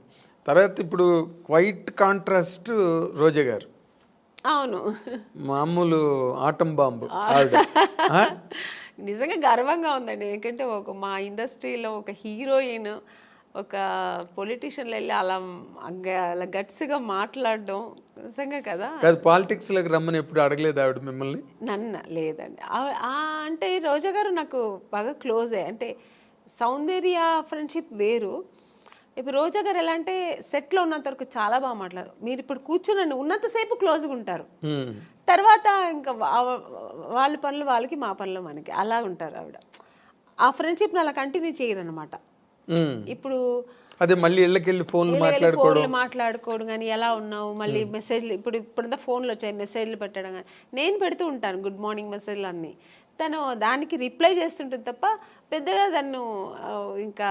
తర్వాత ఇప్పుడు క్వైట్ కాంట్రాస్ట్ రోజా గారు.
అవును,
మామూలు ఆటం బాంబు.
నిజంగా గర్వంగా ఉందండి. ఎందుకంటే మా ఇండస్ట్రీలో ఒక హీరోయిన్ ఒక పొలిటీషియన్లో వెళ్ళి అలా గట్స్గా మాట్లాడడం నిజంగా కదా.
పాలిటిక్స్లోకి రమ్మని ఎప్పుడు అడగలేదు ఆవిడ మిమ్మల్ని?
నన్ను లేదండి. అంటే రోజా గారు నాకు బాగా క్లోజే. అంటే సౌందర్య ఫ్రెండ్షిప్ వేరు. ఇప్పుడు రోజా గారు ఎలా అంటే సెట్లో ఉన్నంత వరకు చాలా బాగా మాట్లాడారు. మీరు ఇప్పుడు కూర్చుని ఉన్నంతసేపు క్లోజ్గా ఉంటారు, తర్వాత ఇంకా వాళ్ళ పనులు వాళ్ళకి, మా పనులు మనకి, అలా ఉంటారు ఆవిడ. ఆ ఫ్రెండ్షిప్ని అలా కంటిన్యూ చేయరు అనమాట. ఇప్పుడు
అదే మళ్ళీ ఇళ్ళకెళ్ళి ఫోన్లు
మాట్లాడుకోవడం కానీ, ఎలా ఉన్నావు, మళ్ళీ మెసేజ్లు, ఇప్పుడంతా ఫోన్లు వచ్చాయి, మెసేజ్లు పెట్టడం కానీ నేను పెడుతూ ఉంటాను, గుడ్ మార్నింగ్ మెసేజ్లు అన్నీ. తను దానికి రిప్లై చేస్తుంటుంది తప్ప పెద్దగా తను ఇంకా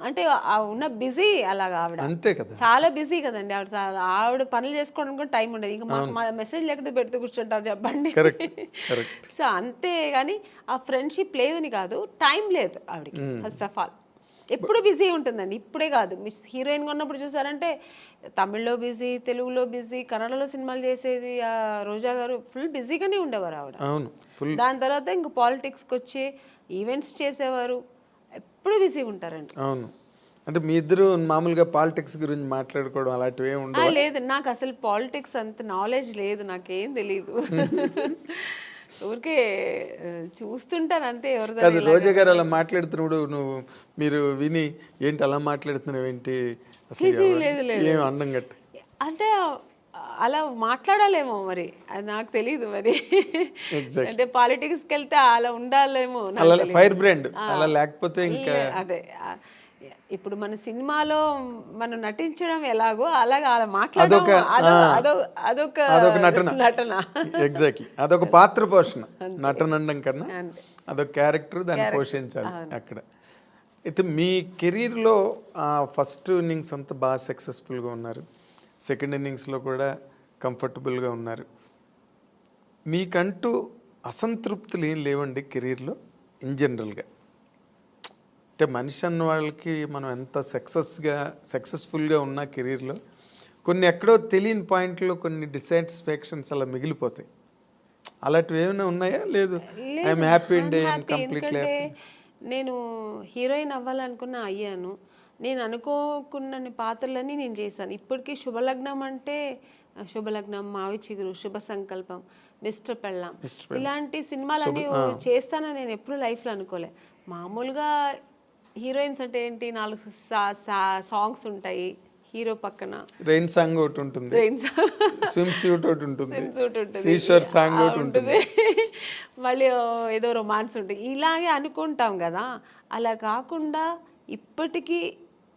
అంటే ఉన్న బిజీ అలాగా ఆవిడ.
అంతే కదా,
చాలా బిజీ కదండి ఆవిడ పనులు చేసుకోవడానికి కూడా టైం ఉండదు. ఇంకా మాకు మా మెసేజ్ లేకపోతే పెడుతూ కూర్చుంటారు చెప్పండి. సో అంతే కానీ ఆ ఫ్రెండ్షిప్ లేదని కాదు, టైం లేదు ఆవిడకి. ఫస్ట్ ఆఫ్ ఆల్ ఎప్పుడు బిజీ ఉంటుందండి. ఇప్పుడే కాదు, హీరోయిన్గా ఉన్నప్పుడు చూసారంటే తమిళ్లో బిజీ, తెలుగులో బిజీ, కన్నడలో సినిమాలు చేసేది రోజా గారు. ఫుల్ బిజీగానే ఉండేవారు ఆవిడ. దాని తర్వాత ఇంక పాలిటిక్స్కి వచ్చి ఈవెంట్స్ చేసేవారు, ఎప్పుడు బిజీ ఉంటారండి.
అవును. అంటే మీ ఇద్దరు మామూలుగా పాలిటిక్స్ గురించి మాట్లాడుకోవడం అలాంటివి ఉండవు?
లేదు, నాకు అసలు పాలిటిక్స్ అంత నాలెడ్జ్ లేదు, నాకేం తెలీదు. ఊరికే చూస్తుంటాను అంతే.
ఎవరు రోజా గారు అలా మాట్లాడుతున్నప్పుడు మీరు విని ఏంటి అలా మాట్లాడుతున్నావు ఏంటి అసలు అండం గట్టి
అంటే అలా మాట్లాడాలేమో మరి, అది నాకు తెలీదు మరి. అంటే పాలిటిక్స్కి వెళ్తే అలా ఉండాలేమో,
ఫైర్ బ్రాండ్ అలా లేకపోతే ఇంకా
అదే. ఇప్పుడు మన సినిమాలో మనం నటించడం ఎలాగో అలాగా అలా మాట్లాడడం అదొక నటన.
ఎగ్జాక్ట్లీ, అదొక పాత్ర పోషణ. నటన అనడం కన్నా అదొక క్యారెక్టర్, దాన్ని పోషించాలి అక్కడ. అయితే మీ కెరీర్లో ఫస్ట్ ఇన్నింగ్స్ అంతా బాగా సక్సెస్ఫుల్గా ఉన్నారు, సెకండ్ ఇన్నింగ్స్లో కూడా కంఫర్టబుల్గా ఉన్నారు. మీకంటూ అసంతృప్తులు ఏం లేవండి కెరీర్లో ఇన్ జనరల్గా? అంటే మనిషి అన్న వాళ్ళకి మనం ఎంత సక్సెస్ఫుల్గా ఉన్న కెరీర్లో కొన్ని ఎక్కడో తెలియని పాయింట్లో కొన్ని డిసాటిస్ఫాక్షన్స్ అలా మిగిలిపోతాయి. అలాంటివి ఏమైనా ఉన్నాయా? లేదు, ఐఎమ్ హ్యాపీ అండ్ కంప్లీట్లీ.
నేను హీరోయిన్ అవ్వాలనుకున్నా, అయ్యాను. నేను అనుకోకున్న పాత్రలన్నీ నేను చేశాను. ఇప్పటికీ శుభలగ్నం అంటే శుభలగ్నం, మావి చిగురు, శుభ సంకల్పం, మిస్టర్ పెళ్ళాం, ఇలాంటి సినిమాలన్నీ చేస్తానని నేను ఎప్పుడు లైఫ్లో అనుకోలే. మామూలుగా హీరోయిన్స్ అంటే ఏంటి, 4 సాంగ్స్ ఉంటాయి, హీరో పక్కన
రెయిన్ సాంగ్ ఒకటి ఉంటుంది, స్విమ్ సూట్ ఒకటి ఉంటుంది, సీషోర్ సాంగ్ ఒకటి ఉంటుంది,
మళ్ళీ ఏదో రొమాన్స్ ఉంటుంది, ఇలాగే అనుకుంటాం కదా. అలా కాకుండా ఇప్పటికీ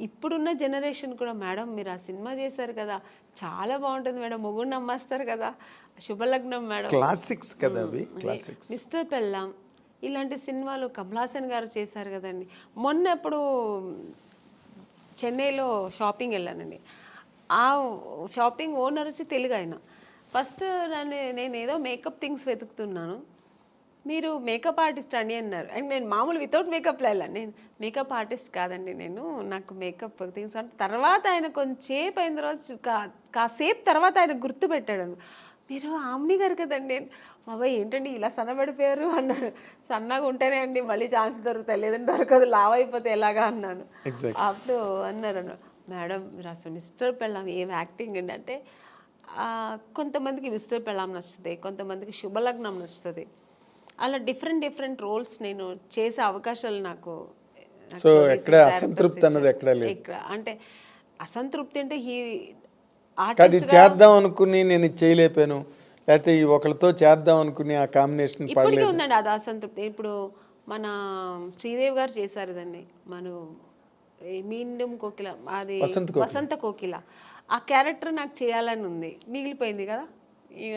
ఇప్పుడున్న జనరేషన్ కూడా మేడం మీరు ఆ సినిమా చేశారు కదా చాలా బాగుంటుంది మేడం, మొగుడు నమ్మేస్తారు కదా, శుభలగ్నం మేడం,
క్లాసిక్స్ కదా అవి, క్లాసిక్స్.
మిస్టర్ పెళ్ళాం, ఇలాంటి సినిమాలు కమల్ హాసన్ గారు చేశారు కదండి. మొన్న ఎప్పుడు చెన్నైలో షాపింగ్ వెళ్ళానండి. ఆ షాపింగ్ ఓనర్ వచ్చి తెలుగు ఆయన. ఫస్ట్ నేను ఏదో మేకప్ థింగ్స్ వెతుకుతున్నాను, మీరు మేకప్ ఆర్టిస్ట్ అండి అన్నారు. అండ్ నేను మామూలు వితౌట్ మేకప్లో వెళ్ళాను. నేను మేకప్ ఆర్టిస్ట్ కాదండి, నాకు మేకప్ థింగ్స్ అంటే. తర్వాత ఆయన కొంచెంసేపు అయిన తర్వాత కాసేపు తర్వాత ఆయన గుర్తుపెట్టాడు, మీరు ఆమ్ని గారు కదండి. బాబాయ్ ఏంటండి ఇలా సన్నబడిపోయారు అన్నారు. సన్నగా ఉంటేనే అండి మళ్ళీ ఛాన్స్ దొరుకుతాయి, లేదంటే దొరకదు, లావ్ అయిపోతే ఎలాగా అన్నాను. అప్పుడు అన్నారు మేడం మీరు అసలు మిస్టర్ పెళ్ళాం ఏం యాక్టింగ్ అండి అంటే, కొంతమందికి మిస్టర్ పెళ్ళాం నచ్చుతుంది, కొంతమందికి శుభలగ్నం నచ్చుతుంది. అలా డిఫరెంట్ రోల్స్ నేను చేసే అవకాశాలు నాకు.
సో ఎక్కడ అసంతృప్తి అన్నది ఎక్కడ లేదు.
ఇక్కడ అంటే అసంతృప్తి అంటే
అది చేద్దాం అనుకుని నేను చేయలేపాను, లేకపోతే ఈ ఒకరితో చేద్దాం అనుకుని ఆ కాంబినేషన్
ఇప్పటికే ఉందండి అది అసంతృప్తి. ఇప్పుడు మన శ్రీదేవి గారు చేశారు దాన్ని, మన మీండం కోకిల, అది వసంత కోకిల, ఆ క్యారెక్టర్ నాకు చేయాలని ఉంది, మిగిలిపోయింది కదా.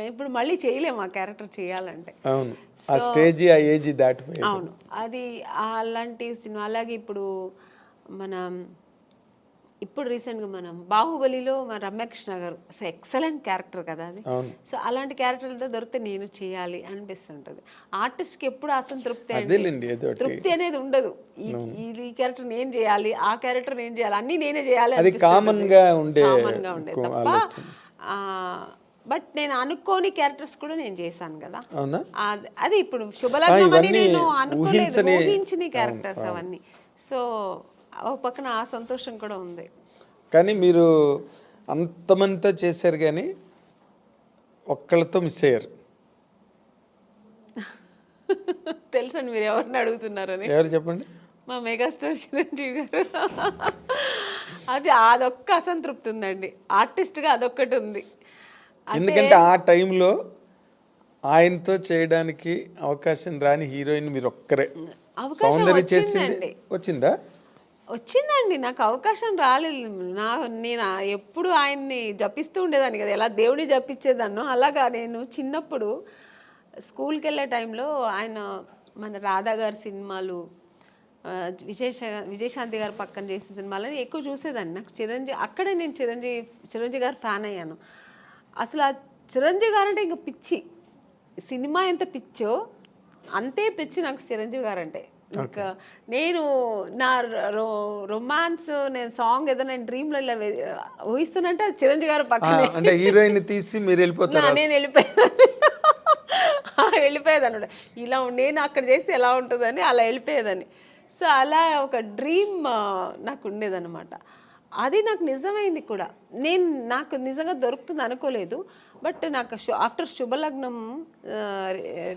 ఇప్పుడు మళ్ళీ చేయలేము ఆ క్యారెక్టర్ చేయాలంటే.
అవును, ఆ స్టేజ్ ఆ ఏజ్ దాటిపోయి.
అవును, అది అలాంటి సినిమా. అలాగే ఇప్పుడు రీసెంట్గా మనం బాహుబలిలో మన రమ్యకృష్ణ గారు అసలు ఎక్సలెంట్ క్యారెక్టర్ కదా అది. సో అలాంటి క్యారెక్టర్లతో దొరికితే నేను చేయాలి అనిపిస్తుంటుంది. ఆర్టిస్ట్కి ఎప్పుడు అసంతృప్తి తృప్తి అనేది ఉండదు. ఈ క్యారెక్టర్ నేను చేయాలి, ఆ క్యారెక్టర్ నేను చేయాలి, అన్నీ నేనే చేయాలి
కామన్ గా ఉండే
తప్ప. బట్ నేను అనుకోని క్యారెక్టర్స్ కూడా నేను చేశాను కదా. అది ఇప్పుడు శుభలగ్నం అని నేను అనుకోలేదు, ఊహించిన క్యారెక్టర్స్ అవన్నీ. సో ఒక పక్కన ఆ సంతోషం కూడా ఉంది.
కానీ మీరు అంతమందితో చేశారు కానీ ఒక్కళ్ళతో మిస్ అయ్యారు.
తెలుసండి మీరు ఎవరిని అడుగుతున్నారని.
ఎవరు చెప్పండి?
మా మెగాస్టార్ చిరంజీవి గారు. అదొక్క అసంతృప్తి ఉందండి, ఆర్టిస్ట్గా అదొక్కటి ఉంది.
ఎందుకంటే ఆ టైంలో ఆయనతో చేయడానికి అవకాశం రాని హీరోయిన్ మీరు ఒక్కరే. సౌందర్య చేసింది
వచ్చిందండి, నాకు అవకాశం రాలేదు. నేను ఎప్పుడు ఆయన్ని జపిస్తూ ఉండేదాన్ని కదా, ఎలా దేవుడిని జపించేదాన్నో అలాగా. నేను చిన్నప్పుడు స్కూల్కి వెళ్ళే టైంలో ఆయన మన రాధా గారి సినిమాలు, విజయశాంతి గారు పక్కన చేసిన సినిమాలని ఎక్కువ చూసేదాన్ని. నాకు అక్కడే నేను చిరంజీవి గారు ఫ్యాన్ అయ్యాను. అసలు ఆ చిరంజీవి గారు అంటే ఇంకా పిచ్చి, సినిమా ఎంత పిచ్చో అంతే పిచ్చి నాకు చిరంజీవి గారు అంటే. ఇంకా నేను నా రొమాన్స్, నేను సాంగ్ ఏదైనా నేను డ్రీమ్లో ఇలా ఊహిస్తున్నంటే చిరంజీవి గారు పక్కన
హీరోయిన్ తీసి మీరు వెళ్ళిపోతారు.
నేను వెళ్ళిపోయేదాన్ని ఇలా నేను అక్కడ చేస్తే ఎలా ఉంటుందని అలా వెళ్ళిపోయేదాన్ని. సో అలా ఒక డ్రీమ్ నాకు ఉండేదన్నమాట. అది నాకు నిజమైంది కూడా. నాకు నిజంగా దొరుకుతుంది అనుకోలేదు. బట్ నాకు ఆఫ్టర్ శుభలగ్నం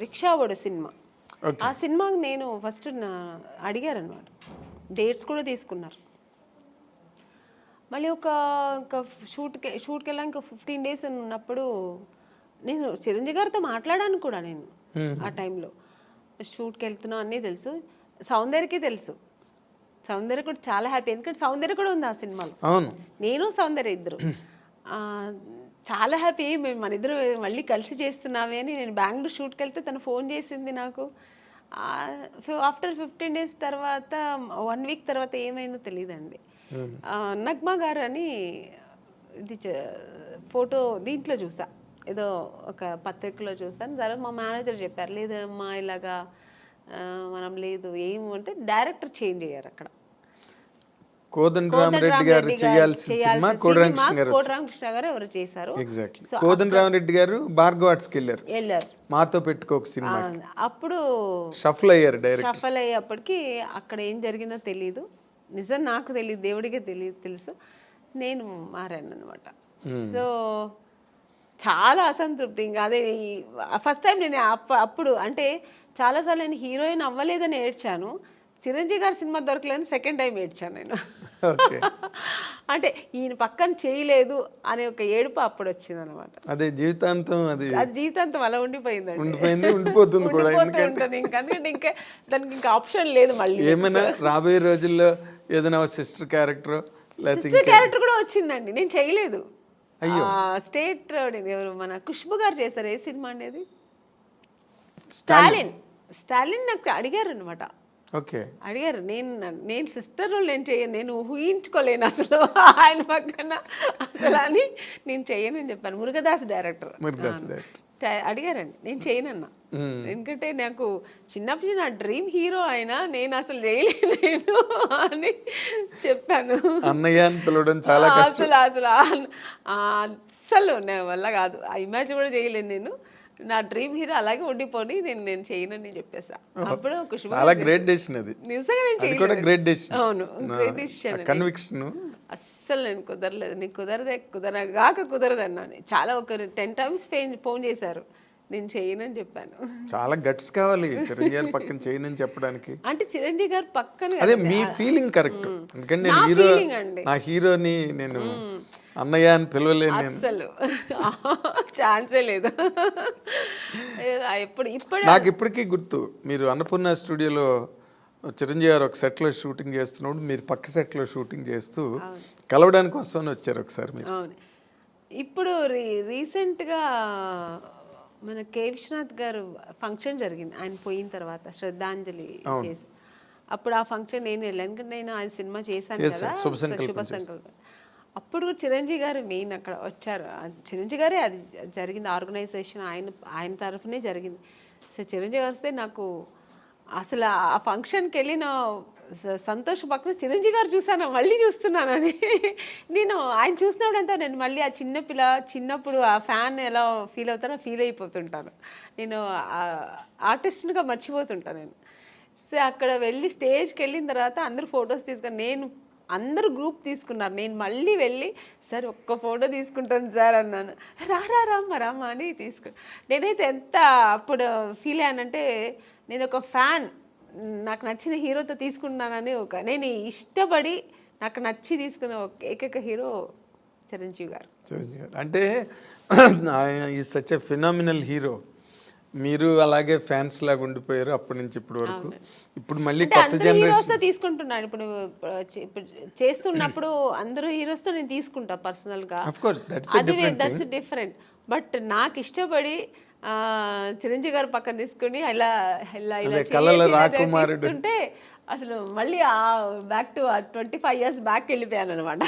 రిక్షావాడు సినిమా, ఆ సినిమాకి నేను ఫస్ట్ అడిగారనమాట, డేట్స్ కూడా తీసుకున్నారు. మళ్ళీ ఒక షూట్కి వెళ్ళాక ఇంకా 15 days ఉన్నప్పుడు నేను చిరంజీవి గారితో మాట్లాడాను కూడా. నేను ఆ టైంలో షూట్కి వెళ్తున్నా అన్నీ తెలుసు, సౌందర్యకి తెలుసు. సౌందర్య కూడా చాలా హ్యాపీ, ఎందుకంటే సౌందర్య కూడా ఉంది ఆ సినిమాలో. నేను సౌందర్య ఇద్దరు చాలా హ్యాపీ, మేము మన ఇద్దరు మళ్ళీ కలిసి చేస్తున్నామే అని. నేను బెంగళూరు షూట్కి వెళ్తే తను ఫోన్ చేసింది నాకు. ఆఫ్టర్ 15 days తర్వాత 1 week తర్వాత ఏమైందో తెలియదండి. నగ్మా గారు అని ఇది ఫోటో దీంట్లో చూసా, ఏదో ఒక పత్రికలో చూసాను. తర్వాత మా మేనేజర్ చెప్పారు, లేదమ్మా ఇలాగా మనం లేదు ఏమంటే డైరెక్టర్ చేంజ్ అయ్యారు అక్కడ.
కోదండరామరెడ్డి గారు చేయాల్సిన సినిమా
కోదండరామకృష్ణ గారు ఎవరు చేశారు.
కోదండరామరెడ్డి గారు భార్గవ ఆర్ట్స్కి వెళ్ళారు, మాతో పెట్టుకోక సినిమా.
అప్పుడు
షఫల్ అయ్యారు.
షఫల్ అయ్యేప్పటికి అక్కడ ఏం జరిగిందో తెలియదు, నిజం నాకు తెలియదు, దేవుడికే తెలుసు. నేను మారాను అనమాట. సో చాలా అసంతృప్తి. ఇంకా అదే ఫస్ట్ టైం నేను అప్పుడు అంటే చాలాసార్లు నేను హీరోయిన్ అవ్వలేదని ఏడ్చాను, చిరంజీవి గారి సినిమా దొరకలేదని సెకండ్ టైం ఏడ్చాను నేను. అంటే ఈయన పక్కన చేయలేదు అనే ఒక ఏడుపు అప్పుడు వచ్చింది అనమాట.
అదే జీవితాంతం అది
జీవితాంతం అలా ఉండిపోయిందండి,
ఉండిపోతుంది కూడా.
ఎందుకంటే ఇంకా దానికి ఇంకా ఆప్షన్ లేదు. మళ్ళీ
ఏమైనా రాబోయే రోజుల్లో ఏదైనా సిస్టర్ క్యారెక్టర్ లేకపోతే
సిస్టర్ క్యారెక్టర్ కూడా వచ్చిందండి, నేను చేయలేదు.
అయ్యో.
స్టేట్ ఎవరు మన ఖుష్బు గారు చేశారు, ఏ సినిమా అనేది, స్టాలిన్. స్టాలిన్ నాకు అడిగారు అనమాట,
ఓకే.
అడిగారు. నేను సిస్టర్ రోల్ నేను చేయను, నేను ఊహించుకోలేను అసలు ఆయన పక్కన అసలు అని, నేను చేయనని చెప్పాను. మురుగదాస్ డైరెక్టర్ అడిగారండి, నేను చేయనన్నా. ఎందుకంటే నాకు చిన్నప్పుడు నా డ్రీమ్ హీరో ఆయన, నేను అసలు చేయలేను అని చెప్పాను.
అన్నయ్య అని పిలవడం చాలా కష్టం.
అసలు నా వల్ల కాదు, ఆ ఇమాజిన్ కూడా చేయలేను నేను. నా డ్రీమ్ హీరో అలాగే ఉండిపోని నేను చేయనని చెప్పేసా. అప్పుడు
చాలా గ్రేట్ డెసిషన్ అది,
నిజంగా నేను
అది కూడా గ్రేట్ డెసిషన్.
అవును, గ్రేట్ డెసిషన్.
కన్విక్షన్.
అస్సలు నేను కుదరలేదు, నీకు కుదరగాక కుదరదు అన్నాను. చాలా ఒక 10 times ఫోన్ చేశారు, నేను చేయనని చెప్పాను.
చాలా గట్స్ కావాలి చిరంజీవి గారు పక్కన చేయనని చెప్పడానికి.
అంటే చిరంజీవి గారు పక్కన
అదే మీ ఫీలింగ్ కరెక్ట్. ఎందుకంటే నేను హీరో, నా హీరోని నేను అన్నయ్య అని పిలవలేను నేను.
అసలు ఛాన్సే లేదు.
నాకు ఇప్పటికీ గుర్తు, మీరు అన్నపూర్ణ స్టూడియోలో చిరంజీవి గారు ఒక సెట్లో షూటింగ్ చేస్తున్నప్పుడు మీరు పక్క సెట్లో షూటింగ్ చేస్తూ కలవడానికి వస్తామని వచ్చారు ఒకసారి మీరు.
అవును. ఇప్పుడు రీసెంట్గా మన కే విశ్వనాథ్ గారు ఫంక్షన్ జరిగింది, ఆయన పోయిన తర్వాత శ్రద్ధాంజలి చేసి. అప్పుడు ఆ ఫంక్షన్ నేను వెళ్ళాను, ఎందుకంటే నేను ఆయన సినిమా చేశాను కదా, శుభ సంకల్పం. అప్పుడు కూడా చిరంజీవి గారు మెయిన్ అక్కడ వచ్చారు. చిరంజీవి గారే అది జరిగింది, ఆర్గనైజేషన్ ఆయన తరఫునే జరిగింది. సో చిరంజీవి గారు వస్తే నాకు అసలు ఆ ఫంక్షన్కి వెళ్ళిన సంతోష్ పక్కన చిరంజీవి గారు చూసాను, మళ్ళీ చూస్తున్నానని. నేను ఆయన చూసినప్పుడంతా నేను మళ్ళీ ఆ చిన్నప్పుడు ఆ ఫ్యాన్ ఎలా ఫీల్ అవుతారో ఫీల్ అయిపోతుంటాను. నేను ఆర్టిస్ట్గా మర్చిపోతుంటాను నేను. సో అక్కడ వెళ్ళి స్టేజ్కి వెళ్ళిన తర్వాత అందరూ ఫొటోస్ తీసుకొని, అందరూ గ్రూప్ తీసుకున్నారు, నేను మళ్ళీ వెళ్ళి సార్ ఒక్క ఫోటో తీసుకుంటాను సార్ అన్నాను. రామ్మా అని నేనైతే ఎంత అప్పుడు ఫీల్ అయ్యానంటే, నేను ఒక ఫ్యాన్, నాకు నచ్చిన హీరోతో తీసుకున్నానని నేను ఇష్టపడి నాకు నచ్చి తీసుకున్న ఏకైక హీరో చిరంజీవి గారు.
అంటే ఆయన ఈ సచ్ ఎ ఫినామినల్ హీరో. మీరు అలాగే ఫ్యాన్స్ లాగా ఉండిపోయారు అప్పటి నుంచి ఇప్పటి వరకు. ఇప్పుడు మళ్ళీ కొత్త జనరేషన్
తీసుకుంటున్నాను. ఇప్పుడు చేస్తున్నప్పుడు అందరూ హీరోస్తో నేను తీసుకుంటా పర్సనల్గా, అది దట్స్ డిఫరెంట్. బట్ నాకు ఇష్టపడి చిరంజీవి గారు పక్కన తీసుకుని ఇలా తీసుకుంటే అసలు మళ్ళీ బ్యాక్ టు 25 years బ్యాక్ వెళ్ళిపోయాను అనమాట.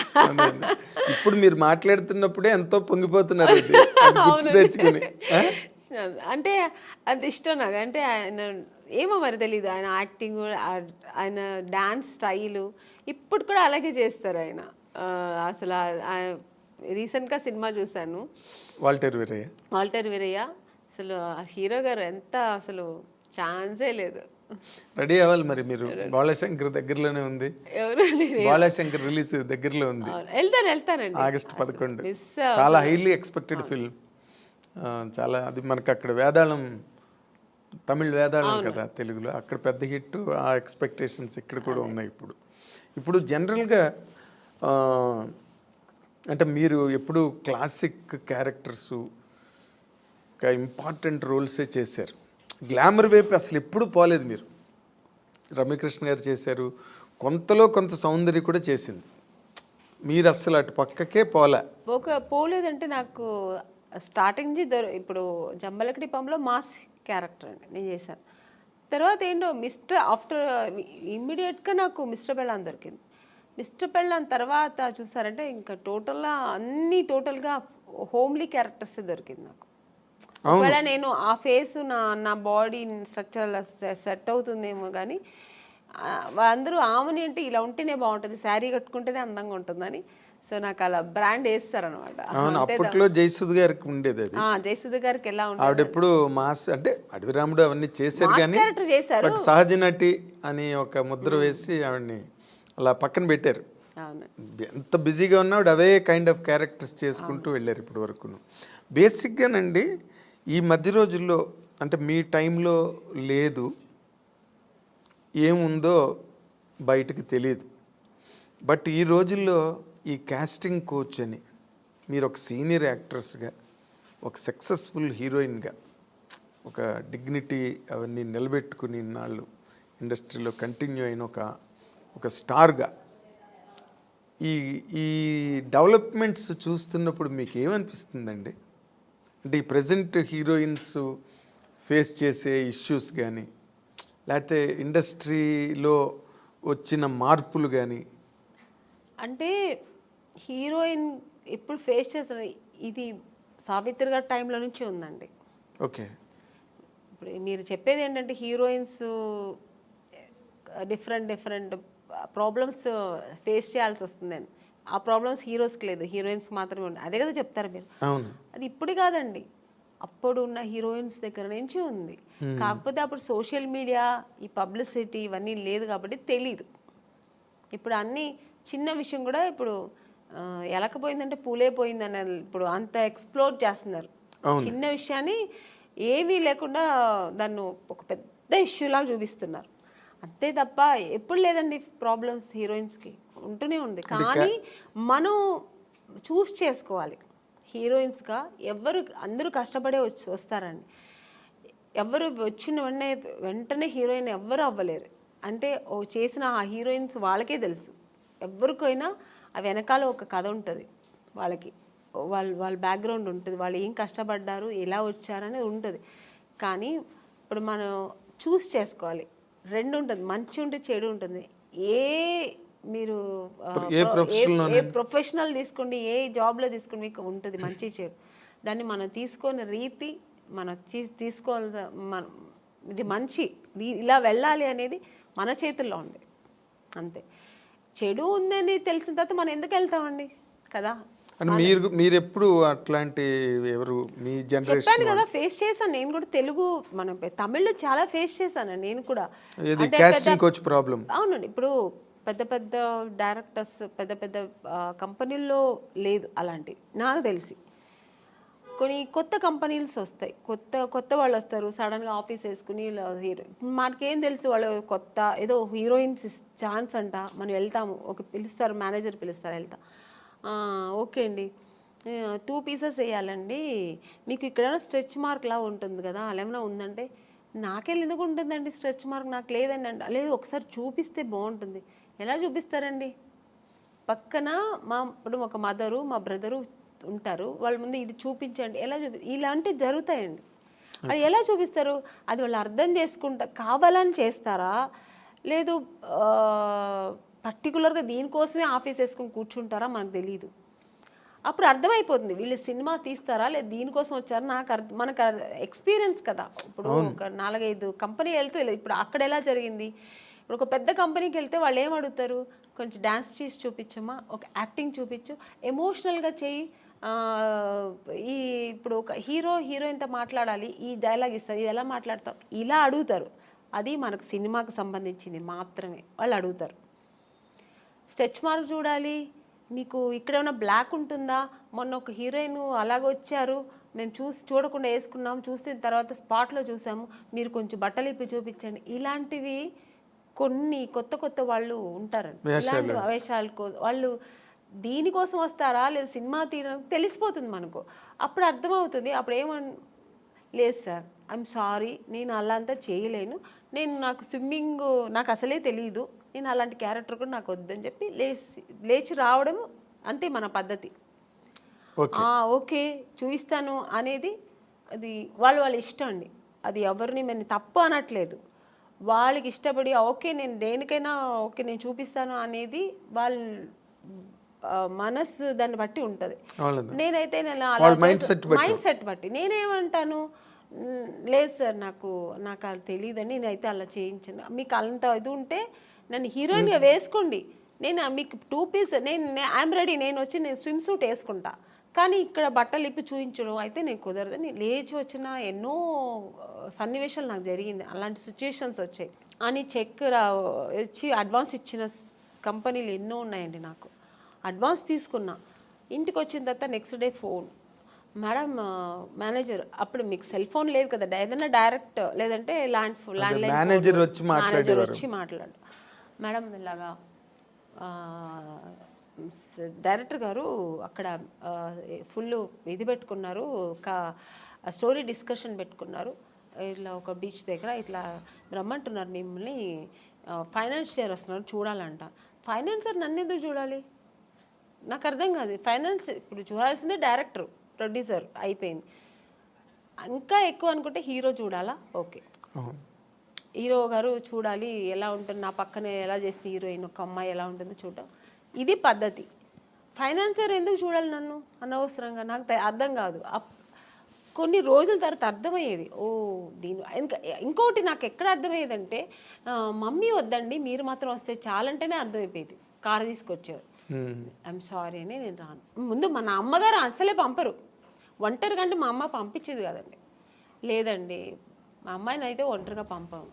ఇప్పుడు మీరు మాట్లాడుతున్నప్పుడే ఎంతో పొంగిపోతున్నారు తెచ్చుకుని.
అంటే అది ఇష్టం నాకు. అంటే ఆయన ఏమో మరి తెలీదు, ఆయన యాక్టింగ్, ఆయన డాన్స్ స్టైలు ఇప్పుడు కూడా అలాగే చేస్తారు ఆయన. అసలు రీసెంట్గా సినిమా చూశాను, వాల్టర్ వీరయ్య. అసలు హీరో గారు ఎంత అసలు ఛాన్సే లేదు.
రెడీ అవ్వాలి మరి మీరు. బాలశంకర్ దగ్గరలోనే ఉంది, బాలశంకర్ రిలీజ్ దగ్గరలో ఉంది.
వెళ్తానండి
August 11. చాలా హైలీ ఎక్స్పెక్టెడ్ ఫిల్మ్. చాలా అది మనకు అక్కడ వేదాళం, తమిళ్ వేదాళం కదా తెలుగులో, అక్కడ పెద్ద హిట్. ఆ ఎక్స్పెక్టేషన్స్ ఇక్కడ కూడా ఉన్నాయి. ఇప్పుడు జనరల్గా అంటే మీరు ఎప్పుడు క్లాసిక్ క్యారెక్టర్స్, ఇంపార్టెంట్ రోల్సే చేశారు. గ్లామర్ వైపు అసలు ఎప్పుడు పోలేదు మీరు. రమ్యకృష్ణ గారు చేశారు, కొంతలో కొంత సౌందర్య కూడా చేసింది. మీరు అసలు అటు పక్కకే
పోలేదంటే నాకు స్టార్టింగ్ ఇప్పుడు జంబలకడి పంలో మాస్ క్యారెక్టర్ అండి నేను చేశాను. తర్వాత ఏంటో ఆఫ్టర్ ఇమ్మీడియట్గా నాకు మిస్టర్ పెళ్ళాన్ దొరికింది. మిస్టర్ పెళ్ళాన్ తర్వాత చూసారంటే ఇంకా టోటల్గా హోమ్లీ క్యారెక్టర్స్ దొరికింది నాకు. ఒకవేళ నేను ఆ ఫేస్ నా బాడీ స్ట్రక్చర్ సెట్ అవుతుందేమో కానీ అందరూ ఆమెని అంటే ఇలా ఉంటేనే బాగుంటుంది, శారీ కట్టుకుంటేనే అందంగా ఉంటుందని. సో నాకు అలా బ్రాండ్ వేస్తారనమాట.
అప్పట్లో జయసుధ గారికి ఉండేది అది.
జయసుధ గారికి ఎలా ఉంటుంది,
ఆవిడెప్పుడు మాస్ అంటే అడవి రాముడు అవన్నీ చేశారు కానీ
చేశారు,
సహజ నటి అని ఒక ముద్ర వేసి ఆవిడని అలా పక్కన పెట్టారు. ఎంత బిజీగా ఉన్నా ఆవిడ అవే కైండ్ ఆఫ్ క్యారెక్టర్స్ చేసుకుంటూ వెళ్ళారు ఇప్పటి వరకు. బేసిక్గానండి ఈ మధ్య రోజుల్లో అంటే మీ టైంలో లేదు, ఏముందో బయటకు తెలియదు. బట్ ఈ రోజుల్లో ఈ కాస్టింగ్ కోచ్ అని మీరు ఒక సీనియర్ యాక్ట్రెస్గా, ఒక సక్సెస్ఫుల్ హీరోయిన్గా, ఒక డిగ్నిటీ అవన్నీ నిలబెట్టుకుని ఇన్నాళ్ళు ఇండస్ట్రీలో కంటిన్యూ అయిన ఒక స్టార్గా ఈ ఈ డెవలప్మెంట్స్ చూస్తున్నప్పుడు మీకు ఏమనిపిస్తుందండి? అంటే ఈ ప్రజెంట్ హీరోయిన్స్ ఫేస్ చేసే ఇష్యూస్ కానీ, లేకపోతే ఇండస్ట్రీలో వచ్చిన మార్పులు కానీ.
అంటే హీరోయిన్ ఇప్పుడు ఫేస్ చేసిన ఇది సావిత్రి గారి టైంలో నుంచి ఉందండి.
ఓకే.
ఇప్పుడు మీరు చెప్పేది ఏంటంటే హీరోయిన్స్ డిఫరెంట్ ప్రాబ్లమ్స్ ఫేస్ చేయాల్సి వస్తుందని. ఆ ప్రాబ్లమ్స్ హీరోస్కి లేదు, హీరోయిన్స్కి మాత్రమే ఉంది. అదే కదా చెప్తారు మీరు.
అవును.
అది ఇప్పుడు కాదండి, అప్పుడు ఉన్న హీరోయిన్స్ దగ్గర నుంచి ఉంది. కాకపోతే అప్పుడు సోషల్ మీడియా, ఈ పబ్లిసిటీ ఇవన్నీ లేదు కాబట్టి తెలీదు. ఇప్పుడు అన్ని చిన్న విషయం కూడా ఇప్పుడు ఎలకపోయిందంటే పూలే పోయిందని ఇప్పుడు అంత ఎక్స్ప్లోర్ చేస్తున్నారు. చిన్న విషయాన్ని ఏమీ లేకుండా దాన్ని ఒక పెద్ద ఇష్యూలాగా చూపిస్తున్నారు. అంతే తప్ప ఎప్పుడు లేదండి ప్రాబ్లమ్స్ హీరోయిన్స్కి ఉంటూనే ఉంది. కానీ మనం చూస్ చేసుకోవాలి. హీరోయిన్స్గా అందరూ కష్టపడే వస్తారండి. ఎవరు వచ్చిన వెంటనే హీరోయిన్ ఎవ్వరు అవ్వలేరు. అంటే చేసిన ఆ హీరోయిన్స్ వాళ్ళకే తెలుసు. ఎవరికైనా ఆ వెనకాల ఒక కథ ఉంటుంది, వాళ్ళకి వాళ్ళ బ్యాక్గ్రౌండ్ ఉంటుంది, వాళ్ళు ఏం కష్టపడ్డారు, ఎలా వచ్చారనేది ఉంటుంది. కానీ ఇప్పుడు మనం చూస్ చేసుకోవాలి. రెండు ఉంటుంది, మంచి ఉంటుంది, చెడు ఉంటుంది. మీరు ఏ ప్రొఫెషనల్ తీసుకోండి, ఏ జాబ్లో తీసుకోండి, మీకు ఉంటుంది మంచి చెడు. దాన్ని మనం తీసుకునే రీతి, మనం తీసుకోవాల్సిన ఇది మంచి ఇలా వెళ్ళాలి అనేది మన చేతుల్లో ఉంది అంతే. చెడు ఉందని తెలిసిన తర్వాత మనం ఎందుకు వెళ్తామండి కదా.
మీరు ఎప్పుడు అట్లాంటి ఎవరు మీ జనరేషన్
చెప్పాను కదా, ఫేస్ చేశాను నేను కూడా. తెలుగు మనం తమిళ్లో చాలా ఫేస్ చేశాను నేను కూడా. అవునండి. ఇప్పుడు పెద్ద పెద్ద డైరెక్టర్స్, పెద్ద పెద్ద కంపెనీల్లో లేదు అలాంటి నాకు తెలిసి. కొన్ని కొత్త కంపెనీస్ వస్తాయి, కొత్త వాళ్ళు వస్తారు, సడన్గా ఆఫీస్ వేసుకుని హీరో. మనకేం తెలుసు వాళ్ళు కొత్త ఏదో హీరోయిన్స్ ఛాన్స్ అంట, మనం వెళ్తాము. పిలుస్తారు, మేనేజర్ పిలుస్తారు, వెళ్తాం. ఓకే అండి, 2 పీసెస్ వేయాలండి, మీకు ఇక్కడ స్ట్రెచ్ మార్క్ లా ఉంటుంది కదా, అలా ఏమైనా ఉందంటే, నాకెళ్ళి ఎందుకు ఉంటుందండి స్ట్రెచ్ మార్క్, నాకు లేదండి అంట. లేదు, ఒకసారి చూపిస్తే బాగుంటుంది. ఎలా చూపిస్తారండి? పక్కన ఇప్పుడు ఒక మదరు, మా బ్రదరు ఉంటారు, వాళ్ళ ముందు ఇది చూపించండి, ఎలా ఇలాంటివి జరుగుతాయండి. అది ఎలా చూపిస్తారు? అది వాళ్ళు అర్థం చేసుకుంటా కావాలని చేస్తారా, లేదు పర్టికులర్గా దీనికోసమే ఆఫీస్ వేసుకొని కూర్చుంటారా, మనకు తెలియదు. అప్పుడు అర్థమైపోతుంది వీళ్ళు సినిమా తీస్తారా లేదు దీనికోసం వచ్చారా. మనకు ఎక్స్పీరియన్స్ కదా. ఇప్పుడు ఒక 4-5 కంపెనీ వెళ్తే ఇప్పుడు అక్కడ ఎలా జరిగింది. ఇప్పుడు ఒక పెద్ద కంపెనీకి వెళ్తే వాళ్ళు ఏం అడుగుతారు, కొంచెం డ్యాన్స్ చేసి చూపించమ్మా, ఒక యాక్టింగ్ చూపించు, ఎమోషనల్గా చేయి. ఇప్పుడు ఒక హీరోయిన్తో మాట్లాడాలి, ఈ డైలాగ్ ఇస్తారు, ఇది ఎలా మాట్లాడతావు, ఇలా అడుగుతారు. అది మనకు సినిమాకు సంబంధించింది మాత్రమే వాళ్ళు అడుగుతారు. స్ట్రెచ్ మార్క్ చూడాలి, మీకు ఇక్కడ ఏమైనా బ్లాక్ ఉంటుందా, మొన్న ఒక హీరోయిన్ అలాగ వచ్చారు, మేము చూడకుండా వేసుకున్నాం, చూసిన తర్వాత స్పాట్లో చూసాము, మీరు కొంచెం బట్టలు ఇప్పి చూపించండి. ఇలాంటివి కొన్ని కొత్త వాళ్ళు ఉంటారండి. ఇలాంటి వేషాలు వాళ్ళు దీనికోసం వస్తారా లేదు సినిమా తీయడానికి తెలిసిపోతుంది మనకు. అప్పుడు అర్థమవుతుంది. అప్పుడు లేదు సార్, ఐఎమ్ సారీ, నేను అలా అంతా చేయలేను, నాకు స్విమ్మింగ్ నాకు అసలే తెలియదు, నేను అలాంటి క్యారెక్టర్ కూడా నాకు వద్దని చెప్పి లేచి రావడం అంతే మన పద్ధతి. ఓకే చూపిస్తాను అనేది అది వాళ్ళ ఇష్టం అండి. అది ఎవరిని మేము తప్పు అనట్లేదు, వాళ్ళకి ఇష్టపడి ఓకే నేను దేనికైనా ఓకే నేను చూపిస్తాను అనేది వాళ్ళ మనసు దాన్ని బట్టి ఉంటుంది. నేనైతే మైండ్ సెట్ బట్టి నేనేమంటాను, లేదు సార్ నాకు అది తెలియదని, నేనైతే అలా చేయించాను, మీకు అంత ఇది ఉంటే నన్ను హీరోయిన్గా వేసుకోండి, నేను మీకు 2 పీస్ ఐఎమ్ రెడీ, నేను స్విమ్ సూట్ వేసుకుంటా, కానీ ఇక్కడ బట్టలు ఇప్పి చూపించడం అయితే నేను కుదరదని లేచి వచ్చిన ఎన్నో సన్నివేశాలు నాకు జరిగింది. అలాంటి సిచ్యుయేషన్స్ వచ్చాయి అని ఇచ్చి అడ్వాన్స్ ఇచ్చిన కంపెనీలు ఎన్నో ఉన్నాయండి. నాకు అడ్వాన్స్ తీసుకున్నా, ఇంటికి వచ్చిన తర్వాత next day phone, madam manager, అప్పుడు మీకు సెల్ ఫోన్ లేదు కదా, ఏదైనా డైరెక్ట్ లేదంటే ల్యాండ్లైన్ మేనేజర్ వచ్చి మాట్లాడు, మేడం ఇలాగా డైరెక్టర్ గారు అక్కడ ఫుల్ ఇది పెట్టుకున్నారు, ఒక స్టోరీ డిస్కషన్ పెట్టుకున్నారు, ఇట్లా ఒక బీచ్ దగ్గర ఇట్లా రమ్మంటున్నారు మిమ్మల్ని, ఫైనాన్షియర్ వస్తున్నారు చూడాలంట. ఫైనాన్సర్ నన్ను ఎందుకు చూడాలి, నాకు అర్థం కాదు. ఫైనాన్స్ ఇప్పుడు చూడాల్సిందే డైరెక్టర్, ప్రొడ్యూసర్ అయిపోయింది. ఇంకా ఎక్కువ అనుకుంటే హీరో చూడాలా, ఓకే హీరో గారు చూడాలి ఎలా ఉంటుంది, నా పక్కనే ఎలా చేస్తే హీరోయిన్ ఒక అమ్మాయి ఎలా ఉంటుందో చూడటం, ఇది పద్ధతి. ఫైనాన్సర్ ఎందుకు చూడాలి నన్ను అనవసరంగా, నాకు అర్థం కాదు. కొన్ని రోజుల తర్వాత అర్థమయ్యేది, ఓ దీని ఇంకోటి నాకు ఎక్కడ అర్థమయ్యేదంటే, మమ్మీ వద్దండి మీరు మాత్రం వస్తే చాలంటేనే అర్థమైపోయేది. కారు తీసుకొచ్చేవారు, ఐఎమ్ సారీ అని నేను రాను. ముందు మన అమ్మగారు అసలే పంపరు, ఒంటరిగా అంటే మా అమ్మ పంపించేది కదండి. లేదండి మా అమ్మాయిని అయితే ఒంటరిగా పంపాము.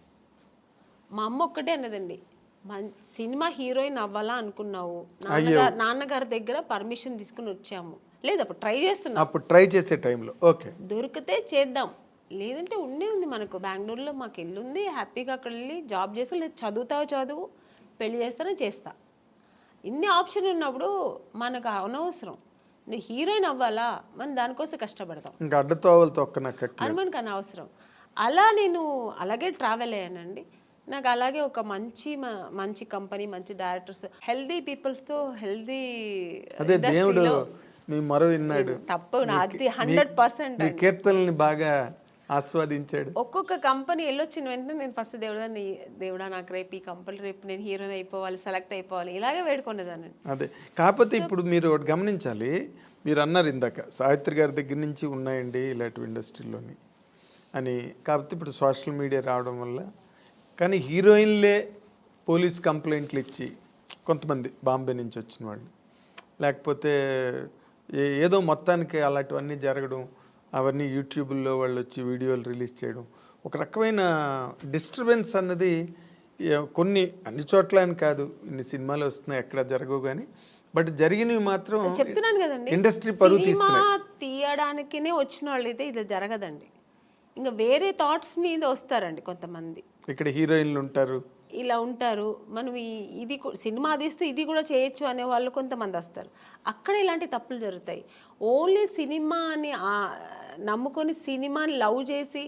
మా అమ్మ ఒక్కటే అన్నదండి, సినిమా హీరోయిన్ అవ్వాలా అనుకున్నావు, నాన్నగారి దగ్గర పర్మిషన్ తీసుకుని వచ్చాము. లేదు అప్పుడు ట్రై చేస్తున్నాం,
అప్పుడు ట్రై చేసే టైంలో ఓకే
దొరికితే చేద్దాం, లేదంటే ఉంది మనకు బెంగళూరులో మాకు ఇల్లు ఉంది, హ్యాపీగా అక్కడ వెళ్ళి జాబ్ చేసుకుని, లేదు చదువుతావు చదువు, పెళ్లి చేస్తానో చేస్తా. ఇన్ని ఆప్షన్ ఉన్నప్పుడు మనకు అనవసరం. నువ్వు హీరోయిన్ అవ్వాలా, మనం దానికోసం కష్టపడతాం,
ఇంకా అడ్డతోవలతో
అది మనకు అనవసరం. అలా నేను అలాగే ట్రావెల్ అయ్యానండి. నాకు అలాగే ఒక మంచి కంపెనీ, మంచి డైరెక్టర్స్, హెల్దీ పీపుల్స్తో హెల్దీ
అదే దేవుడు మీ మరో విన్నాడు,
తప్పు నాది 100%.
కీర్తనల్ని బాగా ఆస్వాదించాడు.
ఒక్కొక్క కంపెనీ వెళ్ళొచ్చిన వెంటనే నేను ఫస్ట్ దేవుడా నాకు రేపు ఈ కంపెనీ, రేపు నేను హీరోయిన్ అయిపోవాలి, సెలెక్ట్ అయిపోవాలి, ఇలాగే వేడుకునేదాన్ని.
అదే కాకపోతే ఇప్పుడు మీరు ఒకటి గమనించాలి, మీరు అన్నారు ఇందాక సావిత్రి గారి దగ్గర నుంచి ఉన్నాయండి ఇలాంటి ఇండస్ట్రీలోని అని. కాకపోతే ఇప్పుడు సోషల్ మీడియా రావడం వల్ల, కానీ హీరోయిన్లే పోలీస్ కంప్లైంట్లు ఇచ్చి కొంతమంది బాంబే నుంచి వచ్చిన వాళ్ళు, లేకపోతే ఏదో మొత్తానికి అలాంటివన్నీ జరగడం, అవన్నీ యూట్యూబ్లో వాళ్ళు వచ్చి వీడియోలు రిలీజ్ చేయడం, ఒక రకమైన డిస్టర్బెన్స్ అన్నది కొన్ని అన్ని చోట్ల అని కాదు, ఇన్ని సినిమాలు వస్తున్నాయి ఎక్కడ జరగవు కానీ, బట్ జరిగినవి మాత్రం
చెప్తున్నాను కదండి,
ఇండస్ట్రీ పరువు
తీయడానికినే వచ్చిన వాళ్ళు అయితే ఇది జరగదండి. ఇంకా వేరే థాట్స్ మీద వస్తారండి కొంతమంది.
ఇక్కడ హీరోయిన్లు ఉంటారు,
ఇలా ఉంటారు, మనం ఇది సినిమా తీస్తూ ఇది కూడా చేయొచ్చు అనే వాళ్ళు కొంతమంది వస్తారు. అక్కడ ఇలాంటి తప్పులు జరుగుతాయి. ఓన్లీ సినిమాని నమ్ముకొని సినిమాని లవ్ చేసి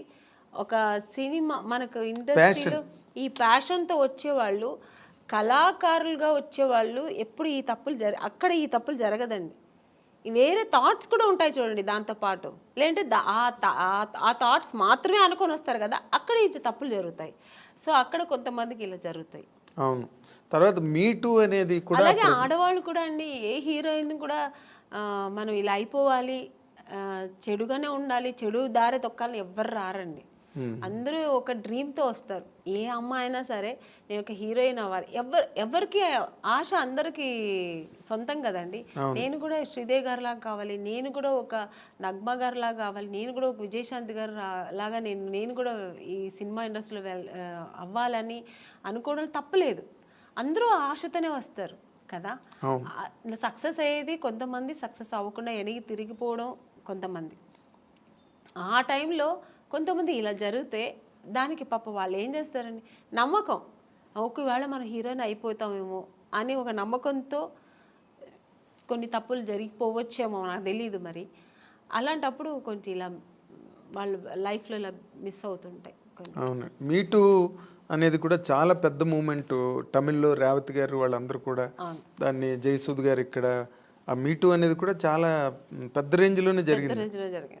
ఒక సినిమా మనకు ఇండస్ట్రీలో ఈ ప్యాషన్తో వచ్చేవాళ్ళు, కళాకారులుగా వచ్చేవాళ్ళు ఎప్పుడు ఈ తప్పులు అక్కడ ఈ తప్పులు జరగదండి. వేరే థాట్స్ కూడా ఉంటాయి చూడండి దాంతోపాటు, లేదంటే ఆ థాట్స్ మాత్రమే అనుకొని వస్తారు కదా, అక్కడ ఈ తప్పులు జరుగుతాయి. సో అక్కడ కొంతమందికి ఇలా జరుగుతాయి.
అవును. తర్వాత మీటూ అనేది కూడా,
అలాగే ఆడవాళ్ళు కూడా అండి, ఏ హీరోయిన్ కూడా మనం ఇలా అయిపోవాలి, చెడుగానే ఉండాలి, చెడు దారి తొక్కాలని ఎవ్వరు రారండి. అందరూ ఒక డ్రీమ్తో వస్తారు. ఏ అమ్మాయి అయినా సరే నేను ఒక హీరోయిన్ అవ్వాలి, ఎవరికి ఆశ అందరికీ సొంతం కదండి. నేను కూడా శ్రీదేవి గారి లాగా కావాలి, నేను కూడా ఒక నగ్మా గారి లాగా కావాలి, నేను కూడా ఒక విజయశాంతి గారు లాగా నేను కూడా ఈ సినిమా ఇండస్ట్రీలో అవ్వాలని అనుకోవడం తప్పలేదు. అందరూ ఆశతోనే వస్తారు కదా. సక్సెస్ అయ్యేది కొంతమంది, సక్సెస్ అవ్వకుండా వెనక్కి తిరిగిపోవడం కొంతమంది. ఆ టైంలో కొంతమంది ఇలా జరిగితే దానికి పాప వాళ్ళు ఏం చేస్తారండి, నమ్మకం, ఒకవేళ మనం హీరోయిన్ అయిపోతామేమో అని ఒక నమ్మకంతో కొన్ని తప్పులు జరిగిపోవచ్చేమో, నాకు తెలీదు మరి. అలాంటప్పుడు కొంచెం ఇలా వాళ్ళు లైఫ్లో ఇలా మిస్ అవుతుంటాయి.
అవును, మీటూ అనేది కూడా చాలా పెద్ద మూమెంట్. తమిళ్లో రేవతి గారు వాళ్ళందరూ కూడా దాన్ని, జయసూద్ గారు ఇక్కడ, ఆ మీటూ అనేది కూడా చాలా పెద్ద రేంజ్లోనే జరిగింది.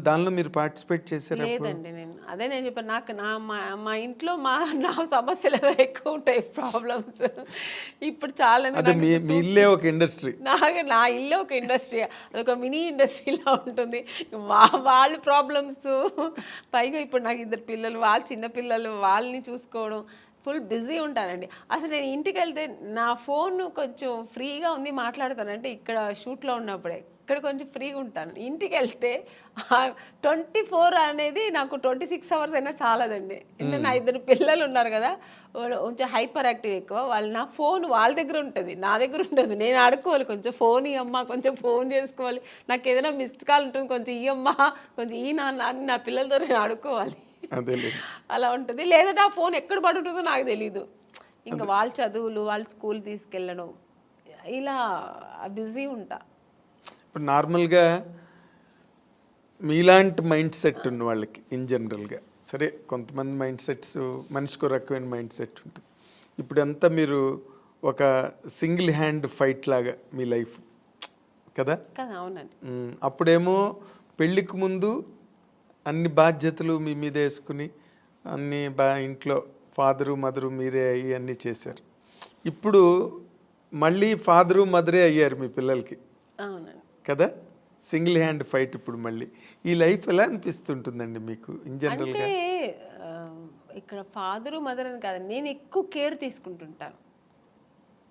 దానిలో మీరు పార్టిసిపేట్ చేశారు?
లేదండి, నేను చెప్పాను, నాకు మా ఇంట్లో నా సమస్యలు ఎక్కువ ఉంటాయి, ప్రాబ్లమ్స్. ఇప్పుడు చాలా
మీ ఇల్లే ఒక ఇండస్ట్రీ,
నా ఇల్లే ఒక ఇండస్ట్రీ, అదొక మినీ ఇండస్ట్రీలా ఉంటుంది. వాళ్ళ ప్రాబ్లమ్స్, పైగా ఇప్పుడు నాకు 2 పిల్లలు, వాళ్ళ చిన్న పిల్లలు, వాళ్ళని చూసుకోవడం, ఫుల్ బిజీ ఉంటానండి. అసలు నేను ఇంటికి వెళ్తే నా ఫోన్ కొంచెం ఫ్రీగా ఉంది మాట్లాడతానంటే ఇక్కడ షూట్లో ఉన్నప్పుడే, ఇక్కడ కొంచెం ఫ్రీగా ఉంటాను. ఇంటికి వెళ్తే 24 అనేది నాకు 26 అవర్స్ అయినా చాలదండి. ఎందుకంటే నా 2 పిల్లలు ఉన్నారు కదా, కొంచెం హైపర్ యాక్టివ్ ఎక్కువ. నా ఫోన్ వాళ్ళ దగ్గర ఉంటుంది, నా దగ్గర ఉండదు. నేను ఆడుకోవాలి, కొంచెం ఫోన్ ఇవ్వమ్మా, కొంచెం ఫోన్ చేసుకోవాలి, నాకు ఏదైనా మిస్డ్ కాల్ ఉంటుంది, కొంచెం ఇవ్వమ్మా, కొంచెం ఈ నాన్న అని నా పిల్లలతో నేను ఆడుకోవాలి. అలా ఉంటుంది. లేదంటే ఆ ఫోన్ ఎక్కడ పడుతుందో నాకు తెలీదు. ఇంకా వాళ్ళ చదువులు, వాళ్ళ స్కూల్ తీసుకెళ్ళడం, ఇలా బిజీ ఉంటా.
ఇప్పుడు నార్మల్గా మీలాంటి మైండ్ సెట్ ఉన్న వాళ్ళకి ఇన్ జనరల్గా, సరే కొంతమంది మైండ్ సెట్స్ మనిషికి రకమైన మైండ్ సెట్ ఉంటుంది. ఇప్పుడు అంతా మీరు ఒక సింగిల్ హ్యాండ్ ఫైట్ లాగా మీ లైఫ్ కదా.
కదా, అవునండి.
అప్పుడేమో పెళ్ళికి ముందు అన్ని బాధ్యతలు మీ మీద వేసుకుని అన్ని ఇంట్లో ఫాదరు మదరు మీరే అయ్యి అన్నీ చేశారు. ఇప్పుడు మళ్ళీ ఫాదరు మదరే అయ్యారు మీ పిల్లలకి
అవునండి
కదా. సింగిల్ హ్యాండ్ ఫైట్ ఇప్పుడు మళ్ళీ. ఈ లైఫ్ ఎలా అనిపిస్తుంటుందండి మీకు ఇన్ జనరల్గా?
అంటే ఇక్కడ ఫాదరు మదర్ అని కాదు, నేను ఎక్కువ కేర్ తీసుకుంటుంటాను.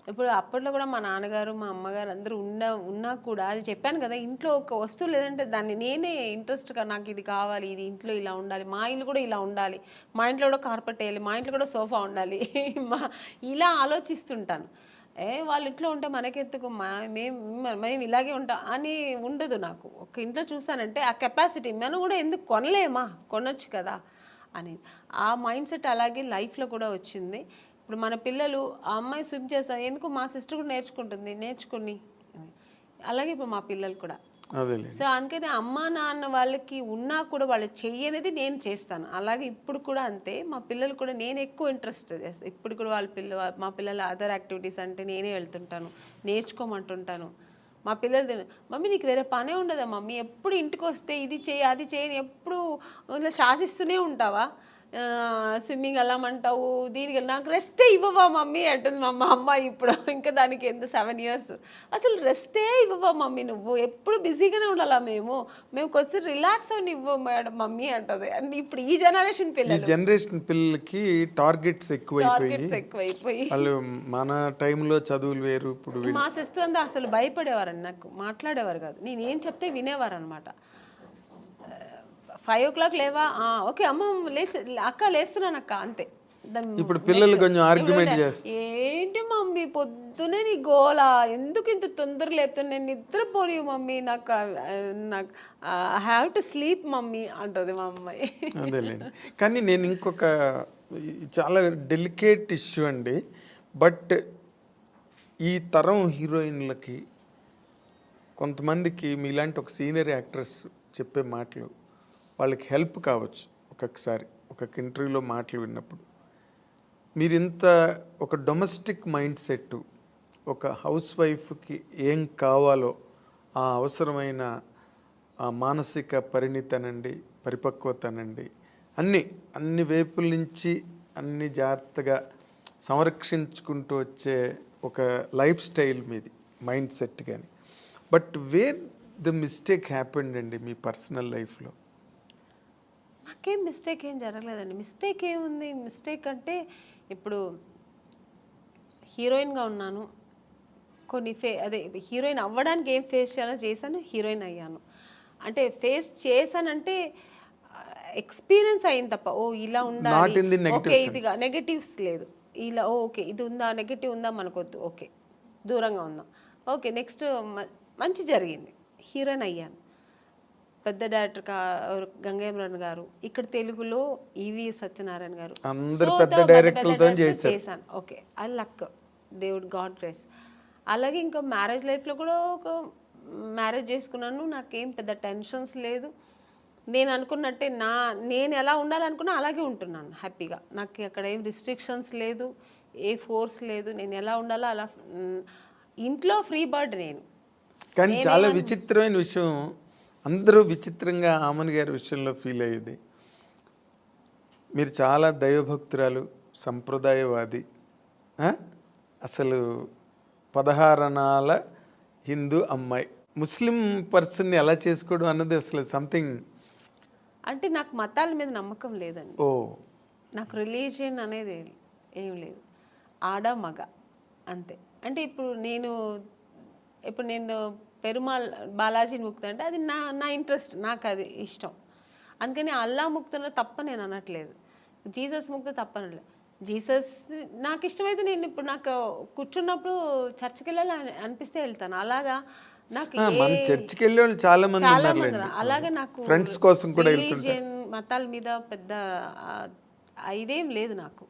ఇప్పుడు అప్పట్లో కూడా మా నాన్నగారు మా అమ్మగారు అందరూ ఉన్నా కూడా, అది చెప్పాను కదా, ఇంట్లో ఒక వస్తువు లేదంటే దాన్ని నేనే ఇంట్రెస్ట్గా నాకు ఇది కావాలి, ఇది ఇంట్లో ఇలా ఉండాలి, మా ఇల్లు కూడా ఇలా ఉండాలి, మా ఇంట్లో కూడా కార్పెట్ వేయాలి, మా ఇంట్లో కూడా సోఫా ఉండాలి ఇలా ఆలోచిస్తుంటాను. వాళ్ళ ఇంట్లో ఉంటే మనకెత్తుకు మేము ఇలాగే ఉంటాం అని ఉండదు నాకు. ఒక ఇంట్లో చూసానంటే ఆ కెపాసిటీ మనం కూడా ఎందుకు కొనలేమా, కొనొచ్చు కదా అని ఆ మైండ్ సెట్ అలాగే లైఫ్లో కూడా వచ్చింది. ఇప్పుడు మన పిల్లలు ఆ అమ్మాయి స్విమ్ చేస్తారు, ఎందుకు మా సిస్టర్ కూడా నేర్చుకుంటుంది, నేర్చుకుని అలాగే ఇప్పుడు మా పిల్లలు కూడా. సో అందుకని అమ్మా నాన్న వాళ్ళకి ఉన్నా కూడా వాళ్ళు చెయ్యనేది నేను చేస్తాను. అలాగే ఇప్పుడు కూడా అంతే, మా పిల్లలు కూడా నేను ఎక్కువ ఇంట్రెస్ట్ చేస్తాను. ఇప్పుడు కూడా మా పిల్లల అదర్ యాక్టివిటీస్ అంటే నేనే వెళ్తుంటాను, నేర్చుకోమంటుంటాను. మా పిల్లలు, మమ్మీ నీకు వేరే పనే ఉండదా మమ్మీ, ఎప్పుడు ఇంటికి వస్తే ఇది చేయి అది చేయని ఎప్పుడు ఇలా శాసిస్తూనే ఉంటావా, స్విమ్మింగ్ వెళ్ళమంటావు, దీనికి నాకు రెస్టే ఇవ్వవా మమ్మీ అంటుంది మా అమ్మ. ఇప్పుడు ఇంకా దానికి ఎంత 7 years, అసలు రెస్టే ఇవ్వవా మమ్మీ, నువ్వు ఎప్పుడు బిజీగానే ఉండాలా, మేము కొంచెం రిలాక్స్ అని ఇవ్వ మేడం మమ్మీ అంటది. అండ్ ఇప్పుడు ఈ జనరేషన్
పిల్లలకి టార్గెట్స్ ఎక్కువైపోయి వాళ్ళు మన టైంలో చదువులు వేరు. ఇప్పుడు
మా సిస్టర్ అంతా అసలు భయపడేవారండి, నాకు మాట్లాడేవారు కాదు, నేను ఏం చెప్తే వినేవారు అనమాట. 5 o'clock లేవా, ఓకే అమ్మ అక్క లేస్తున్నాను అక్క అంతే.
ఇప్పుడు పిల్లలు కొంచెం ఆర్గ్యుమెంట్ చేస్తారు,
ఏంటి మమ్మీ పొద్దునే నీ గోలా, ఎందుకు ఇంత తొందర లేపుతాను, నేను నిద్రపోలేవు మమ్మీ, నాకు I have to sleep mummy అంటది మా అమ్మాయి.
అదేలేండి. కానీ నేను ఇంకొక చాలా డెలికేట్ ఇష్యూ అండి, బట్ ఈ తరం హీరోయిన్లకి కొంతమందికి మీలాంటి ఒక సీనియర్ యాక్ట్రెస్ చెప్పే మాటలు వాళ్ళకి హెల్ప్ కావచ్చు. ఒక్కొక్కసారి ఒక ఇంటర్వ్యూలో మాటలు విన్నప్పుడు మీరు ఇంత ఒక డొమెస్టిక్ మైండ్ సెట్, ఒక హౌస్ వైఫ్కి ఏం కావాలో ఆ అవసరమైన ఆ మానసిక పరిణితనండి, పరిపక్వతనండి, అన్ని వైపుల నుంచి అన్ని జాగ్రత్తగా సంరక్షించుకుంటూ వచ్చే ఒక లైఫ్ స్టైల్ మీది, మైండ్ సెట్. కానీ but where the mistake happened అండి మీ పర్సనల్ లైఫ్లో?
నాకేం మిస్టేక్ ఏం జరగలేదండి. మిస్టేక్ ఏముంది, మిస్టేక్ అంటే ఇప్పుడు హీరోయిన్గా ఉన్నాను, కొన్ని అదే హీరోయిన్ అవ్వడానికి ఏం ఫేస్ చేయాలో చేశాను, హీరోయిన్ అయ్యాను. అంటే ఫేస్ చేశానంటే ఎక్స్పీరియన్స్ అయింది తప్ప, ఓ ఇలా ఉండాలి, ఓకే ఇదిగా నెగటివ్స్ లేదు, ఇలా ఓకే ఇది ఉందా, నెగటివ్ ఉందా మనకొద్దు, ఓకే దూరంగా ఉందాం, ఓకే నెక్స్ట్ మంచి జరిగింది, హీరోయిన్ అయ్యాను. పెద్ద డైరెక్టర్ గంగేమ్రన్ గారు, ఇక్కడ తెలుగులో ఈవి సత్యనారాయణ గారు, చేశాను. ఓకే అది లక్, దేవుడు గాడ్ గ్రేస్. అలాగే ఇంకా మ్యారేజ్ లైఫ్లో కూడా ఒక మ్యారేజ్ చేసుకున్నాను, నాకేం పెద్ద టెన్షన్స్ లేదు. నేను అనుకున్నట్టే నేను ఎలా ఉండాలనుకున్నా అలాగే ఉంటున్నాను హ్యాపీగా. నాకు అక్కడ ఏం రిస్ట్రిక్షన్స్ లేదు, ఏ ఫోర్స్ లేదు, నేను ఎలా ఉండాలో అలా. ఇంట్లో ఫ్రీ బర్డ్ నేను.
కానీ చాలా విచిత్రమైన విషయం, అందరూ విచిత్రంగా ఆమన్ గారి విషయంలో ఫీల్ అయ్యేది, మీరు చాలా దైవభక్తురాలు, సంప్రదాయవాది, అసలు 16 అణాల హిందూ అమ్మాయి, ముస్లిం పర్సన్ని ఎలా చేసుకోవడం అన్నది అసలు సంథింగ్.
అంటే నాకు మతాల మీద నమ్మకం లేదండి. నాకు రిలీజియన్ అనేది ఏం లేదు, ఆడ మగ అంతే. అంటే ఇప్పుడు నేను పెరుమాళ్ బాలాజీని ముక్తా అంటే అది నా ఇంట్రెస్ట్, నాకు అది ఇష్టం. అందుకని అల్లా ముక్తున్న తప్ప నేను అనట్లేదు, జీసస్ ముక్త తప్ప అనట్లేదు. జీసస్ నాకు ఇష్టమైతే నేను ఇప్పుడు నాకు కూర్చున్నప్పుడు చర్చికి వెళ్ళాలి అనిపిస్తే వెళ్తాను. అలాగా నాకు
చర్చికి వెళ్ళే వాళ్ళు చాలా మంది
అలాగే నాకు
ఫ్రెండ్స్ కోసం కూడా
రిలీజియన్ మతాల మీద పెద్ద ఇదేం లేదు నాకు.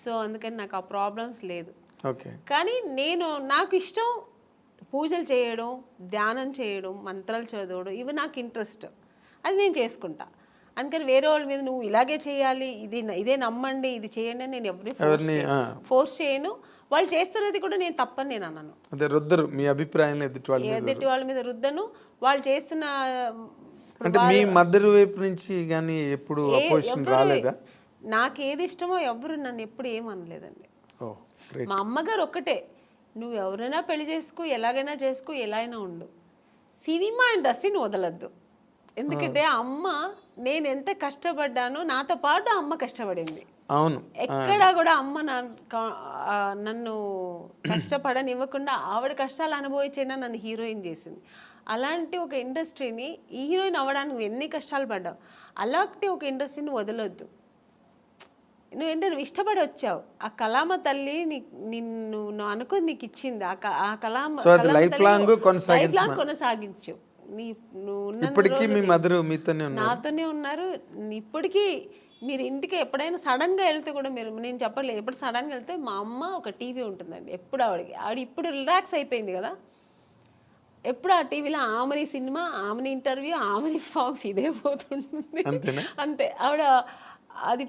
సో అందుకని నాకు ఆ ప్రాబ్లమ్స్ లేదు. కానీ నాకు ఇష్టం పూజలు చేయడం, ధ్యానం చేయడం, మంత్రాలు చదవడం, ఇవి నాకు ఇంట్రెస్ట్, అది నేను చేసుకుంటా. అందుకని వేరే వాళ్ళ మీద నువ్వు ఇలాగే చేయాలి, ఇదే నమ్మండి, ఇది చేయండి అని నేను ఎవరిని ఫోర్స్ చేయను. వాళ్ళు చేస్తున్నది కూడా నేను తప్పని నేను అన్నాను.
అదే రుద్దరు మీ అభిప్రాయం ఎదుటి వాళ్ళు
ఎదుటి వాళ్ళ మీద రుద్దను. వాళ్ళు చేస్తున్న
అంటే మీ మదర్ వైపు నుంచి కానీ ఎప్పుడు అపోజిషన్ రాలేదా?
నాకు ఏది ఇష్టమో ఎవరు నన్ను ఎప్పుడు ఏమనలేదండి.
ఓ గ్రేట్.
మా అమ్మగారు ఒక్కటే, నువ్వు ఎవరైనా పెళ్లి చేసుకో, ఎలాగైనా చేసుకో, ఎలా అయినా ఉండు, సినిమా ఇండస్ట్రీని వదలద్దు. ఎందుకంటే అమ్మ నేను ఎంత కష్టపడ్డానో నాతో పాటు అమ్మ కష్టపడింది.
అవును.
ఎక్కడా కూడా అమ్మ నన్ను కష్టపడనివ్వకుండా ఆవిడ కష్టాలు అనుభవించినా నన్ను హీరోయిన్ చేసింది. అలాంటి ఒక ఇండస్ట్రీని హీరోయిన్ అవ్వడానికి నువ్వు ఎన్ని కష్టాలు పడ్డావు, అలాంటి ఒక ఇండస్ట్రీని వదలొద్దు. నువ్వు ఇష్టపడి వచ్చావు, ఆ కళామ తల్లి నిన్ను అనుకుని నీకు ఇచ్చింది, ఆ కళామ
లైఫ్ లాంగ్
కొనసాగించు.
ఇప్పటికీ మీ మదర్ మీతోనే
నాతోనే ఉన్నారు. ఇప్పటికీ మీరు ఇంటికి ఎప్పుడైనా సడన్గా వెళ్తే కూడా నేను చెప్పలేదు, ఎప్పుడు సడన్గా వెళ్తే మా అమ్మ ఒక టీవీ ఉంటుందండి ఎప్పుడు ఆవిడ ఇప్పుడు రిలాక్స్ అయిపోయింది కదా, ఎప్పుడు ఆ టీవీలో ఆమెని సినిమా, ఆమెని ఇంటర్వ్యూ, ఆమెని సాంగ్స్ ఇదే పోతుంటుంది అంతే. ఆవిడ అది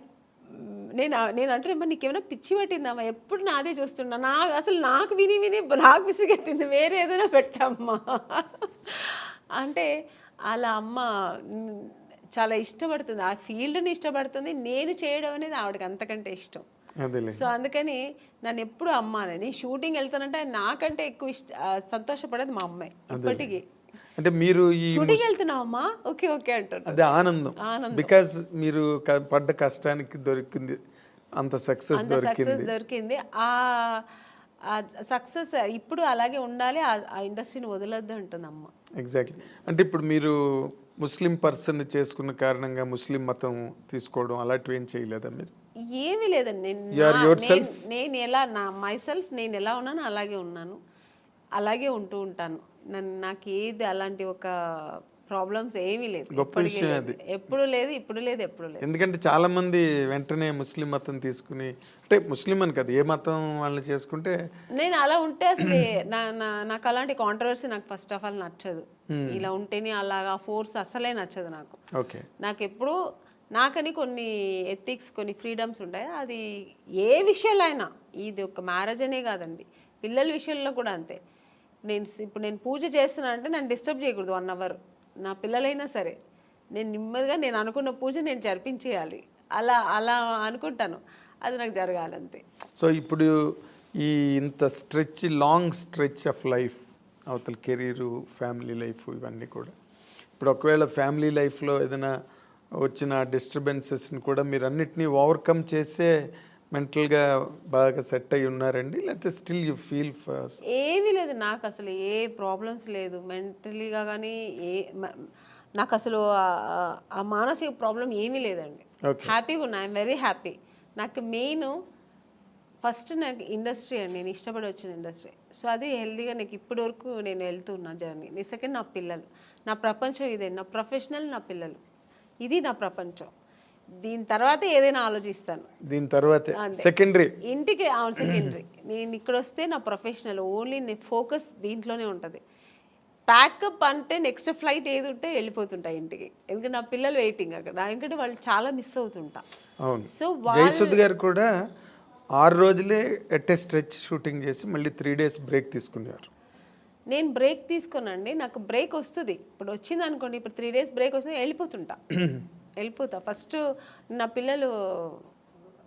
నేను అంటే నీకేమైనా పిచ్చి పట్టిందమ్మా, ఎప్పుడు నాదే చూస్తున్నా, అసలు నాకు విని నాకు విసిగెత్తింది, వేరే ఏదైనా పెట్టమ్మా అంటే అలా అమ్మ చాలా ఇష్టపడుతుంది, ఆ ఫీల్డ్ని ఇష్టపడుతుంది. నేను చేయడం అనేది ఆవిడకి అంతకంటే ఇష్టం. సో అందుకని నన్ను ఎప్పుడు అమ్మ అనేది, నేను షూటింగ్ వెళ్తానంటే నాకంటే ఎక్కువ సంతోషపడేది మా అమ్మాయి. ఇప్పటికీ
అంటే మీరు ఈ
షూటింగ్ వెళ్తున్నావమ్మా, ఓకే ఓకే అంటారు.
అదే ఆనందం, బికాజ్ మీరు పడ్డ కష్టానికి దొరికింది అంత సక్సెస్
దొరికింది. ఆ సక్సెస్ ఇప్పుడు అలాగే ఉండాలి, ఆ ఇండస్ట్రీని వదలొద్దు అంటుంది అమ్మ.
ఎగ్జాక్ట్లీ. అంటే ఇప్పుడు మీరు ముస్లిం పర్సన్ చేసుకున్న కారణంగా ముస్లిం మతం తీసుకోవడం అలాంటివి ఏం చేయలేదా మీరు?
ఏమీ లేదండి. నేను ఎలా మైసెల్ఫ్ నేను ఎలా ఉన్నాను అలాగే ఉన్నాను, అలాగే ఉంటూ ఉంటాను. నాకు ఏది అలాంటి ఒక ప్రాబ్లమ్స్ ఏమీ లేదు, ఎప్పుడు లేదు, ఇప్పుడు లేదు, ఎప్పుడు లేదు.
ఎందుకంటే చాలా మంది వెంటనే ముస్లిం మతం తీసుకుని, అంటే ముస్లిం అని కదా ఏ మతం వాళ్ళని చేసుకుంటే,
నేను అలా ఉంటే అసలు నాకు అలాంటి కాంట్రవర్సీ నాకు ఫస్ట్ ఆఫ్ ఆల్ నచ్చదు. ఇలా ఉంటేనే అలాగా ఫోర్స్ అసలే నచ్చదు నాకు.
ఓకే.
నాకు ఎప్పుడు నాకని కొన్ని ఎథిక్స్, కొన్ని ఫ్రీడమ్స్ ఉంటాయి. అది ఏ విషయంలో అయినా, ఇది ఒక మ్యారేజ్ అనే కాదండి, పిల్లల విషయంలో కూడా అంతే. ఇప్పుడు నేను పూజ చేస్తున్నా అంటే నన్ను డిస్టర్బ్ చేయకూడదు 1 hour, నా పిల్లలైనా సరే. నేను నెమ్మదిగా నేను అనుకున్న పూజ నేను జరిపించేయాలి, అలా అనుకుంటాను, అది నాకు జరగాలంతే.
సో ఇప్పుడు ఈ ఇంత లాంగ్ స్ట్రెచ్ ఆఫ్ లైఫ్, అవతల కెరీరు, ఫ్యామిలీ లైఫ్, ఇవన్నీ కూడా ఇప్పుడు ఒకవేళ ఫ్యామిలీ లైఫ్లో ఏదైనా వచ్చిన డిస్టర్బెన్సెస్ని కూడా మీరు అన్నిటినీ ఓవర్కమ్ చేసే మెంటల్గా బాగా సెట్ అయి ఉన్నారండి, లేకపోతే స్టిల్ యూ ఫీల్ ఫస్ట్?
ఏమీ లేదు, నాకు అసలు ఏ ప్రాబ్లమ్స్ లేదు మెంటలీగా కానీ, నాకు అసలు ఆ మానసిక ప్రాబ్లం ఏమీ లేదండి. హ్యాపీగా ఉన్నా, ఐఎమ్ వెరీ హ్యాపీ. నాకు మెయిన్ ఫస్ట్ నాకు ఇండస్ట్రీ అండి, నేను ఇష్టపడి వచ్చిన ఇండస్ట్రీ. సో అది హెల్తీగా నాకు ఇప్పటి వరకు నేను వెళ్తున్నా జర్నీ. సెకండ్ నా పిల్లలు, నా ప్రపంచం ఇదే, నా ప్రొఫెషనల్, నా పిల్లలు, ఇది నా ప్రపంచం. దీని తర్వాత ఏదైనా ఆలోచిస్తాను,
దీని తర్వాత సెకండరీ,
ఇంటికి సెకండరీ. నేను ఇక్కడ వస్తే నా ప్రొఫెషనల్ ఓన్లీ, నీ ఫోకస్ దీంట్లోనే ఉంటుంది. ప్యాకప్ అంటే నెక్స్ట్ ఫ్లైట్ ఏది ఉంటే వెళ్ళిపోతుంటా ఇంటికి, ఎందుకంటే నా పిల్లలు వెయిటింగ్ అక్కడ, ఎందుకంటే వాళ్ళు చాలా మిస్ అవుతుంటా.
సో జయసుద్ గారు కూడా 6 రోజులే ఎట్ ఏ స్ట్రెచ్ షూటింగ్ చేసి మళ్ళీ 3 days బ్రేక్ తీసుకున్నారు.
నేను బ్రేక్ తీసుకోనండి, నాకు బ్రేక్ వస్తుంది. ఇప్పుడు వచ్చింది అనుకోండి, ఇప్పుడు 3 days బ్రేక్ వస్తుంది, వెళ్ళిపోతా. ఫస్ట్ నా పిల్లలు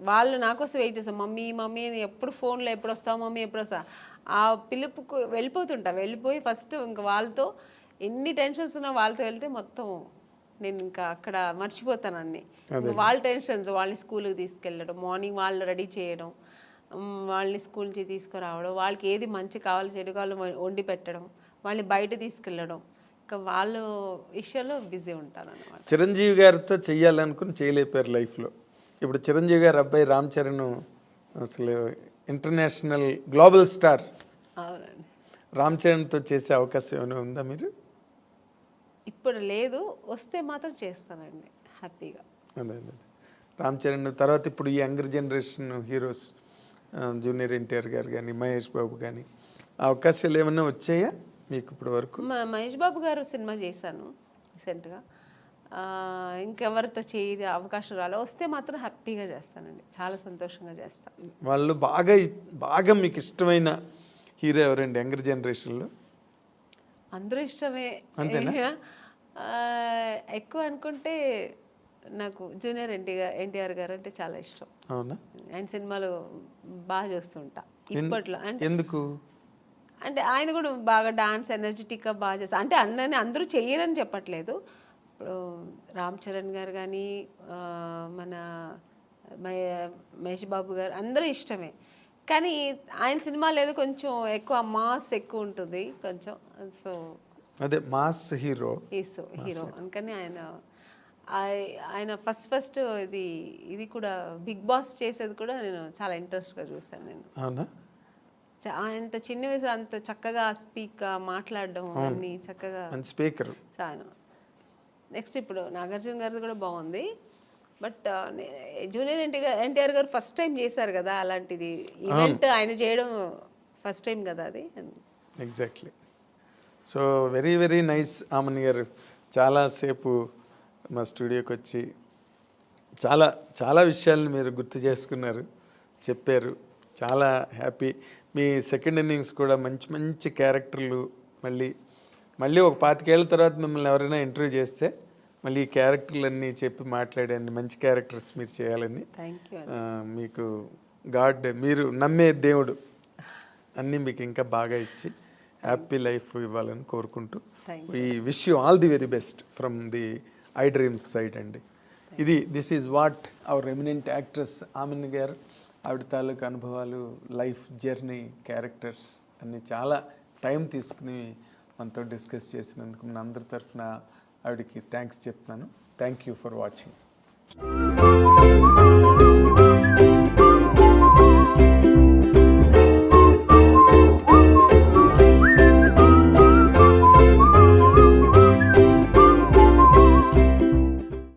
వాళ్ళు నా కోసం వెయిట్ చేస్తాను, మమ్మీ మమ్మీ అని ఎప్పుడు ఫోన్లో, ఎప్పుడు వస్తావు మమ్మీ, ఎప్పుడు వస్తా, ఆ పిలుపుకు వెళ్ళిపోయి ఫస్ట్ ఇంకా వాళ్ళతో ఎన్ని టెన్షన్స్ ఉన్నా వాళ్ళతో వెళ్తే మొత్తం నేను ఇంకా అక్కడ మర్చిపోతాను అన్నీ. వాళ్ళ టెన్షన్స్, వాళ్ళని స్కూల్కి తీసుకెళ్ళడం, మార్నింగ్ వాళ్ళు రెడీ చేయడం, వాళ్ళని స్కూల్ నుంచి తీసుకురావడం, వాళ్ళకి ఏది మంచి కావాలి చెడు కావాలి వండి పెట్టడం, వాళ్ళని బయట తీసుకెళ్ళడం, ఇంకా వాళ్ళ విషయంలో బిజీ ఉంటాను అన్నమాట.
చిరంజీవి గారితో చెయ్యాలనుకుని చేయలేపారు లైఫ్లో. ఇప్పుడు చిరంజీవి గారు అబ్బాయి రామ్ చరణ్ అసలు ఇంటర్నేషనల్ గ్లోబల్ స్టార్.
అవునండి.
రామ్ చరణ్తో చేసే అవకాశం ఏమైనా ఉందా మీరు?
ఇప్పుడు లేదు, వస్తే మాత్రం చేస్తానండి హ్యాపీగా.
అదే రామ్ చరణ్ తర్వాత ఇప్పుడు ఈ younger generation heroes junior NTR గారు కానీ, మహేష్ బాబు కానీ, అవకాశాలు ఏమైనా వచ్చాయా మీకు ఇప్పటి వరకు?
మహేష్ బాబు గారు సినిమా చేశాను రీసెంట్గా, ఇంకెవరితో చేయ అవకాశం రాలే, వస్తే మాత్రం హ్యాపీగా చేస్తానండి, చాలా సంతోషంగా చేస్తాను.
వాళ్ళు బాగా మీకు ఇష్టమైన హీరో ఎవరండి యంగర్ జనరేషన్లో?
అందరూ ఇష్టమే. ఆ, ఎక్కువ అనుకుంటే నాకు జూనియర్ ఎన్టీఆర్ గారు అంటే చాలా ఇష్టం.
అవునా?
ఆయన సినిమాలు బాగా చూస్తుంటా ఇప్పట్లో. అంటే
ఎందుకు?
అంటే ఆయన కూడా బాగా డాన్స్ ఎనర్జెటిక్గా బాగా చేస్తారు. అంటే అందరూ చెయ్యరని చెప్పట్లేదు. ఇప్పుడు రామ్ చరణ్ గారు కానీ మన మహేష్ బాబు గారు అందరూ ఇష్టమే. కానీ ఆయన సినిమాలు ఏదో కొంచెం ఎక్కువ మాస్ ఎక్కువ ఉంటుంది కొంచెం. సో
అదే మాస్ హీరో
హీరో అందుకని ఆయన ఫస్ట్ ఇది కూడా బిగ్ బాస్ చేసేది కూడా నేను చాలా ఇంట్రెస్ట్గా చూసాను. నేను
అవునా?
అంత చిన్న వయసు అంత చక్కగా మాట్లాడడం అన్ని చక్కగా
స్పీకర్.
నెక్స్ట్ ఇప్పుడు నాగార్జున గారిది కూడా బాగుంది. బట్ జూనియర్ ఎన్టీఆర్ గారు ఫస్ట్ టైం చేశారు కదా అలాంటిది ఈవెంట్, ఆయన చేయడం ఫస్ట్ టైం కదా అది.
Exactly. So very very nice Amani garu, చాలాసేపు మా స్టూడియోకి వచ్చి చాలా చాలా విషయాలను మీరు గుర్తు చేసుకున్నారు, చెప్పారు. చాలా హ్యాపీ. మీ సెకండ్ ఇన్నింగ్స్ కూడా మంచి మంచి క్యారెక్టర్లు, మళ్ళీ ఒక 25 ఏళ్ళ తర్వాత మిమ్మల్ని ఎవరైనా ఇంటర్వ్యూ చేస్తే మళ్ళీ ఈ క్యారెక్టర్లన్నీ చెప్పి మాట్లాడండి, మంచి క్యారెక్టర్స్ మీరు చేయాలని. మీకు గాడ్, మీరు నమ్మే దేవుడు అన్నీ మీకు ఇంకా బాగా ఇచ్చి హ్యాపీ లైఫ్ ఇవ్వాలని కోరుకుంటూ ఈ wish you all the very best from the I Dreams side అండి. This is what our eminent actress Aamani గారు, ఆవిడ తాలూకు అనుభవాలు, లైఫ్ జర్నీ, క్యారెక్టర్స్ అన్నీ చాలా టైం తీసుకుని మనతో డిస్కస్ చేసినందుకు మన అందరి తరఫున ఆవిడకి థ్యాంక్స్ చెప్తున్నాను. Thank you for watching.